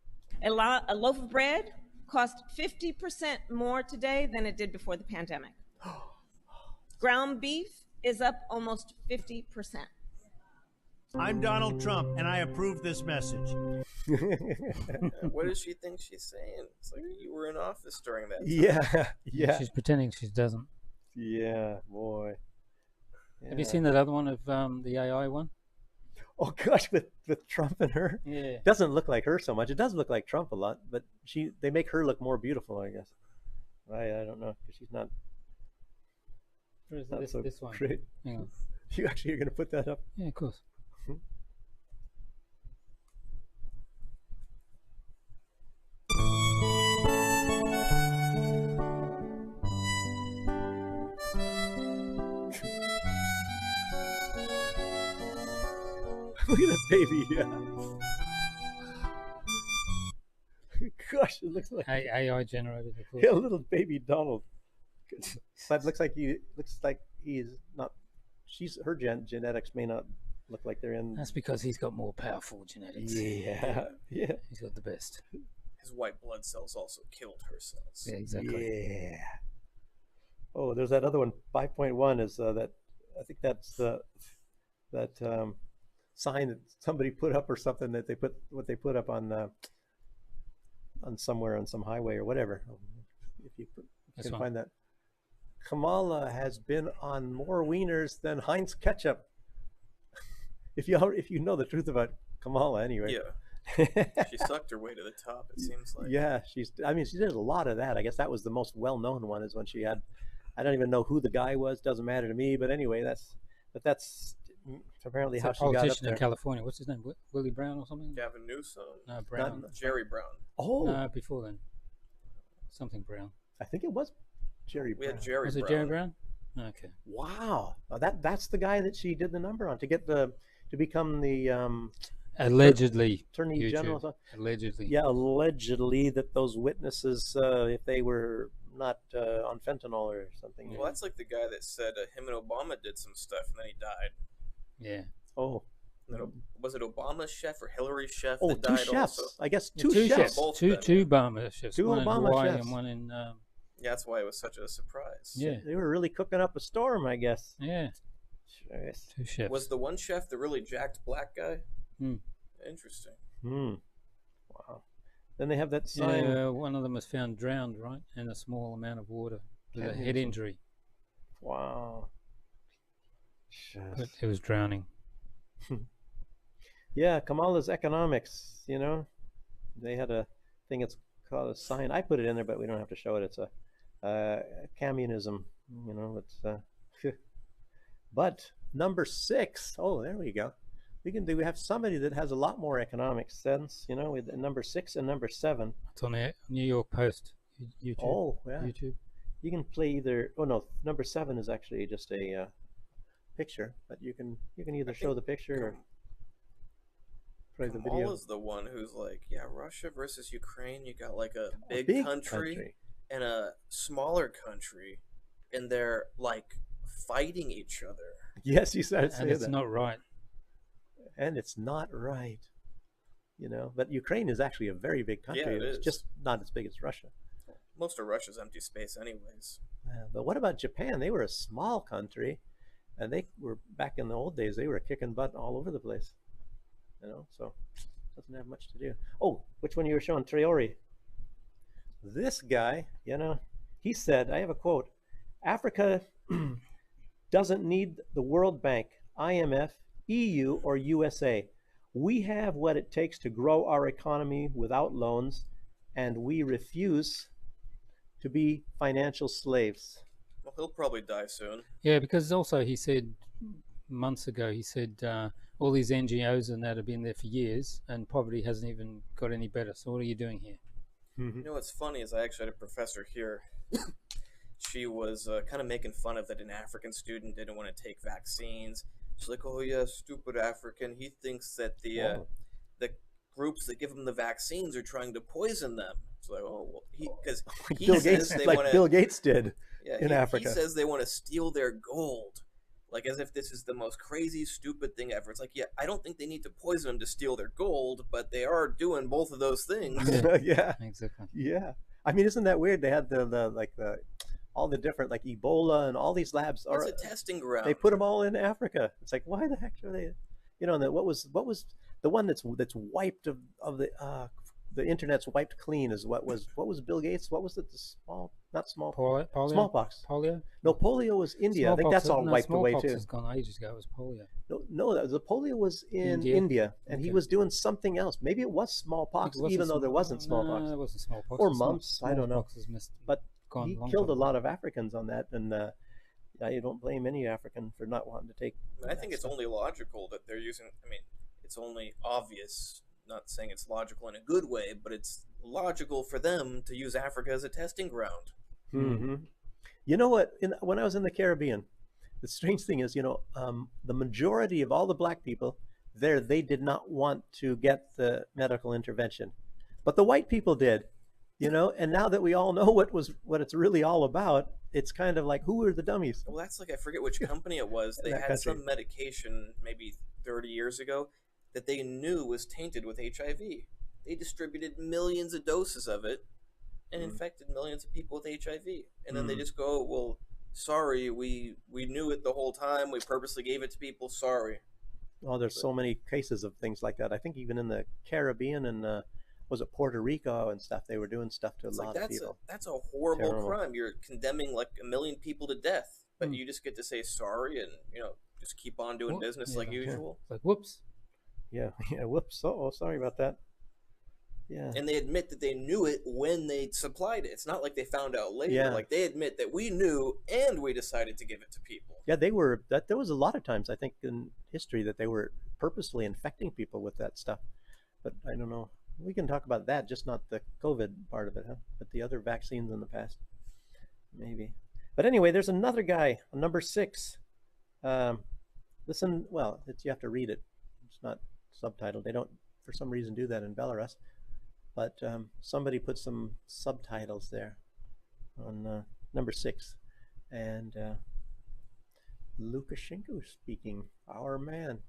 A loaf of bread costs 50% more today than it did before the pandemic. Ground beef is up almost 50%. I'm Donald Trump, and I approve this message. What does she think she's saying? It's like you were in office during that Yeah, time. yeah. She's pretending she doesn't. Yeah, boy. Yeah. Have you seen that other one of the AI one? Oh gosh, with Trump and her. Yeah. It doesn't look like her so much. It does look like Trump a lot, but they make her look more beautiful, I guess. I don't know, because she's not. Where is not this, so this one? great. Hang on. You actually are going to put that up? Yeah, of course. Look at that baby. Gosh, it looks like AI generated. Of course. Yeah, little baby Donald. But it looks like he's not. Her genetics may not look like they're in. That's because he's got more powerful genetics. Yeah, yeah. He's got the best. His white blood cells also killed her cells. Yeah, exactly. Yeah. Oh, there's that other one. 5.1 is that. I think that's that sign that somebody put up or something that they put up on somewhere on some highway or whatever. If you can find that. Kamala has been on more wieners than Heinz ketchup. If you know the truth about Kamala, anyway. Yeah. She sucked her way to the top, it seems like. Yeah, she did a lot of that. I guess that was the most well-known one, is when she had, I don't even know who the guy was, doesn't matter to me, but anyway, that's apparently how she got up there. Politician in California, what's his name? Willie Brown or something? Gavin Newsom. No, Brown. Jerry Brown. Oh. No, before then. Something Brown. I think it was Jerry Brown. We had Jerry Was Brown. it Jerry Brown? Okay. Wow. That's the guy that she did the number on to become the allegedly Attorney General. Allegedly. Yeah, allegedly that those witnesses, if they were not on fentanyl or something. Well, that's like the guy that said him and Obama did some stuff and then he died. Yeah. Oh. Was it Obama's chef or Hillary's chef that died chefs. Also? I guess two chefs. Two Obama chefs. Two one Obama in Hawaii chefs. And one in... Yeah, that's why it was such a surprise. Yeah. They were really cooking up a storm, I guess. Yeah. Jeez. Two chefs. Was the one chef the really jacked black guy? Interesting. Wow. Then they have that sign. Yeah, one of them was found drowned, right? In a small amount of water with a head injury. Wow. But it was drowning. Yeah, Kamala's economics, they had a thing, it's called a sign. I put it in there, but we don't have to show it. It's a communism, it's but number 6, oh, there we go. We have somebody that has a lot more economic sense, with number 6 and number 7. It's on the New York Post, YouTube. Oh, yeah. YouTube. You can play either, oh no, number 7 is actually just a picture, but you can either show the picture or play the video. Kamala's the one who's like, yeah, Russia versus Ukraine, you got like a big country and a smaller country, and they're like fighting each other. Yes, you started saying that. And it's not right. And it's not right, But Ukraine is actually a very big country. Yeah, it's just not as big as Russia. Most of Russia's empty space anyways. But what about Japan? They were a small country, and they were, back in the old days, they were kicking butt all over the place. So doesn't have much to do. Oh, which one you were showing, Traore? This guy, he said, I have a quote, Africa doesn't need the World Bank, IMF, EU, or USA. We have what it takes to grow our economy without loans, and we refuse to be financial slaves. Well, he'll probably die soon. Yeah, because also he said months ago, he said all these NGOs and that have been there for years, and poverty hasn't even got any better. So what are you doing here? You know what's funny is I actually had a professor here. She was kind of making fun of that an African student didn't want to take vaccines. She's like, "Oh yeah, stupid African. He thinks that the groups that give him the vaccines are trying to poison them." It's like, oh, well, because he Bill says Gates, they like want to. Bill Gates did Yeah, in Africa. He says they want to steal their gold, like as if this is the most crazy, stupid thing ever. It's like, yeah, I don't think they need to poison them to steal their gold, but they are doing both of those things. Yeah, Exactly. yeah. I mean, isn't that weird? They had all the different like Ebola and all these labs It's a testing ground. They put them all in Africa. It's like, why the heck are they? You know, and what was the one that's wiped of the internet's wiped clean is what was Bill Gates? What was it? The Polio? smallpox. Polio? No, polio was India. I think that's all wiped away too. Smallpox has gone ages ago. It was polio. No, the polio was in India, and he was doing something else. Maybe it was smallpox, even though there wasn't smallpox. No, it wasn't smallpox. Or mumps, I don't know. But Gone he long killed a time lot of Africans on that, and you don't blame any African for not wanting to take. I think it's only logical that they're using. I mean, it's only obvious. Not saying it's logical in a good way, but it's logical for them to use Africa as a testing ground. Mm-hmm. You know what? When I was in the Caribbean, the strange thing is, the majority of all the black people there, they did not want to get the medical intervention, but the white people did. And now that we all know what it's really all about, it's kind of like, who are the dummies? Well, that's like, I forget which company it was. They had some medication maybe 30 years ago that they knew was tainted with HIV. They distributed millions of doses of it and infected millions of people with HIV. And then they just go, well, sorry, we knew it the whole time. We purposely gave it to people. Sorry. Oh, there's so many cases of things like that. I think even in the Caribbean and was it Puerto Rico and stuff, they were doing stuff to a lot of people. That's a horrible crime. You're condemning like 1 million people to death, but you just get to say sorry and, just keep on doing business like usual. Like, whoops. Yeah, whoops. Oh, sorry about that. Yeah. And they admit that they knew it when they supplied it. It's not like they found out later. Yeah. Like, they admit that we knew and we decided to give it to people. Yeah, there was a lot of times, I think, in history that they were purposely infecting people with that stuff. But I don't know. We can talk about that, just not the COVID part of it, huh? But the other vaccines in the past, maybe. But anyway, there's another guy, number 6. Listen, well, you have to read it. It's not subtitled. They don't, for some reason, do that in Belarus. But somebody put some subtitles there on number 6. And Lukashenko speaking, our man.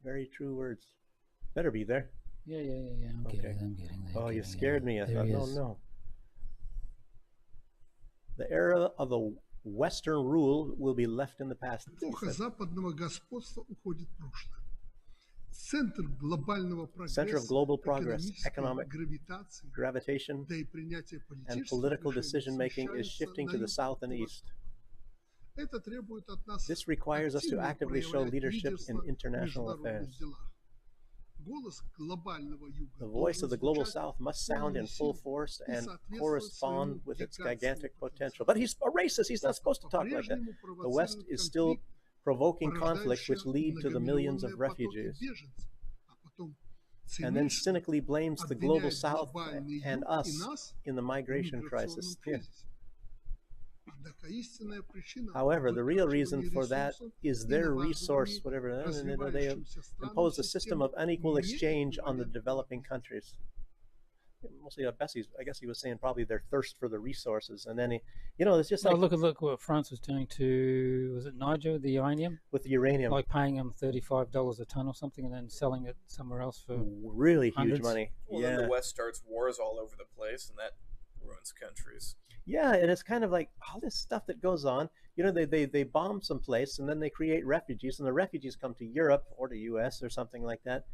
Very true words. Better be there. Yeah. I'm getting there. Oh, you scared me. I thought, no. The era of the Western rule will be left in the past. Center of global progress, economic gravitation, and political decision-making is shifting to the south and east. This requires us to actively show leadership in international affairs. The voice of the global south must sound in full force and correspond with its gigantic potential. But he's a racist. He's not supposed to talk like that. The West is still provoking conflicts which lead to the millions of refugees. And then cynically blames the global south and us in the migration crisis. Yeah. However, the real reason for that is their resource, whatever, they impose a system of unequal exchange on the developing countries. Mostly, I guess he was saying probably their thirst for the resources, and then it's just like look what France was doing to, was it Niger, the uranium? With the uranium, like paying them $35 a ton or something, and then selling it somewhere else for really hundreds. Huge money. Well, then the West starts wars all over the place, and that ruins countries. Yeah, and it's kind of like all this stuff that goes on. They bomb some place, and then they create refugees, and the refugees come to Europe or to U.S. or something like that.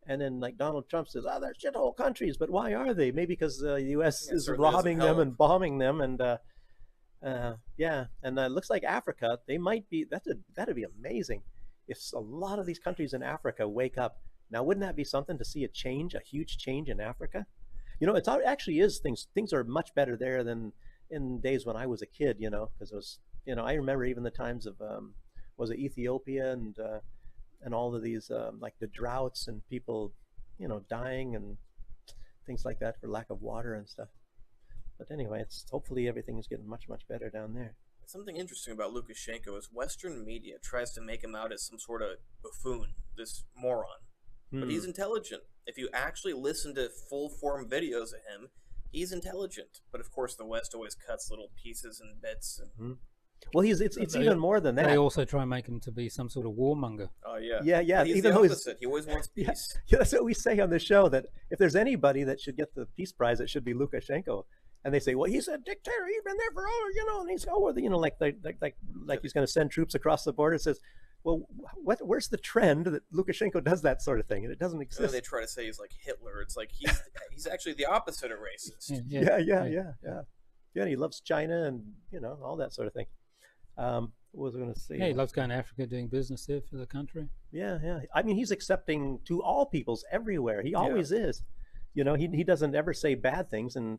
And then, like Donald Trump says, they're shithole countries. But why are they? Maybe because the U.S. is robbing them and bombing them. And and it looks like Africa, they might be. That'd be amazing if a lot of these countries in Africa wake up. Now, wouldn't that be something to see a huge change in Africa? It actually is things. Things are much better there than in days when I was a kid. Because it was. I remember even the times of was it Ethiopia and all of these like the droughts and people dying, and things like that for lack of water and stuff. But anyway, it's hopefully everything is getting much, much better down there. Something interesting about Lukashenko is Western media tries to make him out as some sort of buffoon, this moron. But he's intelligent. If you actually listen to full-form videos of him, he's intelligent. But of course, the West always cuts little pieces and bits. And... Well, it's even more than that. They also try and make him to be some sort of warmonger. Oh yeah, yeah. He's even the though opposite. He always wants peace. Yeah, that's what we say on the show, that if there's anybody that should get the peace prize, it should be Lukashenko. And they say, well, he's a dictator. He's been there for and he's like he's going to send troops across the border. It says, well, where's the trend that Lukashenko does that sort of thing? And it doesn't exist. And they try to say he's like Hitler. It's like he's actually the opposite of racist. Yeah. He loves China and all that sort of thing. What was I going to say? Yeah, he loves going to Africa, doing business there for the country. Yeah. I mean, he's accepting to all peoples everywhere. He always is. He doesn't ever say bad things, and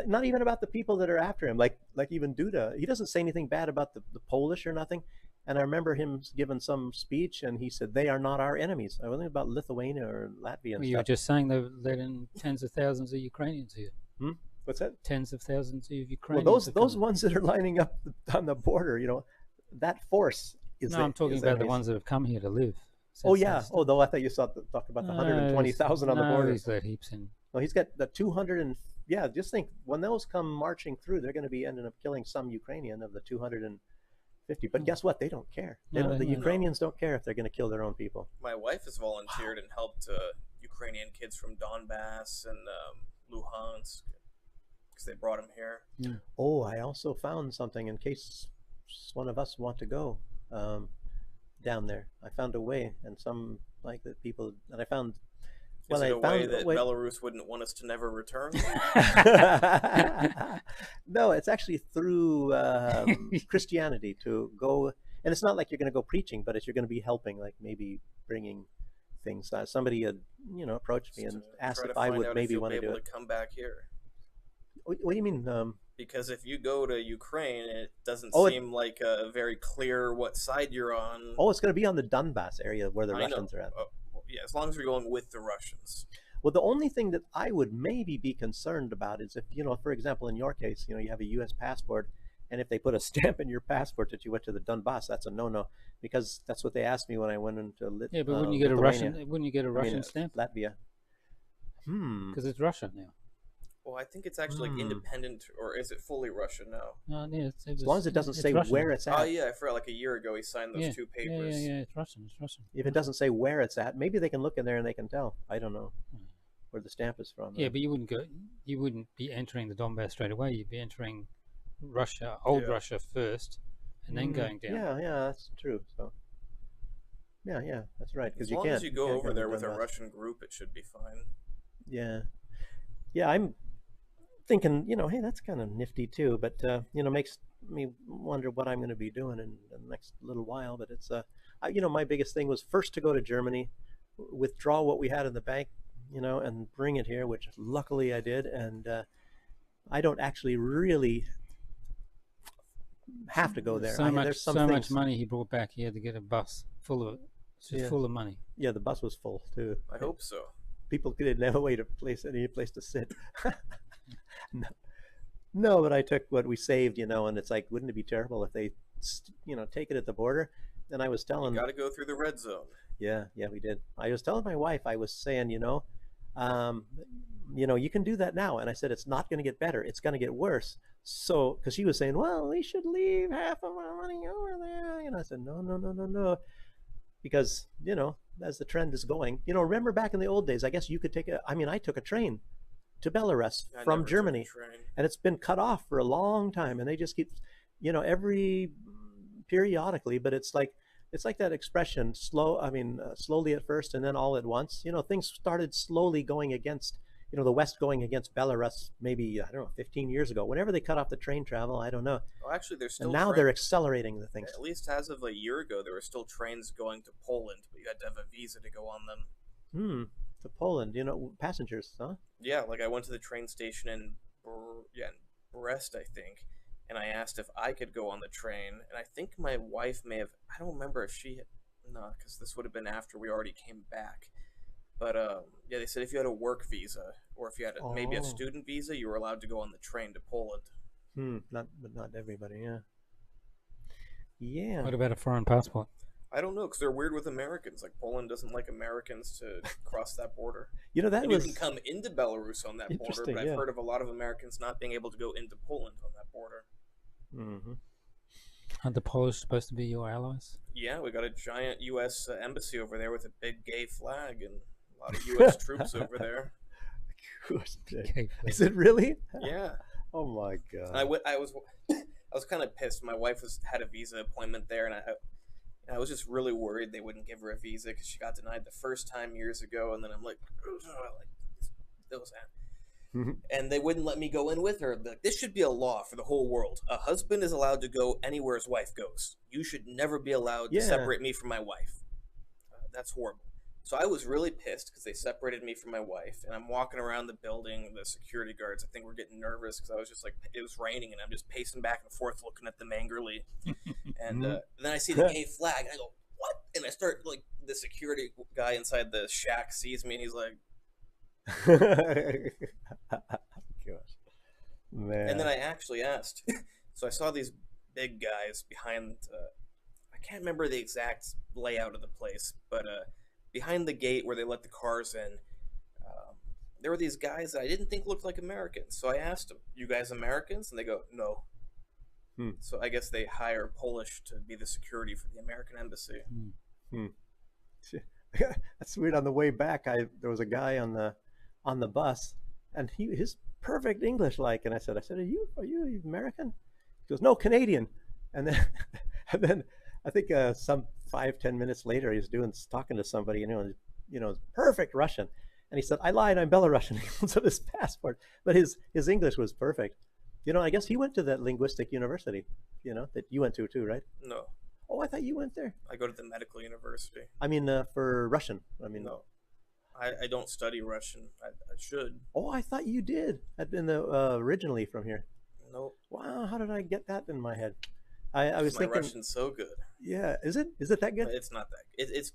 not even about the people that are after him. Like even Duda, he doesn't say anything bad about the Polish or nothing. And I remember him giving some speech, and he said, they are not our enemies. I wasn't about Lithuania or Latvia and You were just saying they're letting tens of thousands of Ukrainians here. What's that? Tens of thousands of Ukrainians. Well, those ones that are lining up on the border, that force is. No, I'm talking about the ones that have come here to live. Oh yeah. Though I thought you talked about the 120,000 on the border. He's let heaps in. No, he's got the 200 and just think when those come marching through, they're going to be ending up killing some Ukrainian of the 250. But guess what? They don't care. The Ukrainians don't care if they're going to kill their own people. My wife has volunteered and helped Ukrainian kids from Donbass and Luhansk because they brought them here. Oh, I also found something in case one of us want to go down there. I found a way, and some like the people that I found. Is it a way that Belarus wouldn't want us to never return? No, it's actually through Christianity to go, and it's not like you're going to go preaching, but you're going to be helping, like maybe bringing things. Somebody had approached me and asked if I would maybe want to do it. To come back here. What do you mean? Because if you go to Ukraine, it doesn't seem like very clear what side you're on. Oh, it's going to be on the Donbass area where the Russians are at. Yeah, as long as we're going with the Russians. Well, the only thing that I would maybe be concerned about is if, for example, in your case, you have a U.S. passport, and if they put a stamp in your passport that you went to the Donbass, that's a no-no, because that's what they asked me when I went into Lithuania. Yeah, but wouldn't you get a Russian? Wouldn't you get a Russian stamp? Latvia. Because it's Russia now. Well, I think it's actually like independent, or is it fully Russian now? Yeah, as long as it doesn't say Russian. where it's at. Oh yeah, I forgot. Like a year ago, he signed those two papers. Yeah, it's Russian. It's Russian. If it doesn't say where it's at, maybe they can look in there and they can tell. I don't know where the stamp is from. Yeah, but you wouldn't go. You wouldn't be entering the Donbass straight away. You'd be entering Russia, old Russia first, and then going down. Yeah, that's true. So. Yeah, that's right. Because as long as you go over there with a Russian group, it should be fine. Yeah, I'm thinking, hey, that's kind of nifty too, but makes me wonder what I'm going to be doing in the next little while. But it's my biggest thing was first to go to Germany, withdraw what we had in the bank, and bring it here, which luckily I did. And I don't actually really have to go there. There's so much money he brought back here to get a bus full of it. It's just full of money. Yeah, the bus was full too. I hope so. People didn't have any place to sit. No, but I took what we saved, and it's like, wouldn't it be terrible if they, take it at the border? And I was telling, you got to go through the red zone. Yeah, we did. I was telling my wife, I was saying, you can do that now, and I said it's not going to get better; it's going to get worse. So, because she was saying, well, we should leave half of our money over there, I said, no, because as the trend is going, remember back in the old days, I guess you could I took a train to Belarus from Germany, and it's been cut off for a long time, and they just keep, every periodically, but it's like that expression, slowly at first and then all at once. Things started slowly going against, the West going against Belarus maybe, 15 years ago. Whenever they cut off the train travel, I don't know. Well, actually, there's still. And now they're accelerating the things. At least as of a year ago, there were still trains going to Poland, but you had to have a visa to go on them. To Poland, passengers, huh? Yeah, like I went to the train station in Brest, I think, and I asked if I could go on the train, and I think my wife may have. I don't remember if she. No, because this would have been after we already came back. But they said if you had a work visa, Or if you had maybe a Oh. student visa, you were allowed to go on the train to Poland. But not everybody. Yeah. Yeah. What about a foreign passport? I don't know, because they're weird with Americans. Like, Poland doesn't like Americans to cross that border. You know, that And was you can come into Belarus on that border, Interesting, but I've yeah. heard of a lot of Americans not being able to go into Poland on that border. Mhm. Aren't the Polish supposed to be your allies? Yeah, we got a giant U.S. Embassy over there with a big gay flag and a lot of U.S. troops over there. Okay, Is it really? Yeah. Oh my god. I was kind of pissed. My wife had a visa appointment there, and I was just really worried they wouldn't give her a visa because she got denied the first time years ago, and then I'm like those. And they wouldn't let me go in with her. Like, this should be a law for the whole world. A husband is allowed to go anywhere his wife goes. You should never be allowed to separate me from my wife. That's horrible. So I was really pissed because they separated me from my wife, and I'm walking around the building. The security guards, I think, were getting nervous because I was just like, it was raining, and I'm just pacing back and forth looking at them angrily. And then I see the gay flag, and I go, what? And I start, like, the security guy inside the shack sees me, and he's like, Gosh. Man. and then I actually asked. So I saw these big guys behind, I can't remember the exact layout of the place, but behind the gate where they let the cars in, there were these guys that I didn't think looked like Americans. So I asked them, you guys Americans? And they go, no. So I guess they hire Polish to be the security for the American embassy. That's weird. On the way back, there was a guy on the bus, and his perfect English, like, and I said, are you American? He goes, no, Canadian. And then I think some 5-10 minutes later, he's talking to somebody, you know, perfect Russian, and he said, I lied, I'm Belarusian. He holds up his passport, but his English was perfect. You know, I guess he went to that linguistic university, you know, that you went to too, right? No. Oh, I thought you went there. I go to the medical university. I mean, for Russian. I mean, no. I don't study Russian. I should. Oh, I thought you did. I'd been originally from here. Nope. Wow, how did I get that in my head? I was thinking. My Russian's so good. Yeah, is it that good? It's not that. It's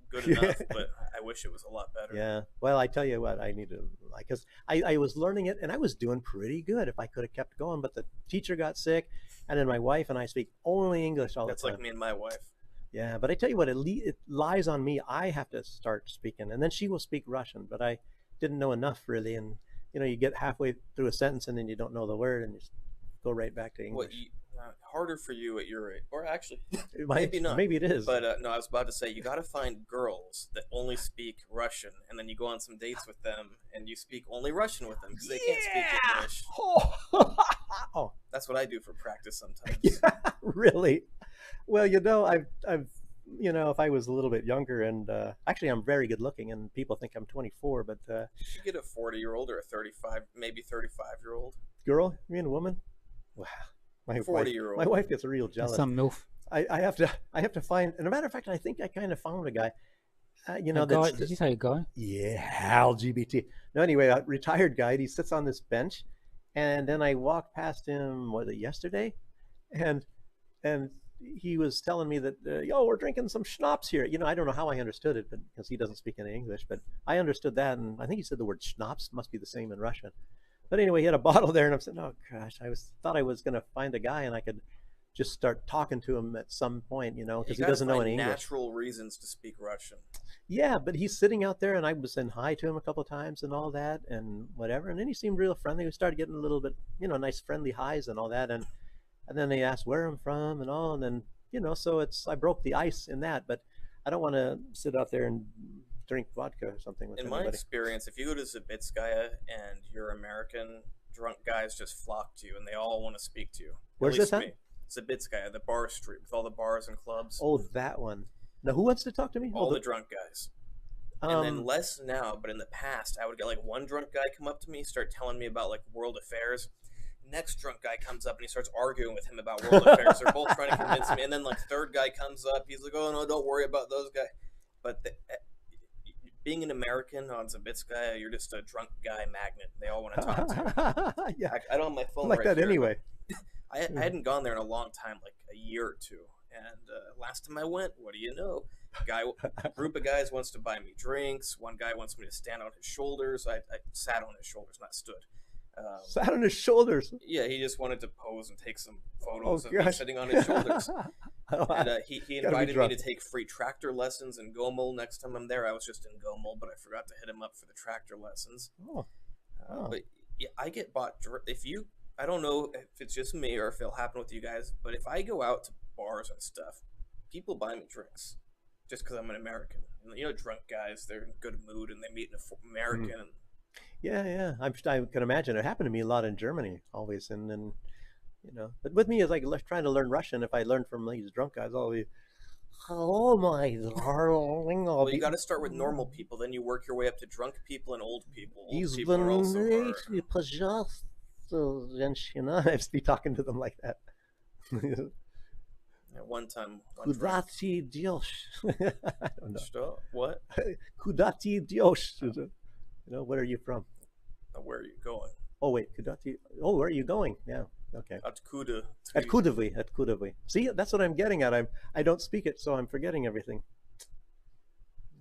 good enough, but I wish it was a lot better. Yeah. Well, I tell you what, I need to, because I was learning it and I was doing pretty good if I could have kept going, but the teacher got sick, and then my wife and I speak only English all the time. That's like me and my wife. Yeah, but I tell you what, it lies on me. I have to start speaking, and then she will speak Russian, but I didn't know enough really, and you know, you get halfway through a sentence and then you don't know the word and you just go right back to English. Harder for you at your age, or actually, maybe not. Maybe it is. But no, I was about to say, you got to find girls that only speak Russian, and then you go on some dates with them, and you speak only Russian with them because they can't speak English. Oh, that's what I do for practice sometimes. Yeah, really? Well, you know, I've you know, if I was a little bit younger, and actually I'm very good looking, and people think I'm 24, but you should get a 40-year-old or a 35, maybe 35-year-old girl. You mean a woman? Wow. My 40-year-old. My wife gets real jealous. Some MILF. I have to find. And a matter of fact, I think I kind of found a guy. You know, guy, did you say a guy? Yeah, LGBT. No, anyway, a retired guy. He sits on this bench, and then I walked past him. Was it yesterday? And he was telling me that we're drinking some schnapps here. You know, I don't know how I understood it, but because he doesn't speak any English, but I understood that, and I think he said the word schnapps must be the same in Russian. But anyway, he had a bottle there, and I'm saying, oh gosh, thought I was going to find a guy, and I could just start talking to him at some point, you know, because he doesn't know any English. Natural reasons to speak Russian. Yeah, but he's sitting out there, and I was saying hi to him a couple of times and all that, and whatever, and then he seemed real friendly. We started getting a little bit, you know, nice friendly highs and all that, and then they asked where I'm from and all, and then, you know, so I broke the ice in that, but I don't want to sit out there and drink vodka or something with anybody. In my experience, if you go to Zabitskaya and you're American, drunk guys just flock to you, and they all want to speak to you. Where's this at? Zabitskaya, the bar street with all the bars and clubs. Oh, that one. Now, who wants to talk to me? All the drunk guys. And then less now, but in the past, I would get like one drunk guy come up to me, start telling me about like world affairs. Next drunk guy comes up and he starts arguing with him about world affairs. They're both trying to convince me. And then like third guy comes up, he's like, oh no, don't worry about those guys. But being an American on Zabitskaya, you're just a drunk guy magnet. They all want to talk to you. Yeah, I don't have my phone like right that here, anyway. I hadn't gone there in a long time, like a year or two, And last time I went, what do you know? A group of guys wants to buy me drinks. One guy wants me to stand on his shoulders. I sat on his shoulders, not stood. Sat on his shoulders. Yeah, he just wanted to pose and take some photos of me gosh. sitting on his shoulders. And he invited me to drunk. take free tractor lessons in Gomel next time I'm there. I was just in Gomel, but I forgot to hit him up for the tractor lessons. But yeah, I get bought. I don't know if it's just me or if it'll happen with you guys, but if I go out to bars and stuff, people buy me drinks just because I'm an American. And, you know, drunk guys, they're in a good mood and they meet an American. And Yeah. I can imagine. It happened to me a lot in Germany, always. And then, you know, but with me, it's like trying to learn Russian. If I learn from these drunk guys, I'll be, oh my darling. well, you got to start with normal people, then you work your way up to drunk people and old people. Old people are also hard. I be talking to them like that. At one time, Kudati Dios. I don't know. What? Kudati Dios. You know, where are you from? Where are you going? Oh wait, Kudati. Oh, where are you going? Yeah. Okay. At Kuda. At Kudavi. See, that's what I'm getting at. I don't speak it, so I'm forgetting everything.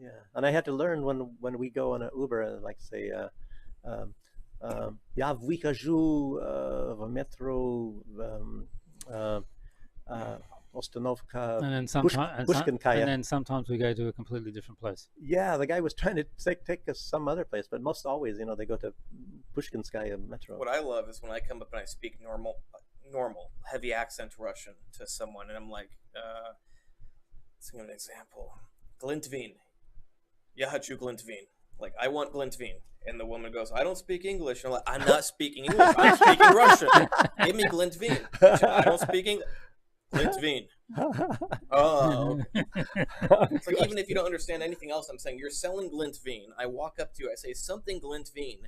Yeah, and I had to learn when we go on an Uber, like say, "Я выхожу в метро Ostanovka And then sometimes we go to a completely different place. Yeah, the guy was trying to take us some other place, but most always, you know, they go to Pushkinskaya metro. What I love is when I come up and I speak normal, heavy accent Russian to someone, and I'm like, let's give an example. Glintvin. Я хочу Glintvin. Like, I want Glintvin. And the woman goes, I don't speak English. And I'm like, I'm not speaking English. I'm speaking Russian. Give me Glintvin. I don't speak English. Glintvin. Oh. It's like, even if you don't understand anything else I'm saying, you're selling Glintvin. I walk up to you, I say, something Glintvin.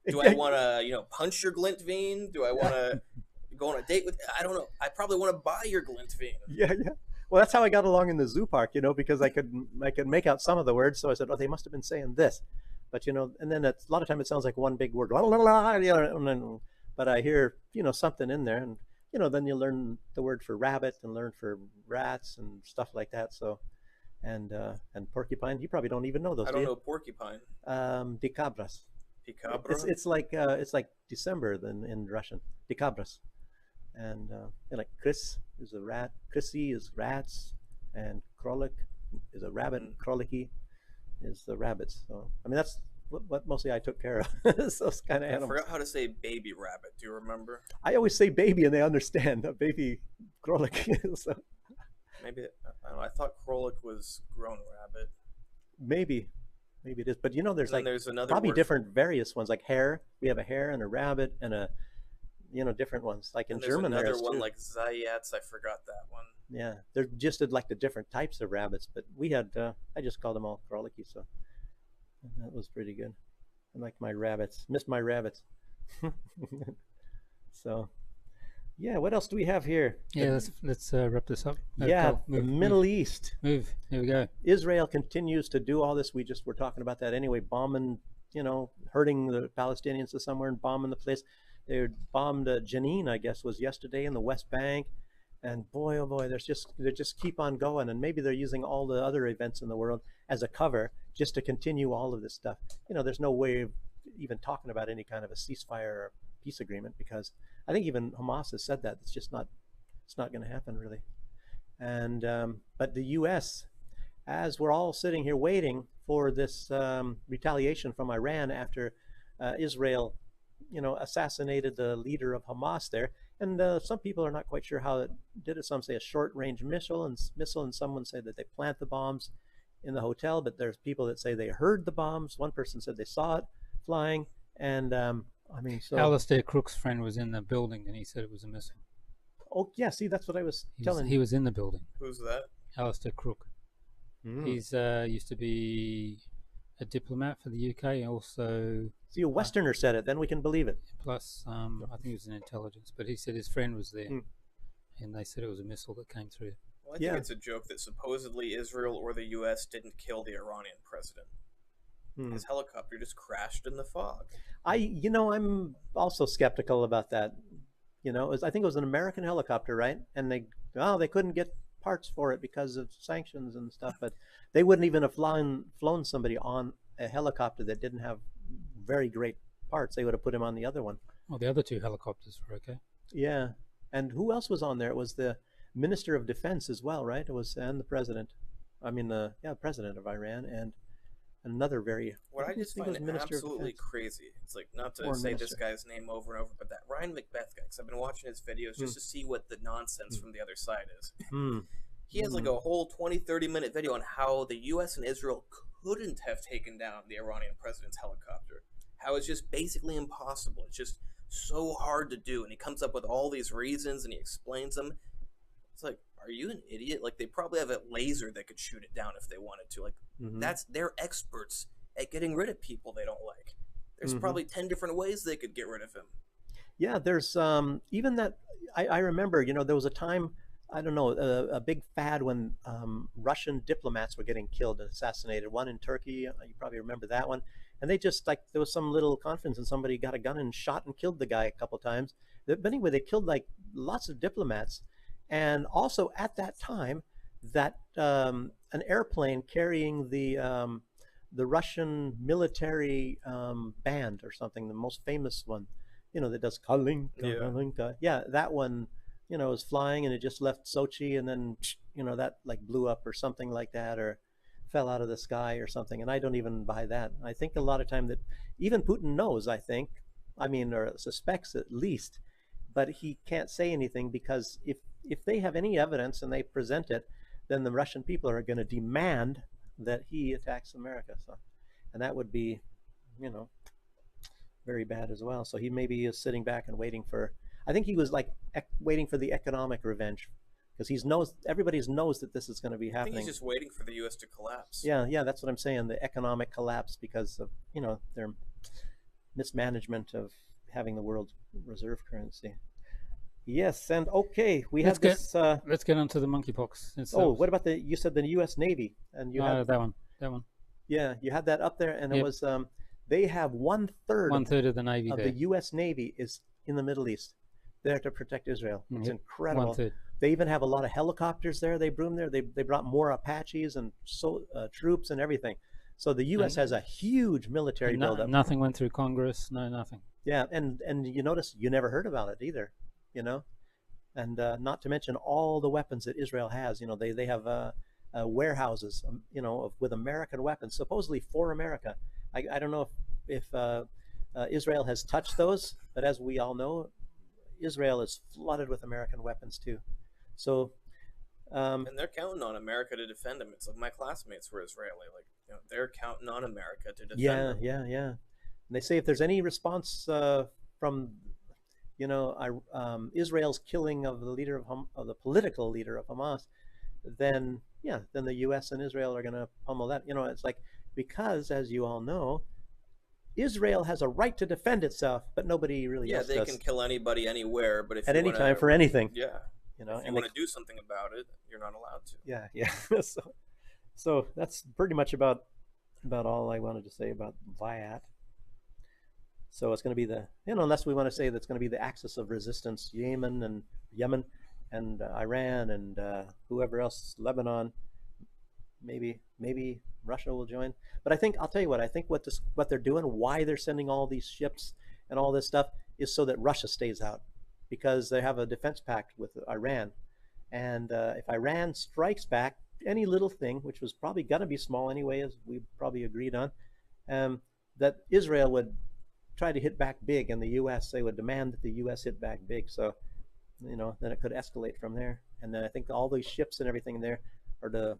Do I want to, you know, punch your Glintvin? Do I want to go on a date with, I don't know. I probably want to buy your Glintvin. Yeah. Well, that's how I got along in the zoo park, you know, because I could make out some of the words. So I said, oh, they must have been saying this. But, you know, and then a lot of time it sounds like one big word. But I hear, you know, something in there. And, you know, then you learn the word for rabbit and learn for rats and stuff like that. So, and porcupine, you probably don't even know those. I don't know porcupine. Dikabras. Dikabra? It's like December in Russian. Dikabras. And like Chris is a rat. Chrissy is rats. And Krolik is a rabbit. And Kroliki is the rabbits. So, I mean, that's what mostly I took care of. Those kind of animals. I forgot how to say baby rabbit. Do you remember? I always say baby and they understand. A baby Krolik. So. Maybe, I don't know, I thought Krolik was grown rabbit. Maybe it is. But you know, there's another probably word different various ones, like hare. We have a hare and a rabbit and a, you know, different ones. Like in German, there's there's another one too. like Zayats. I forgot that one. Yeah, they're just like the different types of rabbits. But we had, I just called them all Kroliki, so that was pretty good. I like my rabbits. Missed my rabbits. So, yeah. What else do we have here? Yeah, let's wrap this up. Yeah, the Middle East. Move. Here we go. Israel continues to do all this. We just were talking about that anyway. Bombing, you know, hurting the Palestinians to somewhere and bombing the place. They bombed Jenin, I guess, was yesterday in the West Bank. And boy, oh boy, they just keep on going. And maybe they're using all the other events in the world as a cover just to continue all of this stuff. You know, there's no way of even talking about any kind of a ceasefire or peace agreement, because I think even Hamas has said that it's not going to happen really. And but the U.S., as we're all sitting here waiting for this retaliation from Iran after Israel, you know, assassinated the leader of Hamas there. And some people are not quite sure how it did it. Some say a short-range missile, and someone said that they plant the bombs in the hotel. But there's people that say they heard the bombs. One person said they saw it flying. And I mean, so Alistair Crook's friend was in the building, and he said it was a missile. Oh yeah, see, that's what I was telling. He was in the building. Who's that? Alistair Crook. He's used to be a diplomat for the UK. Also, see, a Westerner said it, then we can believe it. Plus, I think he was in intelligence, but he said his friend was there, and they said it was a missile that came through. Well, I think it's a joke that supposedly Israel or the U.S. didn't kill the Iranian president. His helicopter just crashed in the fog. I'm also skeptical about that. You know, I think it was an American helicopter, right? And they couldn't get parts for it because of sanctions and stuff. But they wouldn't even have flown somebody on a helicopter that didn't have very great parts. They would have put him on the other one. Well, the other 2 helicopters were okay. Yeah, and who else was on there? It was the Minister of Defense as well, right? It was, and the president. I mean, president of Iran, and another very. What I just find absolutely crazy. It's like, not to say this guy's name over and over, but that Ryan Macbeth guy. Because I've been watching his videos just to see what the nonsense from the other side is. He has like a whole 20-30 minute video on how the U.S. and Israel couldn't have taken down the Iranian president's helicopter. How it's just basically impossible. It's just so hard to do, and he comes up with all these reasons and he explains them. It's like, are you an idiot? Like, they probably have a laser that could shoot it down if they wanted to. Like, they're experts at getting rid of people they don't like. There's probably 10 different ways they could get rid of him. Yeah, there's even that. I remember, there was a time, I don't know, a big fad when Russian diplomats were getting killed and assassinated. One in Turkey, you probably remember that one. And they just, like, there was some little conference and somebody got a gun and shot and killed the guy a couple times. But anyway, they killed like lots of diplomats. And also at that time, that an airplane carrying the Russian military band or something, the most famous one, that does Kalinka, Kalinka. Yeah, that one, was flying and it just left Sochi, and then, that like blew up or something like that, or fell out of the sky or something. And I don't even buy that. I think a lot of time that even Putin knows, I think, or suspects at least, but he can't say anything, because if they have any evidence and they present it, then the Russian people are going to demand that he attacks America. So, and that would be, very bad as well. So he maybe is sitting back and waiting for, I think he was like waiting for the economic revenge, because everybody knows that this is going to be happening. I think he's just waiting for the U.S. to collapse. Yeah, that's what I'm saying. The economic collapse because of, their mismanagement of having the world's reserve currency. Yes, and okay, let's get on to the monkeypox itself. Oh, what about you said the U.S. Navy, and you had that one. Yeah, you had that up there, and it was they have one third of the Navy of the U.S. Navy is in the Middle East, there to protect Israel. It's incredible. 1/3. They even have a lot of helicopters there. They broom there. They brought more Apaches and troops and everything. So the U.S. has a huge military buildup. Nothing went through Congress. No, nothing. Yeah, and you notice you never heard about it either. And not to mention all the weapons that Israel has. They have warehouses, with American weapons, supposedly for America. I don't know if Israel has touched those, but as we all know, Israel is flooded with American weapons too. So, and they're counting on America to defend them. It's like my classmates were Israeli. Like, they're counting on America to defend them. Yeah. And they say if there's any response from Israel's killing of the leader of the political leader of Hamas, then the U.S. and Israel are going to pummel that. It's like, because as you all know, Israel has a right to defend itself, but nobody really else does. Yeah, they can kill anybody anywhere, but if at any time for anything. Yeah. If you want to do something about it, you're not allowed to. Yeah. So that's pretty much about all I wanted to say about that. So it's going to be unless we want to say that's going to be the axis of resistance, Yemen and Iran and whoever else, Lebanon, maybe Russia will join. But I'll tell you what, I think what they're doing, why they're sending all these ships and all this stuff, is so that Russia stays out, because they have a defense pact with Iran. And if Iran strikes back any little thing, which was probably going to be small anyway, as we probably agreed on, that Israel would try to hit back big, and the U.S., they would demand that the U.S. hit back big. So, then it could escalate from there. And then I think all these ships and everything there are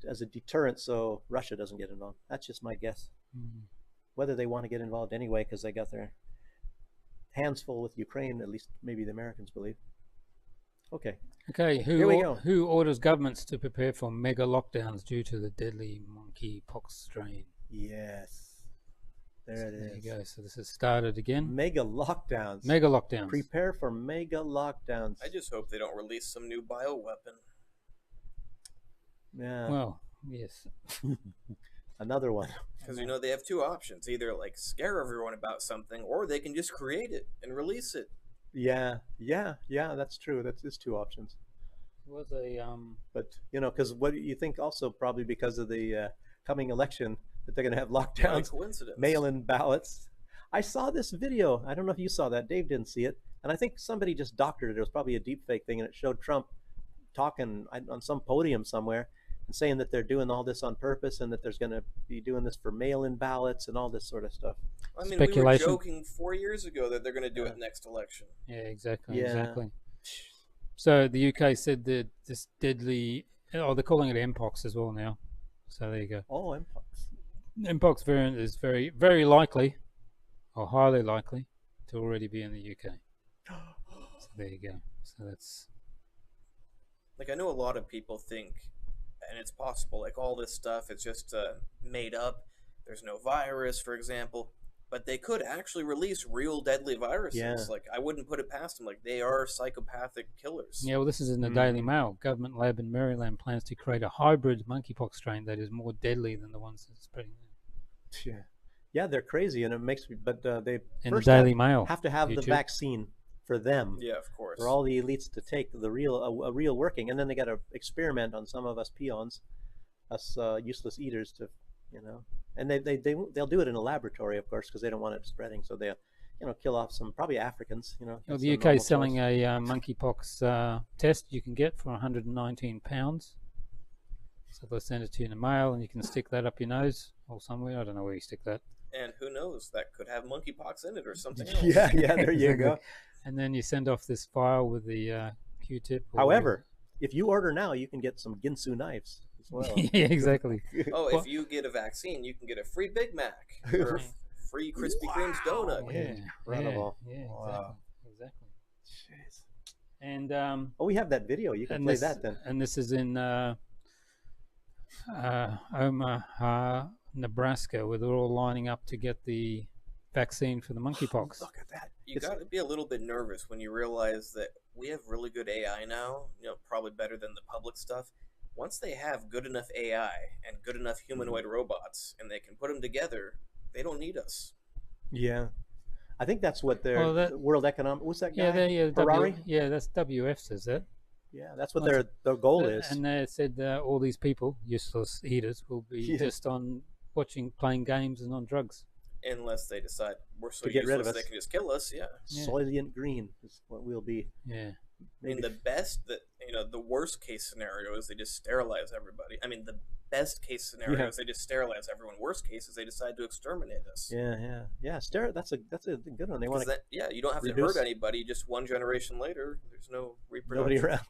as a deterrent, so Russia doesn't get involved. That's just my guess. Whether they want to get involved anyway, because they got their hands full with Ukraine, at least maybe the Americans believe. Okay. Here we go. Who orders governments to prepare for mega lockdowns due to the deadly monkeypox strain? Yes. There it is. There you go. So this has started again. Mega lockdowns. Prepare for mega lockdowns. I just hope they don't release some new bioweapon. Yeah. Well, yes. Another one. Because they have two options: either like scare everyone about something, or they can just create it and release it. Yeah. That's true. That's just two options. was a But because what you think also probably because of the coming election that they're going to have What a lockdowns, coincidence. mail-in ballots. I saw this video. I don't know if you saw that. Dave didn't see it, and I think somebody just doctored it. It was probably a deep fake thing, and it showed Trump talking on some podium somewhere and saying that they're doing all this on purpose and that there's going to be doing this for mail-in ballots and all this sort of stuff. I mean, Speculation. we were joking 4 years ago that they're going to do it next election. yeah, exactly, Yeah. exactly. So the UK said that this deadly, they're calling it Mpox as well now. So there you go. Oh, Mpox. Mpox variant is very, very likely, or highly likely, to already be in the UK. So there you go. So that's Like, I know a lot of people think, and it's possible, like, all this stuff, it's just made up. There's no virus, for example. But they could actually release real deadly viruses. Yeah. Like, I wouldn't put it past them. Like, they are psychopathic killers. yeah. Well, this is in the Daily Mail. Government lab in Maryland plans to create a hybrid monkeypox strain that is more deadly than the ones that's spreading there. Yeah. Yeah, they're crazy, and it makes me. But they In the first Daily Mail, have to have the YouTube. vaccine for them. Yeah, of course. For all the elites to take the real a real working, and then they got to experiment on some of us peons, us useless eaters, to and they'll do it in a laboratory, of course, because they don't want it spreading. So they kill off some probably Africans. Well, that's the a UK normal is selling choice. a monkeypox test you can get for £119. So they'll send it to you in the mail, and you can stick that up your nose or somewhere. I don't know where you stick that. And who knows, that could have monkeypox in it or something else. Yeah, there you Exactly. go. And then you send off this file with the Q-tip. or However, if you order now, you can get some Ginsu knives as well. yeah, exactly. Oh, if you get a vaccine, you can get a free Big Mac or a free Krispy Kreme's donut. Yeah, Incredible. Yeah, Wow. exactly. Jeez. And Oh, we have that video. You can play that then. And this is in Omaha, Nebraska, where they're all lining up to get the vaccine for the monkeypox. Look at that. You got to be a little bit nervous when you realize that we have really good AI now, probably better than the public stuff. Once they have good enough AI and good enough humanoid robots and they can put them together, they don't need us. Yeah. I think that's what their Well, that- World Economic. What's that guy? Yeah, Harari? that's WF says that. Yeah, that's what their goal is. And they said all these people, useless eaters, will be Yeah. just on playing games and on drugs. Unless they decide we're so To get rid of useless they us. can just kill us, yeah. Soylent Green is what we'll be. Yeah. I mean, the worst case scenario is they just sterilize everybody. I mean, the best case scenario is they just sterilize everyone. Worst case is they decide to exterminate us. Yeah. That's a good one. They want to. You don't have to reduce- hurt anybody. Just one generation later, there's no reproduction. Nobody around.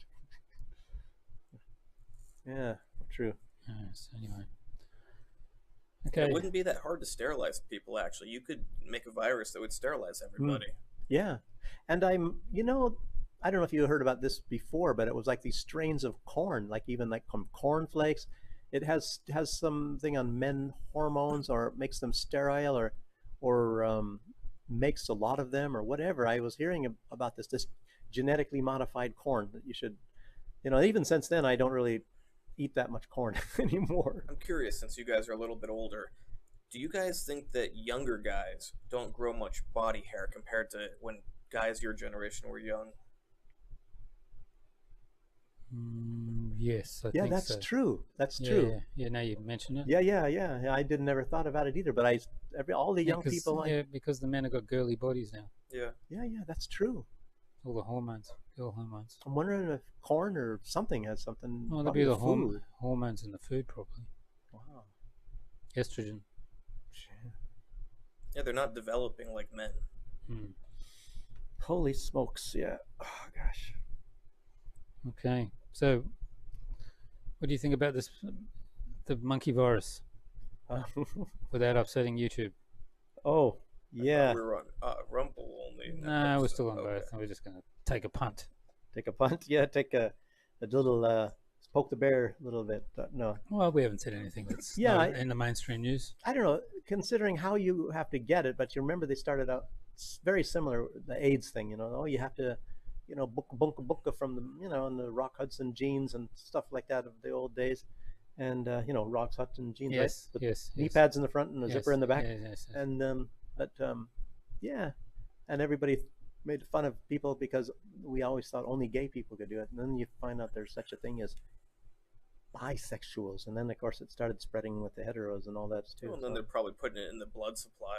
Yeah, true. So anyway. Okay. It wouldn't be that hard to sterilize people, actually. You could make a virus that would sterilize everybody. Yeah. And I don't know if you heard about this before, but it was like these strains of corn, like even like cornflakes. It has something on men hormones, or makes them sterile, or makes a lot of them, or whatever. I was hearing about this genetically modified corn that you should, even since then, I don't really eat that much corn anymore. I'm curious, since you guys are a little bit older, do you guys think that younger guys don't grow much body hair compared to when guys your generation were young? Yes, I Yeah, think that's so. true. That's true. Yeah, now you mention it. Yeah. I never thought about it either, but all the young people. Because the men have got girly bodies now. Yeah. Yeah, that's true. All the hormones, girl hormones. I'm wondering if corn or something has something. Well, there'll probably be the food. hormones in the food, probably. Wow. Estrogen. Yeah, they're not developing like men. Holy smokes! Yeah. Oh gosh. Okay, so what do you think about this, the monkey virus, without upsetting YouTube? Oh, yeah. We were on Rumble only. No, we're still on both. We're just going to take a punt. Take a punt? Yeah, take a little, poke the bear a little bit. No. Well, we haven't said anything that's in the mainstream news. I don't know, considering how you have to get it, but you remember they started out very similar, the AIDS thing, you have to, bunka from the, in the Rock Hudson jeans and stuff like that of the old days. And, Rock Hudson jeans, Yes, right? yes. Knee pads in the front and a Yes, zipper in the back. yes. And, yeah. And everybody, made fun of people because we always thought only gay people could do it, and then you find out there's such a thing as bisexuals, and then of course it started spreading with the heteros and all that too. Well, and then they're probably putting it in the blood supply.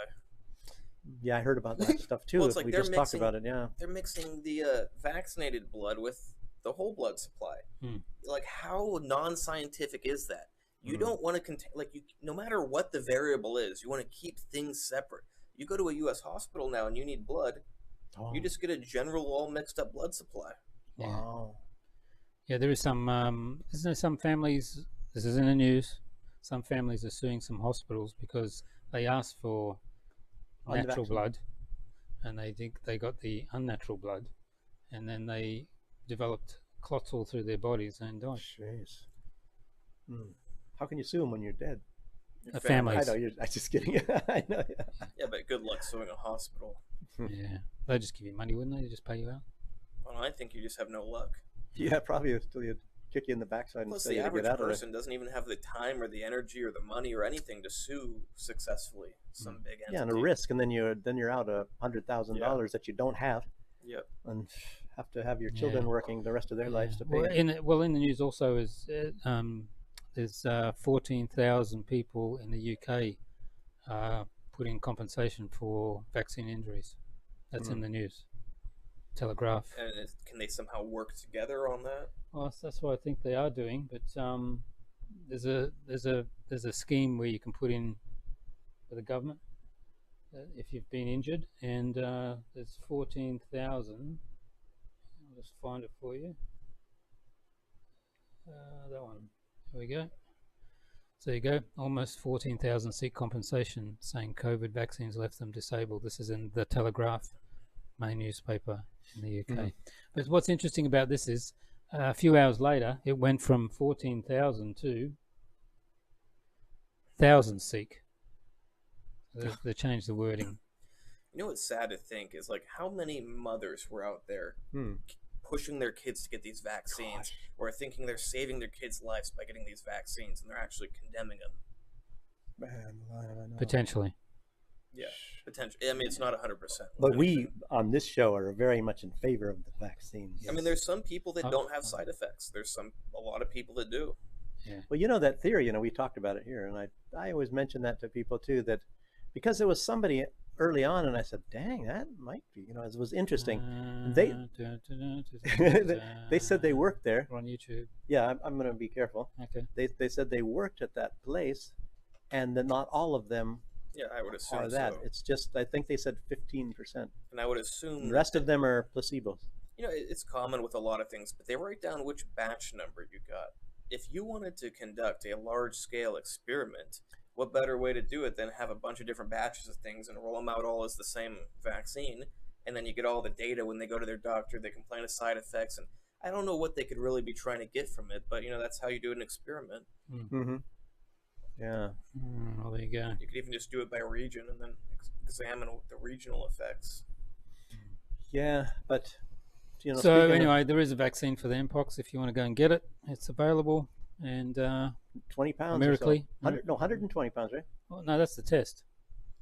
Yeah, I heard about that stuff too. Well, it's like we they're just talked mixing, about it. Yeah, they're mixing the vaccinated blood with the whole blood supply. Like, how non-scientific is that? You don't want to contain, like, you, no matter what the variable is, you want to keep things separate. You go to a U.S. hospital now and you need blood, you just get a general all mixed up blood supply. Wow. Yeah, there is some. Isn't there some families? This is in the news. Some families are suing some hospitals because they asked for natural blood, and they think they got the unnatural blood, and then they developed clots all through their bodies and died. Jeez. How can you sue them when you're dead? Families. I know. I'm just kidding. I know. Yeah, but good luck suing a hospital. Yeah, they just give you money, wouldn't they? They just pay you out. Well, I think you just have no luck. Yeah, probably until you kick you in the backside. Plus, and the you average get out person doesn't even have the time or the energy or the money or anything to sue successfully some big entity. Yeah, and a risk, and then you're out $100,000 that you don't have. Yep. And have to have your children working the rest of their lives to pay. Well, in the news also is there's 14,000 people in the UK putting compensation for vaccine injuries. That's in the news. Telegraph. And can they somehow work together on that? Well, that's what I think they are doing. But there's a scheme where you can put in for the government if you've been injured, and there's 14,000. I'll just find it for you. That one. There we go. So you go. Almost 14,000 seek compensation, saying COVID vaccines left them disabled. This is in the Telegraph, main newspaper in the UK. But what's interesting about this is a few hours later, it went from 14,000 to 1,000 seek. They changed the wording. You know what's sad to think is, like, how many mothers were out there pushing their kids to get these vaccines, or thinking they're saving their kids' lives by getting these vaccines, and they're actually condemning them. Man, I know. Potentially. Yeah, potentially. I mean, it's not 100%. But we on this show are very much in favor of the vaccines. I mean, there's some people that don't have side effects. There's a lot of people that do. Yeah. Well, you know that theory. You know, we talked about it here, and I always mention that to people too. That because there was somebody early on, and I said, "Dang, that might be." You know, it was interesting. They said they worked there on YouTube. Yeah, I'm going to be careful. Okay. They said they worked at that place, and that not all of them. Yeah, I would assume are that. so. It's just, I think they said 15%. And I would assume the rest of them are placebos. You know, it's common with a lot of things, but they write down which batch number you got. If you wanted to conduct a large-scale experiment, what better way to do it than have a bunch of different batches of things and roll them out all as the same vaccine, and then you get all the data when they go to their doctor, they complain of side effects, and I don't know what they could really be trying to get from it, but, you know, that's how you do an experiment. Mm-hmm. Yeah. Well, there you go. You could even just do it by region and then examine the regional effects. Yeah, but you know. So anyway, there is a vaccine for the mpox if you want to go and get it. It's available, and 20 pounds. Miraculously, or so. 120 pounds, right? Oh no, that's the test.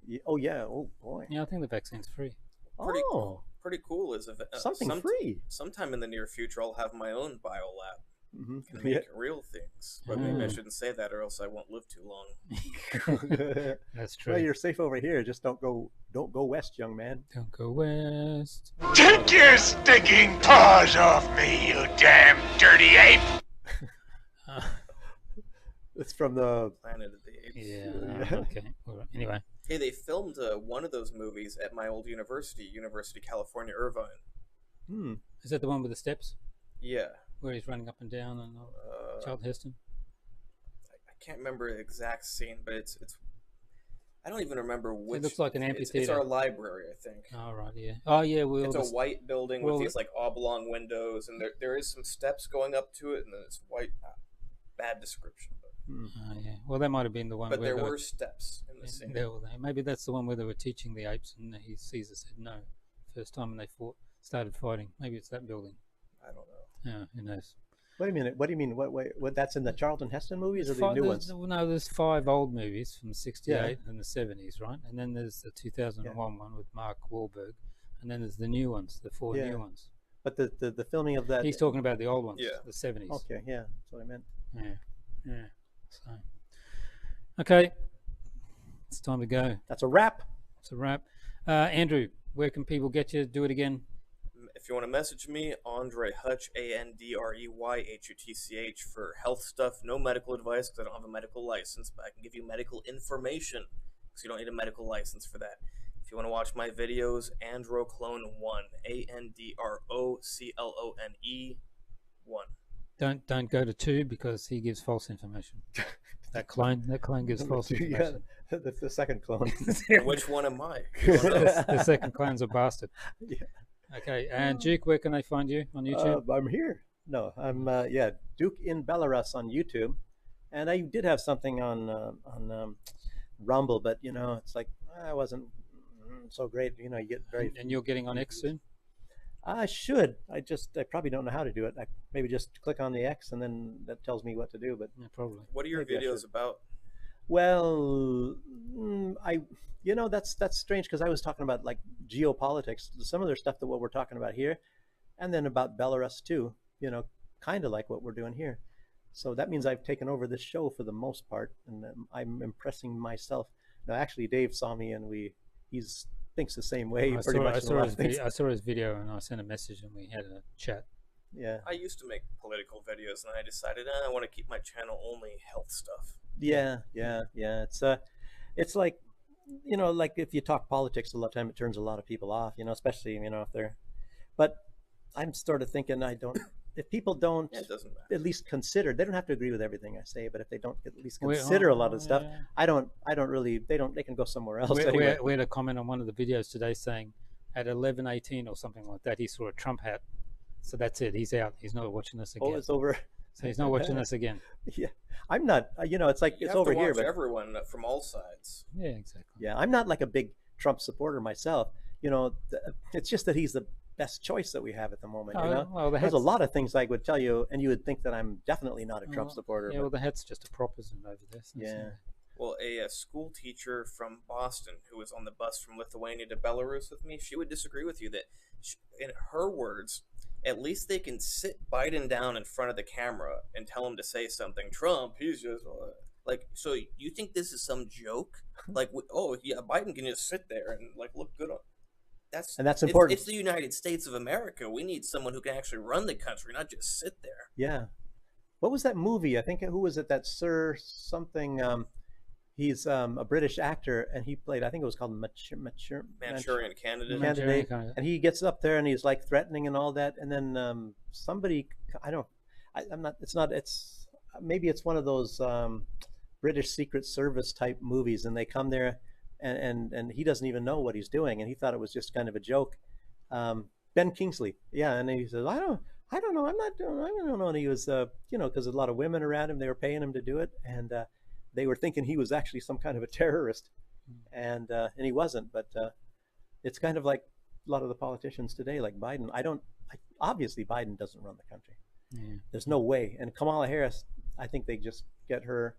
Yeah, oh yeah. Oh boy. Yeah, I think the vaccine's free. Pretty cool is something free. Sometime in the near future, I'll have my own bio lab. Mm-hmm. Can make real things, but maybe I shouldn't say that, or else I won't live too long. That's true. Well, you're safe over here. Just don't go west, young man. Don't go west. Take your stinking paws off me, you damn dirty ape! It's from the Planet of the Apes. Yeah. Okay. All right. Anyway. Hey, they filmed one of those movies at my old university, University of California, Irvine. Is that the one with the steps? Yeah. Where he's running up and down and Charlton Heston? I can't remember the exact scene, but it's. I don't even remember which. It looks like an amphitheater. It's our library, I think. Oh right, yeah. Oh yeah, it's a white building with these like oblong windows, and there is some steps going up to it, and then it's white. Bad description. Oh yeah. Well, that might have been the one. But where there were steps in the scene. Maybe that's the one where they were teaching the apes, and Caesar said no. First time when they started fighting. Maybe it's that building. I don't know. Yeah, who knows? Wait a minute. What do you mean? What? That's in the Charlton Heston movies, or the new ones? No, there's 5 old movies from '68 and the '70s, right? And then there's the 2001 one with Mark Wahlberg, and then there's the new ones, the 4 new ones. But the filming of that. He's talking about the old ones, the 70s. Okay, yeah, that's what I meant. Yeah. So, okay, it's time to go. That's a wrap. It's a wrap. Andrew, where can people get you? Do it again. If you want to message me, Andre Hutch, AndreyHutch, for health stuff. No medical advice because I don't have a medical license, but I can give you medical information because you don't need a medical license for that. If you want to watch my videos, AndroClone1, AndroClone 1. Don't go to 2 because he gives false information. That clone gives false information. Yeah, the second clone. Which one am I? The second clone's a bastard. Yeah. Okay, and Duke, where can they find you on YouTube? I'm here. No, I'm Duke in Belarus on YouTube, and I did have something on Rumble, but it's like I wasn't so great. You get very. And you're getting on X soon? I should. I probably don't know how to do it. I maybe just click on the X and then that tells me what to do. But yeah, probably. What are your videos about? Well, that's strange because I was talking about like geopolitics, some of their stuff that what we're talking about here, and then about Belarus too. Kind of like what we're doing here. So that means I've taken over this show for the most part, and I'm impressing myself. Now, actually, Dave saw me, and he's thinks the same way. I saw his video, and I sent a message, and we had a chat. Yeah. I used to make political videos, and I decided I want to keep my channel only health stuff. Yeah. It's like, like if you talk politics a lot of time, it turns a lot of people off. Especially if they're. But I'm sort of thinking if people don't at least consider, they don't have to agree with everything I say, but if they don't at least consider a lot of stuff, I don't really, they can go somewhere else. Anyway. We had a comment on one of the videos today saying at 11:18 or something like that, he saw a Trump hat. So that's it. He's out. He's not watching us again. Oh, it's over. So he's not watching us again. Yeah. I'm not, it's like, it's over here. But everyone from all sides. Yeah, exactly. Yeah. I'm not like a big Trump supporter myself. It's just that he's the best choice that we have at the moment. Well, there's a lot of things I would tell you, and you would think that I'm definitely not a Trump supporter. Yeah, well, the hat's just a prop, isn't it, over there? Yeah. Well, a school teacher from Boston who was on the bus from Lithuania to Belarus with me, she would disagree with you that, in her words, at least they can sit Biden down in front of the camera and tell him to say something. Trump, he's just like, so you think this is some joke? Like, Biden can just sit there and like look good on. That's important. It's the United States of America. We need someone who can actually run the country, not just sit there. Yeah. What was that movie? I think who was it? That Sir something. He's a British actor, and he played. I think it was called Manchurian Candidate. And he gets up there and he's like threatening and all that, and then somebody. I'm not. It's not. It's maybe it's one of those British Secret Service type movies, and they come there. And he doesn't even know what he's doing, and he thought it was just kind of a joke. Ben Kingsley, yeah, and he says, I don't know, I don't know. And he was, because a lot of women around him, they were paying him to do it, and they were thinking he was actually some kind of a terrorist, and he wasn't. But it's kind of like a lot of the politicians today, like Biden. Obviously Biden doesn't run the country. Yeah. There's no way. And Kamala Harris, I think they just get her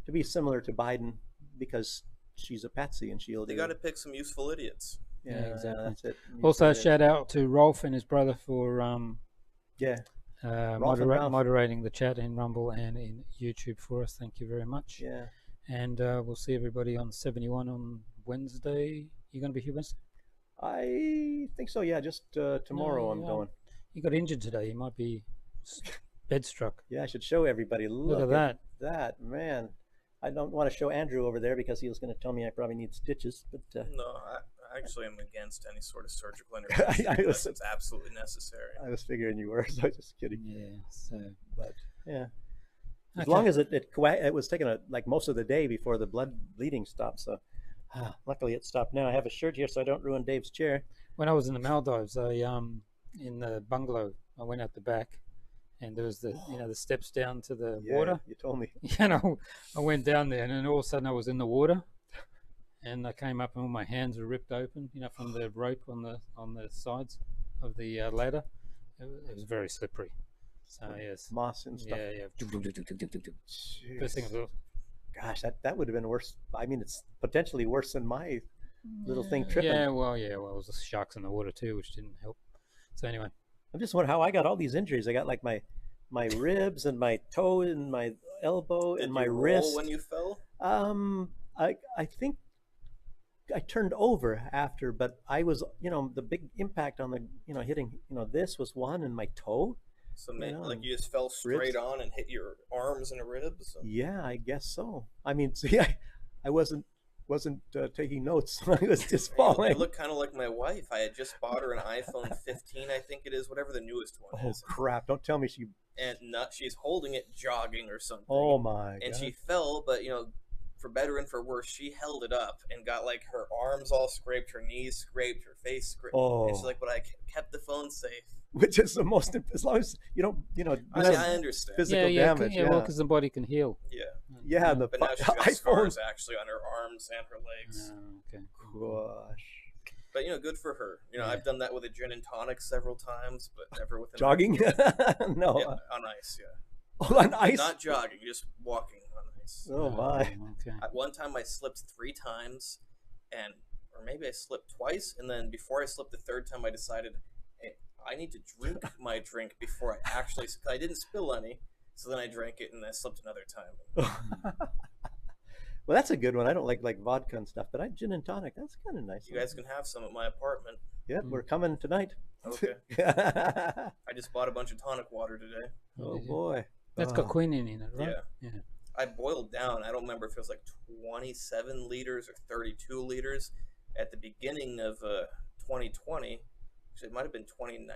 to be similar to Biden because she's a patsy and she'll. They got to pick some useful idiots. Yeah, exactly. That's it. Also, shout out to Rolf and his brother for moderating the chat in Rumble and in YouTube for us. Thank you very much. Yeah. And we'll see everybody on 71 on Wednesday. You going to be here Wednesday? I think so. Yeah, just tomorrow I'm going. You got injured today. You might be bed struck. Yeah, I should show everybody. Look at that. That man. I don't want to show Andrew over there because he was going to tell me I probably need stitches. But no, I actually am against any sort of surgical intervention unless it's absolutely necessary. I was figuring you were, so I was just kidding. Yeah. So, but yeah, as long as it was taking like most of the day before the bleeding stopped. So luckily it stopped now. I have a shirt here so I don't ruin Dave's chair. When I was in the Maldives, in the bungalow, I went out the back. And there was the steps down to the water. You told me. I went down there, and then all of a sudden I was in the water, and I came up, and all my hands were ripped open, from the rope on the sides of the ladder. It was very slippery. So yes, moss and stuff. Yeah. First thing I thought, gosh, that would have been worse. I mean, it's potentially worse than my little thing tripping. Yeah, well, it was the sharks in the water too, which didn't help. So anyway, I'm just wondering how I got all these injuries. I got like my ribs and my toe and my elbow and my wrist. Did you roll when you fell? I think I turned over after, but I was, the big impact on the, hitting, this was one, and my toe. So like you just fell straight ribs. on and hit your arms and ribs? Yeah, I guess so. I mean, see, I wasn't taking notes. I was just falling. I look kind of like my wife. I had just bought her an iPhone 15, I think it is, whatever the newest one is. Oh, crap. Don't tell me she... And she's holding it jogging or something. Oh, my And God. she fell, but, for better and for worse, she held it up and got, like, her arms all scraped, her knees scraped, her face scraped. Oh. And she's like, but I kept the phone safe. Which is the most, as long as you don't, I understand. Physical damage. Yeah, well, because the body can heal. Yeah. Yeah, but now she's got scars actually on her arms and her legs. Oh, okay. Gosh. But good for her. I've done that with a gin and tonic several times, but never with jogging. No, yeah, on ice. Yeah. Oh, on ice. Not jogging, just walking on ice. Oh my. Okay. At one time, I slipped 3 times, or maybe I slipped twice, and then before I slipped the 3rd time, I decided, hey, I need to drink my drink before I actually. I didn't spill any, so then I drank it, and I slipped another time. Well, that's a good one. I don't like vodka and stuff, but gin and tonic. That's kind of nice. You guys can have some at my apartment. Yep, we're coming tonight. Okay. I just bought a bunch of tonic water today. Oh boy. That's got quinine in it, right? Yeah. I boiled down. I don't remember if it was like 27 liters or 32 liters at the beginning of 2020. Actually, it might have been 2019.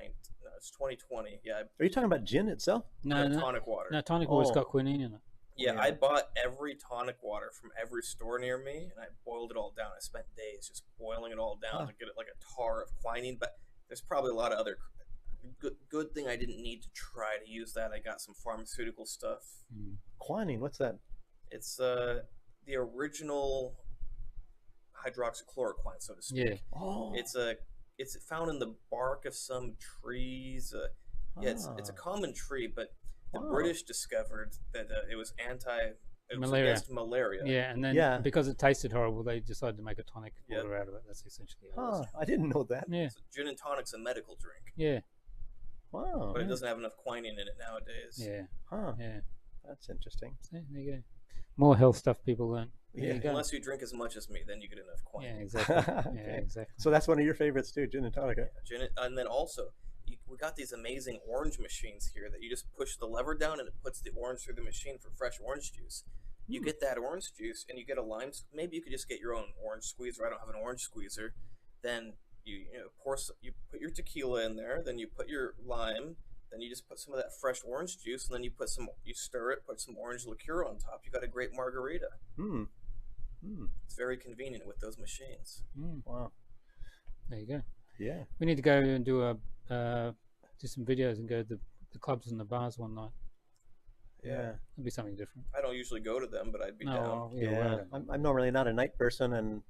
No, it's 2020. Yeah. Are you talking about gin itself? No, tonic water. No, tonic water's got quinine in it. Yeah, I bought every tonic water from every store near me, and I boiled it all down. I spent days just boiling it all down to get it like a tar of quinine, but there's probably a lot of other... Good thing I didn't need to try to use that. I got some pharmaceutical stuff. Quinine, what's that? It's the original hydroxychloroquine, so to speak. Yeah. Oh. It's found in the bark of some trees. Yeah, it's a common tree, but the British discovered that it was against malaria. Yeah, and then because it tasted horrible, they decided to make a tonic water out of it. That's essentially how it was. I didn't know that. Yeah. So gin and tonic's a medical drink. Yeah. Wow. But it doesn't have enough quinine in it nowadays. Yeah. Huh. Yeah. That's interesting. See, there you go. More health stuff people learn. Yeah. Unless you drink as much as me, then you get enough quinine. Yeah, exactly. Okay. Yeah, exactly. So that's one of your favorites too, gin and tonic. And then also, we got these amazing orange machines here that you just push the lever down and it puts the orange through the machine for fresh orange juice. You get that orange juice and you get a lime. Maybe you could just get your own orange squeezer. I don't have an orange squeezer. Then you put your tequila in there. Then you put your lime. Then you just put some of that fresh orange juice, and then you stir it, put some orange liqueur on top. You got a great margarita. It's very convenient with those machines. Wow. There you go. Yeah. We need to go and do some videos and go to the clubs and the bars one night. Yeah. It'll be something different. I don't usually go to them, but I'd be down. Yeah. I'm normally not a night person, and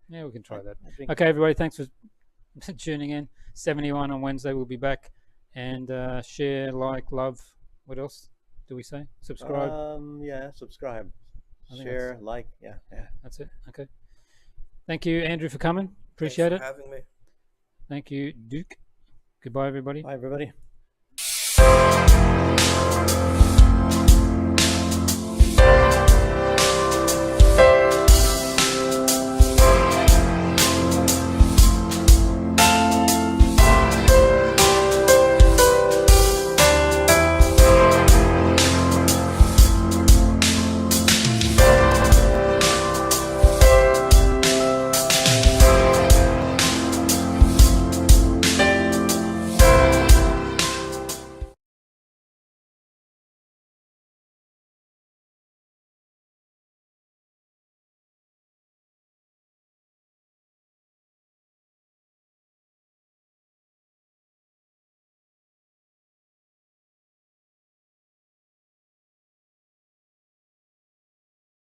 yeah, we can try that. Okay, everybody, thanks for tuning in. 71 on Wednesday. We'll be back. And share, like, love. What else do we say? Subscribe. Yeah, subscribe. Share, like, yeah. That's it. Okay. Thank you, Andrew, for coming. Appreciate Thanks it. for having me. Thank you, Duke. Goodbye, everybody. Bye, everybody.